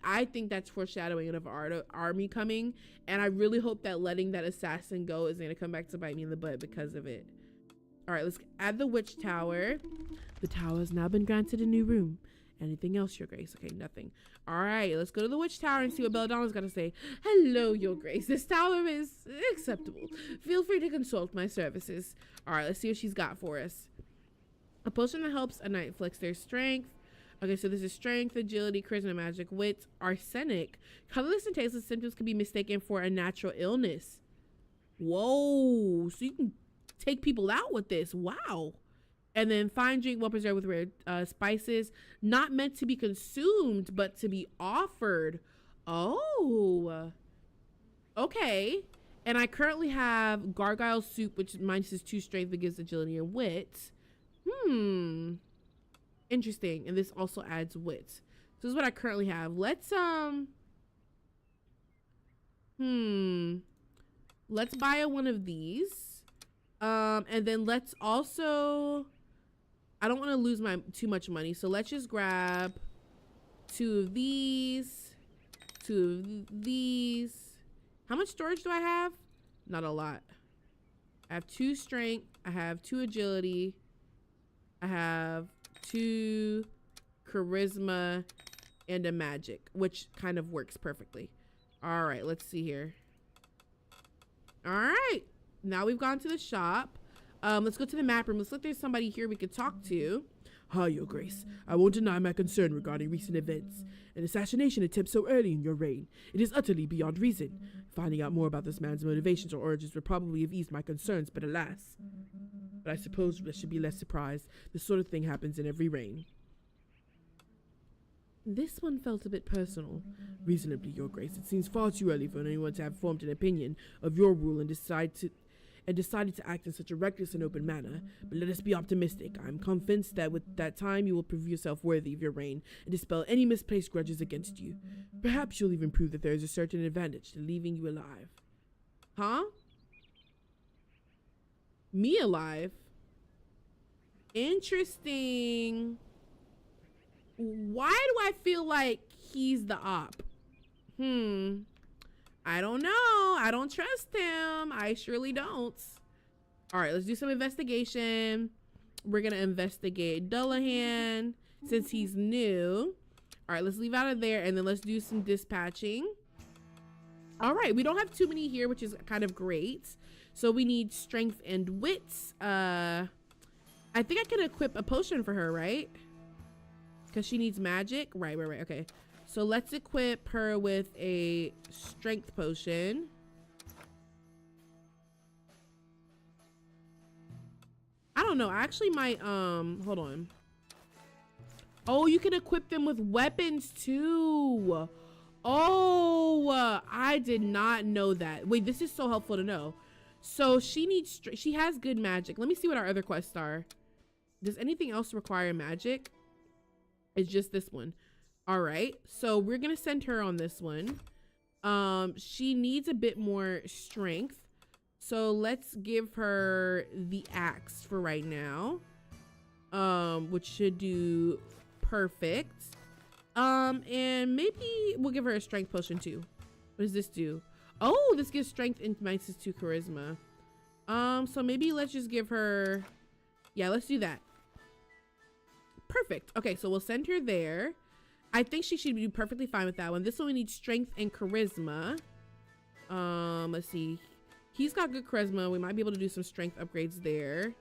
I think that's foreshadowing of our army coming, and I really hope that letting that assassin go is going to come back to bite me in the butt because of it. All right, let's add the witch tower. The tower has now been granted a new room. Anything else, Your Grace? Okay, nothing. All right, let's go to the witch tower and see what Belladonna's got to say. Hello, Your Grace. This tower is acceptable. Feel free to consult my services. All right, let's see what she's got for us. A potion that helps a knight flex their strength. Okay, so this is strength, agility, charisma, magic, wit, arsenic. Colorless and tasteless symptoms can be mistaken for a natural illness. Whoa, so you can take people out with this. Wow. And then fine drink, well preserved with rare spices, not meant to be consumed, but to be offered. Oh, okay. And I currently have gargoyle soup, which minuses 2 strength, but gives agility and wit. Interesting. And this also adds wit. So this is what I currently have. Let's let's buy one of these. And then let's also, I don't want to lose too much money, so let's just grab 2 of these, 2 of these. How much storage do I have? Not a lot. I have 2 strength, I have 2 agility, I have 2 charisma, and a magic, which kind of works perfectly. All right, let's see here. All right, now we've gone to the shop. Let's go to the map room. Let's look, there's somebody here we could talk to. Hi, Your Grace. I won't deny my concern regarding recent events. An assassination attempt so early in your reign. It is utterly beyond reason. Finding out more about this man's motivations or origins would probably have eased my concerns, but alas. But I suppose I should be less surprised. This sort of thing happens in every reign. This one felt a bit personal. Reasonably, Your Grace. It seems far too early for anyone to have formed an opinion of your rule and decided to act in such a reckless and open manner. But let us be optimistic. I am convinced that with that time you will prove yourself worthy of your reign and dispel any misplaced grudges against you. Perhaps you'll even prove that there is a certain advantage to leaving you alive. Huh? Me alive? Interesting. Why do I feel like he's the op? I don't know. I don't trust him. I surely don't. All right, let's do some investigation. We're going to investigate Dullahan since he's new. All right, let's leave out of there and then let's do some dispatching. All right, we don't have too many here, which is kind of great. So we need strength and wits. I think I can equip a potion for her, right? Because she needs magic. Right. Okay. So let's equip her with a strength potion. I don't know. I actually might, hold on. Oh, you can equip them with weapons too. Oh, I did not know that. Wait, this is so helpful to know. So she has good magic. Let me see what our other quests are. Does anything else require magic? It's just this one. All right, so we're gonna send her on this one. She needs a bit more strength, so let's give her the axe for right now, which should do perfect. And maybe we'll give her a strength potion too. What does this do? Oh, this gives strength and minuses 2 charisma. So maybe let's just give her, yeah, let's do that. Perfect. Okay, so we'll send her there. I think she should do perfectly fine with that one. This one we need strength and charisma. Let's see. He's got good charisma. We might be able to do some strength upgrades there.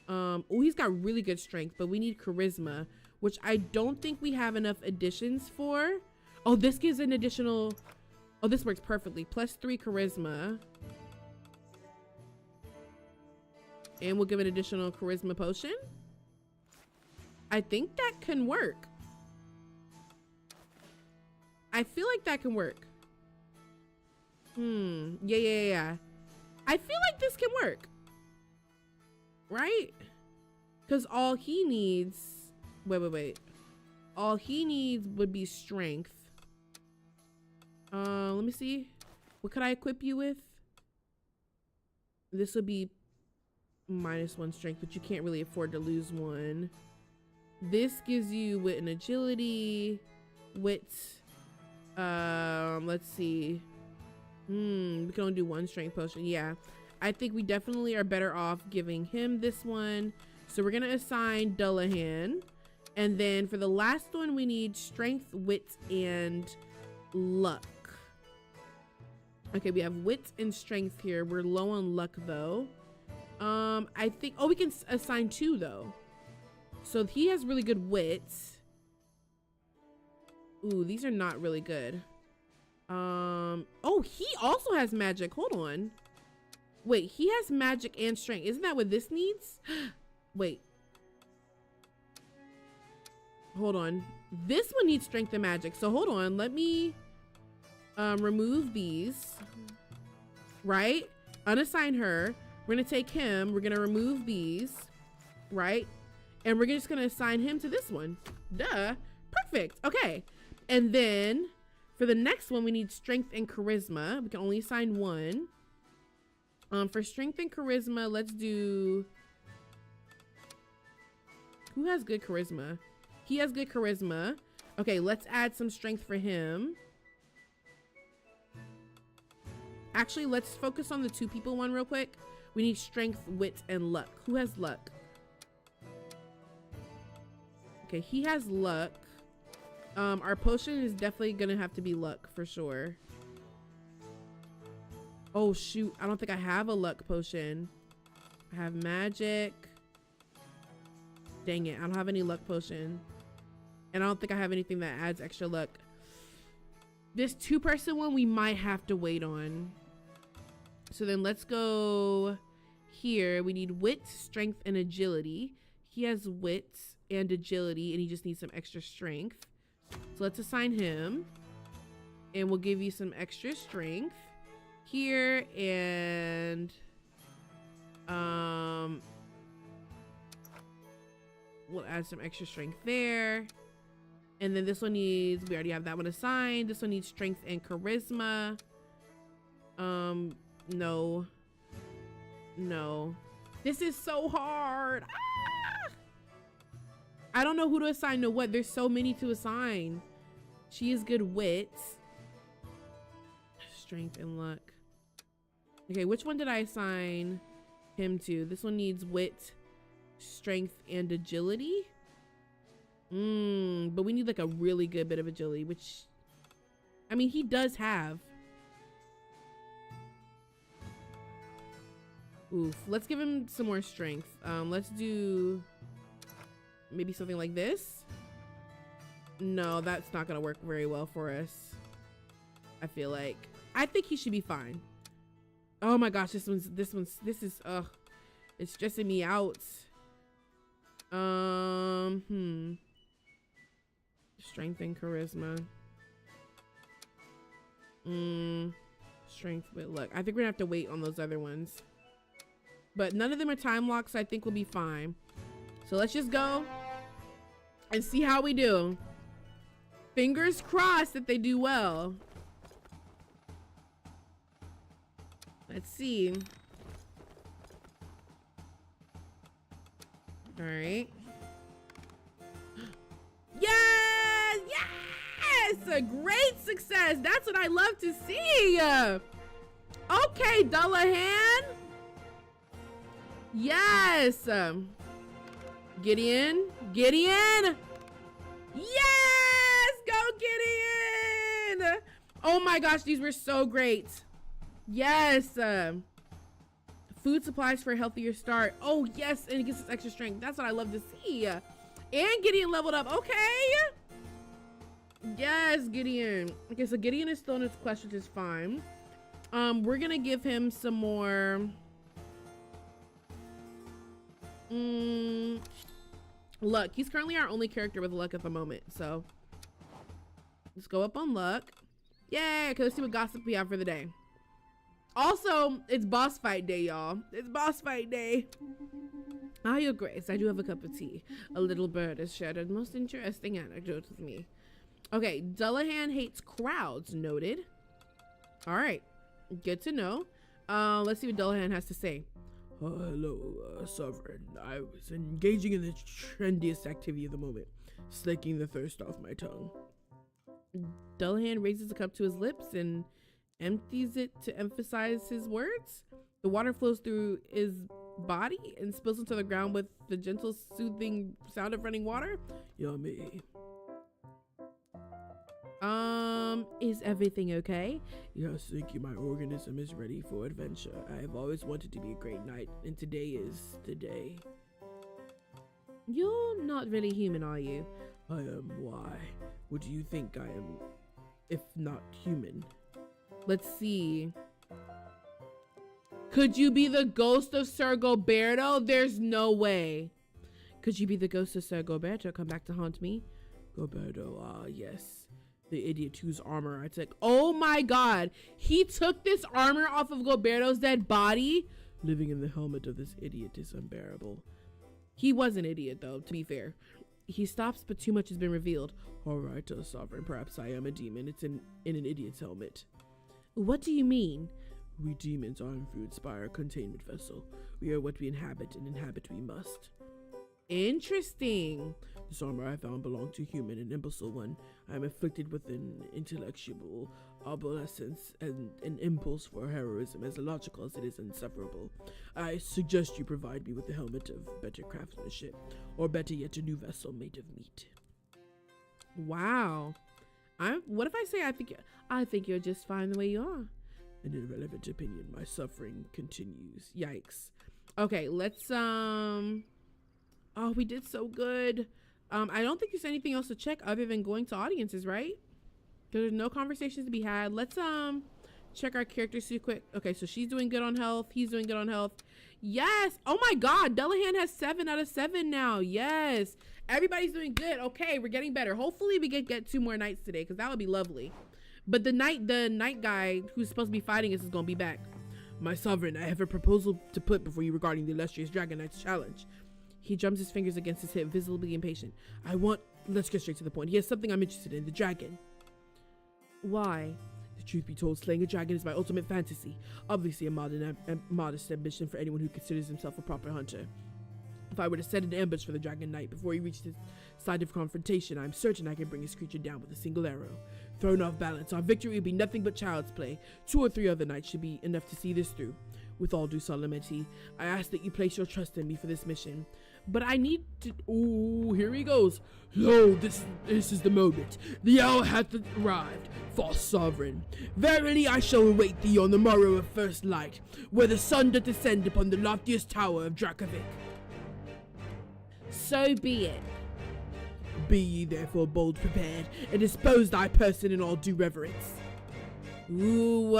Oh, he's got really good strength, but we need charisma, which I don't think we have enough additions for. Oh, this gives an additional, oh, this works perfectly. +3 charisma. And we'll give an additional charisma potion. I think that can work. I feel like that can work. Yeah. I feel like this can work. Right? Because all he needs, wait. All he needs would be strength. Let me see. What could I equip you with? This would be -1 strength, but you can't really afford to lose one. This gives you wit and agility. Wit. Let's see. We can only do 1 strength potion. Yeah. I think we definitely are better off giving him this one. So we're gonna assign Dullahan. And then for the last one, we need strength, wit, and luck. Okay, we have wit and strength here. We're low on luck though. I think, oh, we can assign 2 though. So he has really good wits. Ooh, these are not really good. Oh, he also has magic. Hold on. Wait, he has magic and strength. Isn't that what this needs? Wait, hold on. This one needs strength and magic. So hold on, let me remove these, right? Unassign her. We're gonna take him, we're gonna remove these, right? And we're just gonna assign him to this one. Duh, perfect, okay. And then for the next one, we need strength and charisma. We can only assign one. For strength and charisma, let's do, who has good charisma? He has good charisma. Okay, let's add some strength for him. Actually, let's focus on the 2 people one real quick. We need strength, wit, and luck. Who has luck? Okay, he has luck. Our potion is definitely gonna have to be luck for sure. Oh shoot, I don't think I have a luck potion. I have magic. Dang it, I don't have any luck potion. And I don't think I have anything that adds extra luck. This 2-person one we might have to wait on. So then let's go here. We need wit, strength, and agility. He has wit and agility, and he just needs some extra strength. So let's assign him. And we'll give you some extra strength here, and we'll add some extra strength there. And then this one needs, we already have that one assigned. This one needs strength and charisma. No. This is so hard. Ah! I don't know who to assign to what. There's so many to assign. She is good wit. Strength and luck. Okay, which one did I assign him to? This one needs wit, strength, and agility. But we need like a really good bit of agility, which, I mean, he does have. Oof, let's give him some more strength. Let's do maybe something like this. No, that's not gonna work very well for us. I feel like, I think he should be fine. Oh my gosh, this is, it's stressing me out. Strength and charisma. Strength with luck. I think we're gonna have to wait on those other ones. But none of them are time locks, so I think we'll be fine. So let's just go and see how we do. Fingers crossed that they do well. Let's see. All right. Yes! Yes! A great success. That's what I love to see. Okay, Dullahan. Yes. Gideon. Gideon. Yes! Go Gideon! Oh my gosh, these were so great. Yes. Food supplies for a healthier start. Oh yes, and it gives us extra strength. That's what I love to see. And Gideon leveled up. Okay. Yes, Gideon. Okay, so Gideon is still in his quest, which is fine. We're gonna give him some more luck. He's currently our only character with luck at the moment, so let's go up on luck. Yay! Okay, let's see what gossip we have for the day. Also, it's boss fight day, y'all. It's boss fight day. Ah, your grace, I do have a cup of tea. A little bird has shared a most interesting anecdote with me. Okay, Dullahan hates crowds. Noted. All right, good to know. Let's see what Dullahan has to say. Hello, Sovereign. I was engaging in the trendiest activity of the moment, slaking the thirst off my tongue. Dullahan raises a cup to his lips and empties it to emphasize his words. The water flows through his body and spills into the ground with the gentle, soothing sound of running water. Yummy. Is everything okay? Yes, thank you. My organism is ready for adventure. I have always wanted to be a great knight, and today is the day. You're not really human, are you? I am. Why? What do you think I am, if not human? Let's see. Could you be the ghost of Sir Goberto? There's no way. Could you be the ghost of Sir Goberto? Come back to haunt me? Goberto, yes. The idiot whose armor I took. Oh my god. He took this armor off of Goberto's dead body? Living in the helmet of this idiot is unbearable. He was an idiot, though, to be fair. He stops, but too much has been revealed. All right, Sovereign, perhaps I am a demon. It's in an idiot's helmet. What do you mean? We demons are influenced by our containment vessel. We are what we inhabit, and inhabit we must. Interesting. This armor I found belonged to a human, an imbecile one. I am afflicted with an intellectual obsolescence and an impulse for heroism as illogical as it is insufferable. I suggest you provide me with a helmet of better craftsmanship, or better yet, a new vessel made of meat. Wow. What if I say I think you're just fine the way you are? An irrelevant opinion. My suffering continues. Yikes. Okay, let's oh, we did so good. I don't think there's anything else to check other than going to audiences, right? Because there's no conversations to be had. Let's check our characters too quick. Okay, so she's doing good on health. He's doing good on health. Yes. Oh my god, Delahan has 7 out of 7 now. Yes. Everybody's doing good. Okay, we're getting better. Hopefully we get 2 more nights today, because that would be lovely. But the night guy who's supposed to be fighting us is gonna be back. My sovereign, I have a proposal to put before you regarding the illustrious Dragon Knight's challenge. He drums his fingers against his hip, visibly impatient. Let's get straight to the point. He has something I'm interested in, the dragon. Why? The truth be told, slaying a dragon is my ultimate fantasy. Obviously a modest ambition for anyone who considers himself a proper hunter. If I were to set an ambush for the Dragon Knight before he reached his side of confrontation, I'm certain I can bring his creature down with a single arrow. Thrown off balance, our victory would be nothing but child's play. 2 or 3 other knights should be enough to see this through. With all due solemnity, I ask that you place your trust in me for this mission. But I need to... Ooh, here he goes. Lo, this is the moment. The hour hath arrived, false sovereign. Verily I shall await thee on the morrow of first light, where the sun doth descend upon the loftiest tower of Dracovic. So be it. Be ye therefore bold prepared, and dispose thy person in all due reverence. Ooh,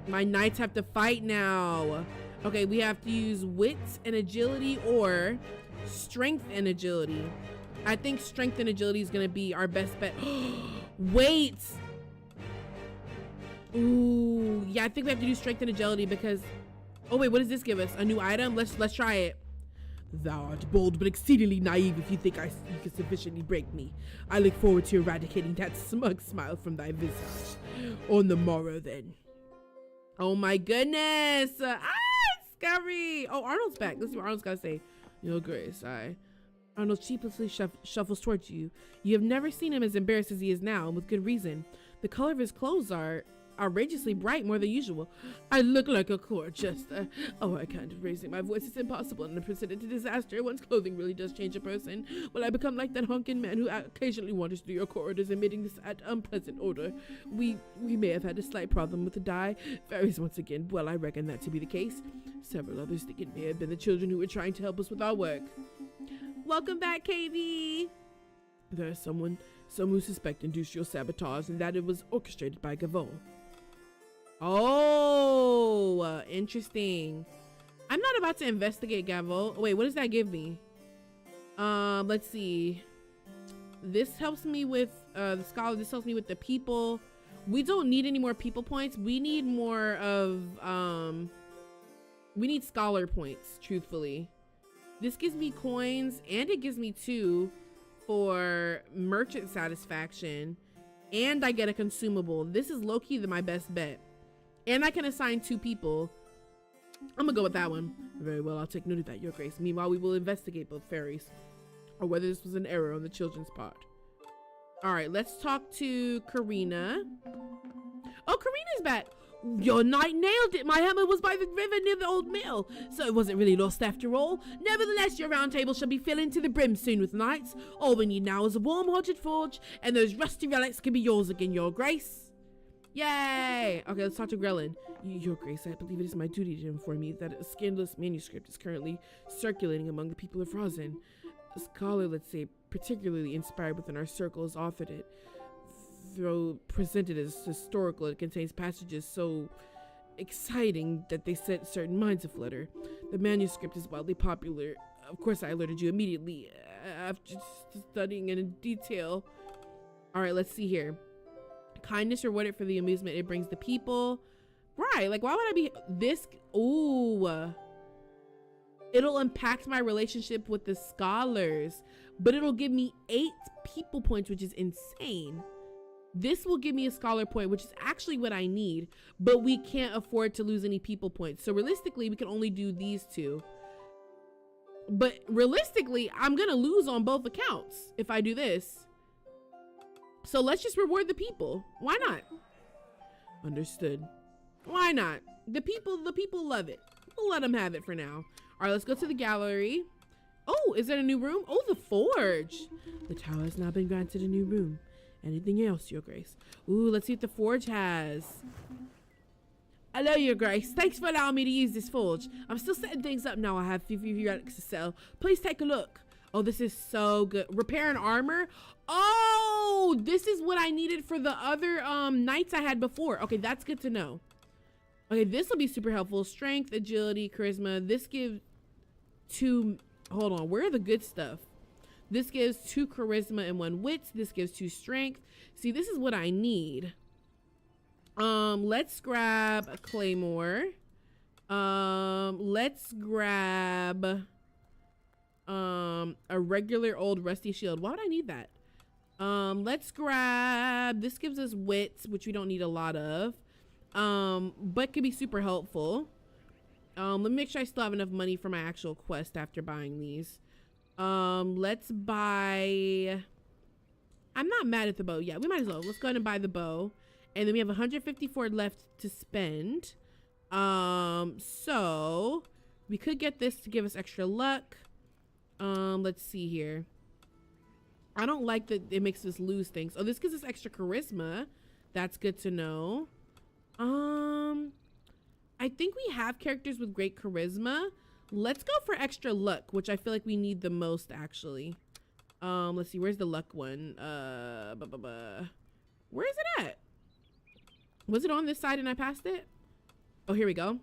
my knights have to fight now. Okay, we have to use wits and agility or strength and agility. I think strength and agility is gonna be our best bet. Wait. Ooh, yeah, I think we have to do strength and agility because... Oh wait, what does this give us? A new item? Let's try it. Thou art bold but exceedingly naive if you think you can sufficiently break me. I look forward to eradicating that smug smile from thy visage. On the morrow then. Oh my goodness. Scary. Oh, Arnold's back. Let's see what Arnold's got to say. Your Grace, Arnold sheepishly shuffles towards you. You have never seen him as embarrassed as he is now, and with good reason. The color of his clothes are outrageously bright, more than usual. I look like a court jester. Oh, I can't. Raising my voice is impossible and a precedent to disaster. One's clothing really does change a person. Will I become like that honking man who occasionally wanders through your corridors emitting this unpleasant odor? We may have had a slight problem with the dye. Varies once again. Well, I reckon that to be the case. Several others think it may have been the children who were trying to help us with our work. Welcome back, KV. There is some who suspect industrial sabotage and that it was orchestrated by Gavot. Oh, interesting. I'm not about to investigate Gavot. Wait, what does that give me? Let's see. This helps me with the scholar. This helps me with the people. We don't need any more people points. We need more of we need scholar points, truthfully. This gives me coins and it gives me 2 for merchant satisfaction, and I get a consumable. This is low-key my best bet. And I can assign 2 people. I'm gonna go with that one. Very well, I'll take note of that, Your Grace. Meanwhile, we will investigate both fairies, or whether this was an error on the children's part. All right, let's talk to Karina. Oh, Karina's back. Your knight nailed it. My hammer was by the river near the old mill, so it wasn't really lost after all. Nevertheless, your round table shall be filling to the brim soon with knights. All we need now is a warm-hearted forge, and those rusty relics can be yours again, Your Grace. Yay! Okay, let's talk to Grelin. Your Grace, I believe it is my duty to inform you that a scandalous manuscript is currently circulating among the people of Rosin. A scholar, let's say, particularly inspired within our circle, has authored it. Though presented as historical, it contains passages so exciting that they set certain minds aflutter. The manuscript is wildly popular. Of course, I alerted you immediately. after studying in detail. All right, let's see here. Kindness rewarded for the amusement it brings the people. Right, like why would I be this? Ooh. It'll impact my relationship with the scholars, but it'll give me 8 people points, which is insane. This will give me a scholar point, which is actually what I need, but we can't afford to lose any people points. So realistically, we can only do these 2. But realistically, I'm gonna lose on both accounts if I do this. So let's just reward the people. Why not? Understood. Why not? The people love it. We'll let them have it for now. All right, let's go to the gallery. Oh, is that a new room? Oh, the forge. The tower has now been granted a new room. Anything else, Your Grace? Ooh, let's see what the forge has. Hello, Your Grace. Thanks for allowing me to use this forge. I'm still setting things up now. I have 50 relics to sell. Please take a look. Oh, this is so good. Repair and armor. Oh, this is what I needed for the other knights I had before. Okay, that's good to know. Okay, this will be super helpful. Strength, agility, charisma. This gives 2. Hold on, where are the good stuff? This gives 2 charisma and 1 wits. This gives 2 strength. See, this is what I need. Let's grab a claymore. Let's grab a regular old rusty shield. Why would I need that? Let's grab, this gives us wits, which we don't need a lot of. But could be super helpful. Let me make sure I still have enough money for my actual quest after buying these. Let's buy, I'm not mad at the bow. Yeah, we might as well. Let's go ahead and buy the bow. And then we have 154 left to spend. So we could get this to give us extra luck. Let's see here. I don't like that it makes us lose things. Oh, this gives us extra charisma. That's good to know. I think we have characters with great charisma. Let's go for extra luck, which I feel like we need the most actually. Let's see, where's the luck one? Where is it at? Was it on this side and I passed it? Oh, here we go.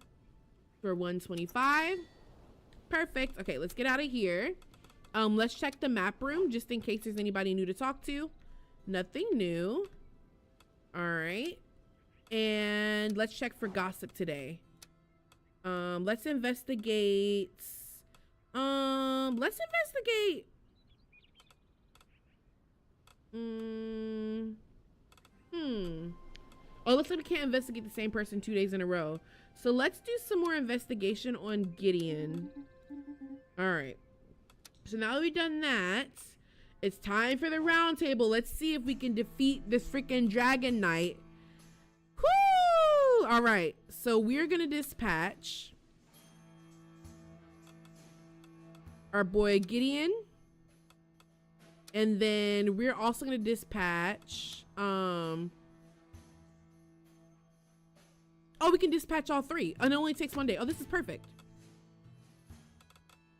For 125. Perfect. Okay, let's get out of here. Let's check the map room just in case there's anybody new to talk to. Nothing new. All right. And let's check for gossip today. Let's investigate. Let's investigate. Oh, looks like we can't investigate the same person 2 days in a row. So let's do some more investigation on Gideon. All right. So now that we've done that, it's time for the round table. Let's see if we can defeat this freaking dragon knight. Woo! All right. So we're going to dispatch our boy Gideon. And then we're also going to dispatch, oh, we can dispatch all 3. And it only takes 1 day. Oh, this is perfect.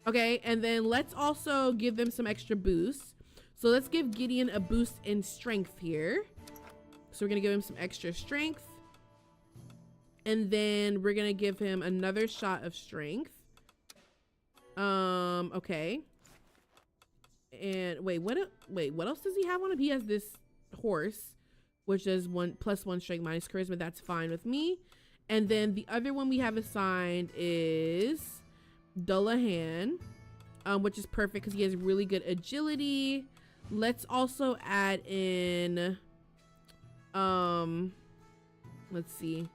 Okay, and then let's also give them some extra boosts. So let's give Gideon a boost in strength here. So we're gonna give him some extra strength. And then we're gonna give him another shot of strength. Okay. And wait, what else does he have on him? He has this horse, which is +1 strength minus charisma. That's fine with me. And then the other one we have assigned is Dullahan, which is perfect because he has really good agility. Let's also add in, let's see,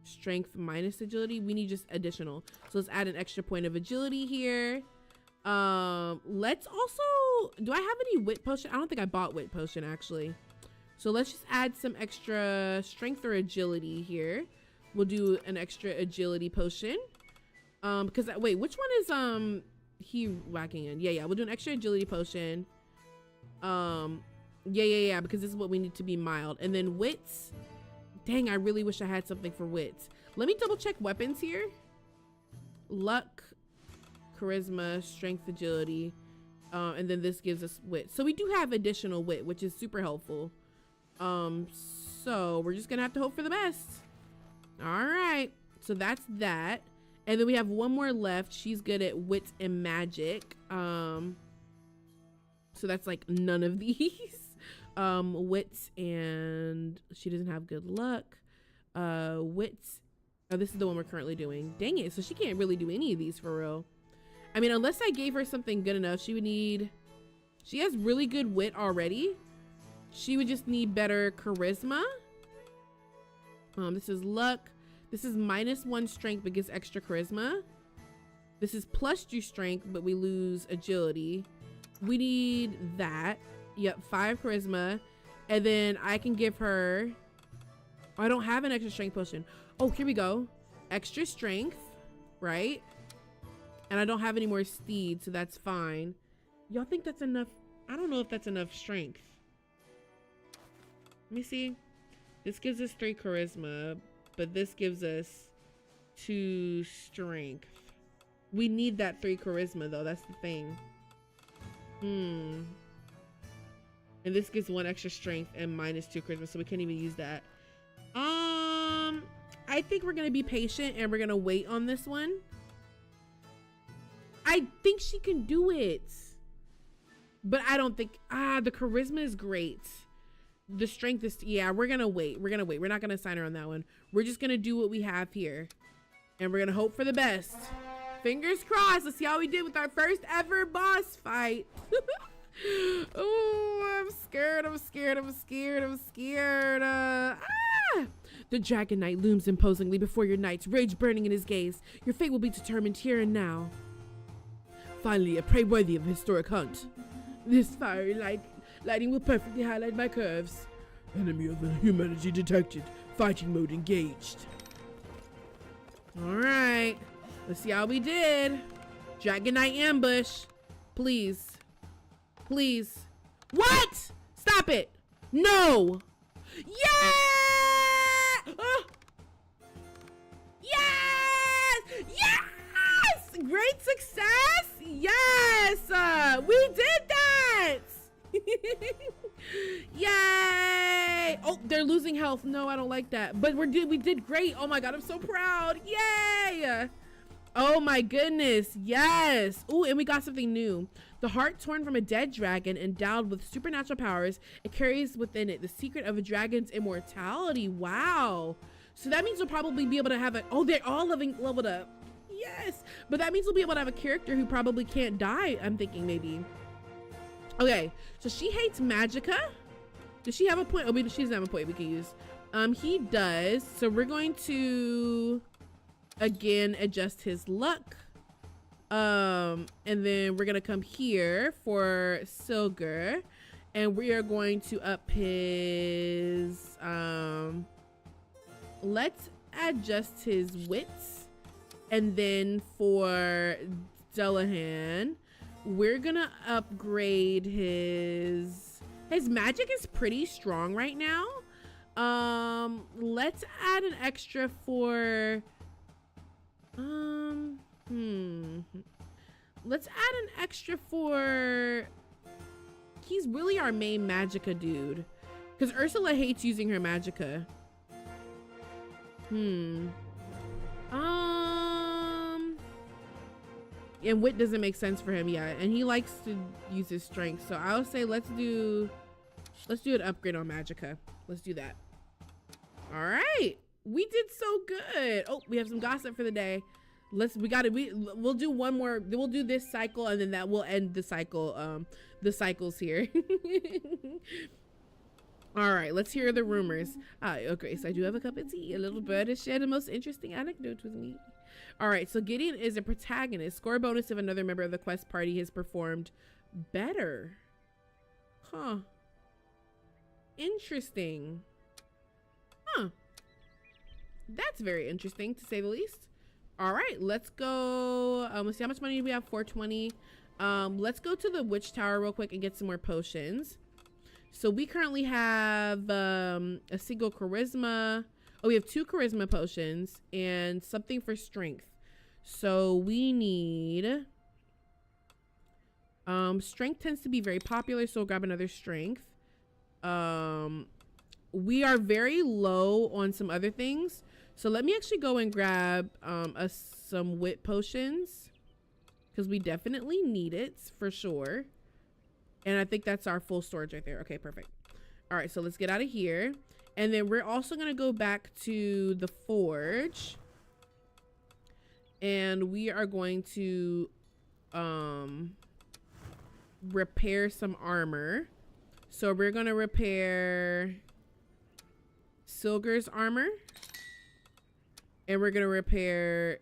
strength minus agility. We need just additional. So let's add an extra point of agility here. Let's also, do I have any wit potion? I don't think I bought wit potion actually. So let's just add some extra strength or agility here. We'll do an extra agility potion. Because wait, which one is he whacking in? Yeah, we'll do an extra agility potion. Yeah, because this is what we need to be mild. And then wits. Dang, I really wish I had something for wits. Let me double check weapons here. Luck, charisma, strength, agility, and then this gives us wit. So we do have additional wit, which is super helpful. So we're just gonna have to hope for the best. All right, so that's that. And then we have one more left. She's good at wits and magic. So that's like none of these. Wits, and she doesn't have good luck. Wits. Oh, this is the one we're currently doing. Dang it. So she can't really do any of these for real. I mean, unless I gave her something good enough, she would need, she has really good wit already. She would just need better charisma. This is luck. This is -1 strength, but gets extra charisma. This is +2 strength, but we lose agility. We need that. Yep, 5 charisma. And then I can give her, I don't have an extra strength potion. Oh, here we go. Extra strength, right? And I don't have any more speed, so that's fine. Y'all think that's enough? I don't know if that's enough strength. Let me see. This gives us 3 charisma, but this gives us 2 strength. We need that 3 charisma though, that's the thing. And this gives 1 extra strength and -2 charisma, so we can't even use that. I think we're gonna be patient and we're gonna wait on this one. I think she can do it, but I don't think, the charisma is great. The strength is, yeah, we're gonna wait. We're not gonna sign her on that one. We're just gonna do what we have here, and we're gonna hope for the best. Fingers crossed. Let's see how we did with our first ever boss fight. Oh, I'm scared. The Dragon Knight looms imposingly before your knights, rage burning in his gaze. Your fate will be determined here and now. Finally, a prey worthy of a historic hunt. This fiery lighting will perfectly highlight my curves. Enemy of humanity detected. Fighting mode engaged. All right. Let's see how we did. Dragon Knight ambush. Please. Please. What? Stop it. No. Yeah! Yes! Yes! Great success! Yes! We did that! Yay! Oh, they're losing health. No, I don't like that. But we did great. Oh my god, I'm so proud. Yay! Oh my goodness. Yes. Oh, and we got something new. The heart torn from a dead dragon endowed with supernatural powers. It carries within it the secret of a dragon's immortality. Wow. So that means we'll probably be able to have a, oh, they're all leveled up. Yes. But that means we'll be able to have a character who probably can't die, I'm thinking maybe. Okay. So she hates magicka. Does she have a point? Oh, she doesn't have a point we can use. He does. So we're going to, again, adjust his luck. And then we're gonna come here for Silger, and we are going to up his, let's adjust his wits. And then for Dullahan, we're gonna upgrade his magic is pretty strong right now. Let's add an extra for, let's add an extra for, he's really our main magicka dude, because Ursula hates using her magicka. And wit doesn't make sense for him yet, and he likes to use his strength, so I'll say let's do an upgrade on magicka. Let's do that. All right, we did so good. Oh, we have some gossip for the day. We'll do one more. We'll do this cycle, and then that will end the cycle. The cycles here. All right, let's hear the rumors. Okay, so I do have a cup of tea. A little bird has shared the most interesting anecdote with me. All right, so Gideon is a protagonist. Score bonus if another member of the quest party has performed better. Huh. Interesting. Huh. That's very interesting, to say the least. All right, let's go. Let's see, how much money do we have? 420. Let's go to the witch tower real quick and get some more potions. So we currently have a single charisma. Oh, we have 2 charisma potions and something for strength. So we need, strength tends to be very popular, so we'll grab another strength. We are very low on some other things. So let me actually go and grab some wit potions, because we definitely need it for sure. And I think that's our full storage right there. Okay, perfect. All right, so let's get out of here. And then we're also gonna go back to the forge. And we are going to repair some armor. So we're gonna repair Silger's armor. And we're gonna repair,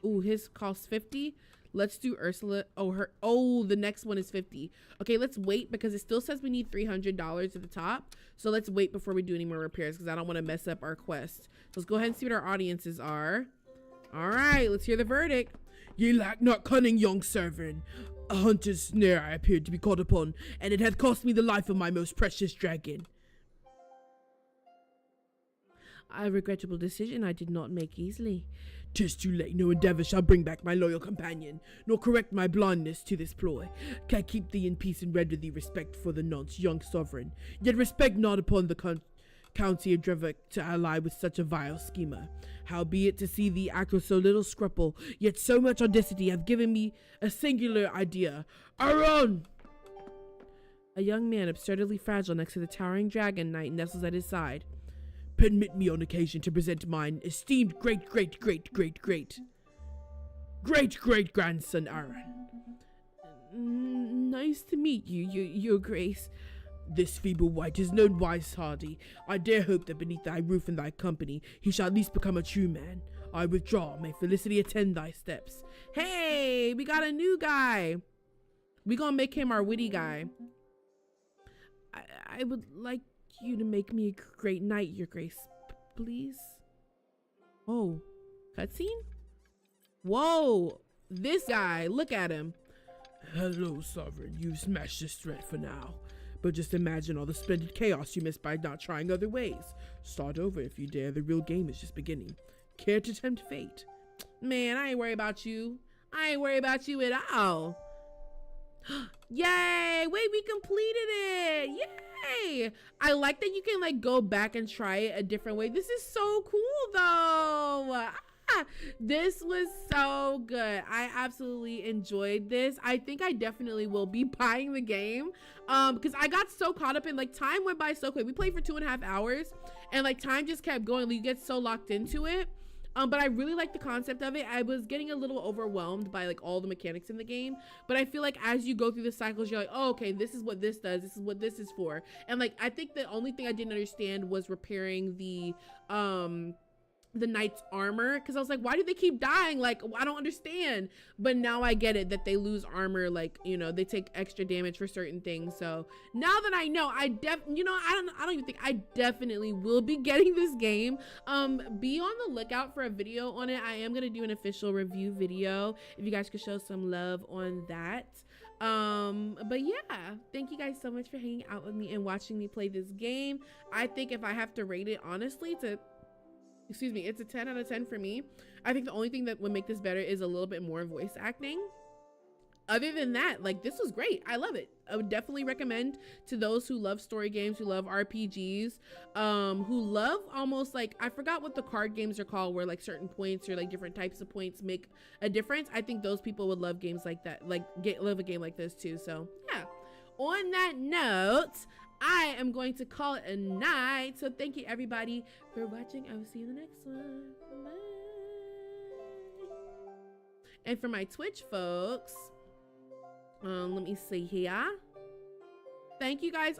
ooh, his costs 50. Let's do Ursula. Oh, the next one is 50. Okay, let's wait because it still says we need $300 at the top. So let's wait before we do any more repairs because I don't want to mess up our quest. So let's go ahead and see what our audiences are. All right, let's hear the verdict. Ye lack not cunning, young servant. A hunter's snare I appeared to be caught upon, and it hath cost me the life of my most precious dragon. A regrettable decision I did not make easily. 'Tis too late, no endeavour shall bring back my loyal companion, nor correct my blindness to this ploy. Can keep thee in peace and render thee respect for the nonce, young sovereign, yet respect not upon the county of Drevik to ally with such a vile schemer. Howbeit to see thee act with so little scruple, yet so much audacity hath given me a singular idea. Aaron! A young man absurdly fragile next to the towering dragon knight nestles at his side. Permit me on occasion to present mine esteemed great-great-grandson Aaron. Nice to meet you, your grace. This feeble wight is no wise hardy. I dare hope that beneath thy roof and thy company he shall at least become a true man. I withdraw, may felicity attend thy steps. Hey, we got a new guy. We gonna make him our witty guy. I would like you to make me a great knight, your grace, please. Oh, cutscene? Whoa, this guy, look at him. Hello, sovereign. You've smashed this threat for now. But just imagine all the splendid chaos you missed by not trying other ways. Start over if you dare. The real game is just beginning. Care to tempt fate? Man, I ain't worried about you. I ain't worried about you at all. Yay! Wait, we completed it! Yay! I like that you can like go back and try it a different way. This is so cool though. This was so good. I absolutely enjoyed this. I think I definitely will be buying the game because I got so caught up in like time went by so quick. We played for 2.5 hours and like time just kept going. You get so locked into it. But I really like the concept of it. I was getting a little overwhelmed by like all the mechanics in the game, but I feel like as you go through the cycles, you're like, oh, okay, this is what this does. This is what this is for. And like, I think the only thing I didn't understand was repairing the knight's armor, because I was like, why do they keep dying? Like, I don't understand. But now I get it, that they lose armor, like, you know, they take extra damage for certain things. So now that I know, I don't even think I definitely will be getting this game. Be on the lookout for a video on it. I am gonna do an official review video if you guys could show some love on that. But yeah, thank you guys so much for hanging out with me and watching me play this game. I think if I have to rate it honestly, it's a 10 out of 10 for me. I think the only thing that would make this better is a little bit more voice acting. Other than that, like, this was great. I love it. I would definitely recommend to those who love story games, who love RPGs, who love almost like, I forgot what the card games are called, where like certain points or like different types of points make a difference. I think those people would love games like that, like love a game like this too. So yeah, on that note, I am going to call it a night. So thank you everybody for watching. I will see you in the next one. Bye. And for my Twitch folks, let me see here. Thank you guys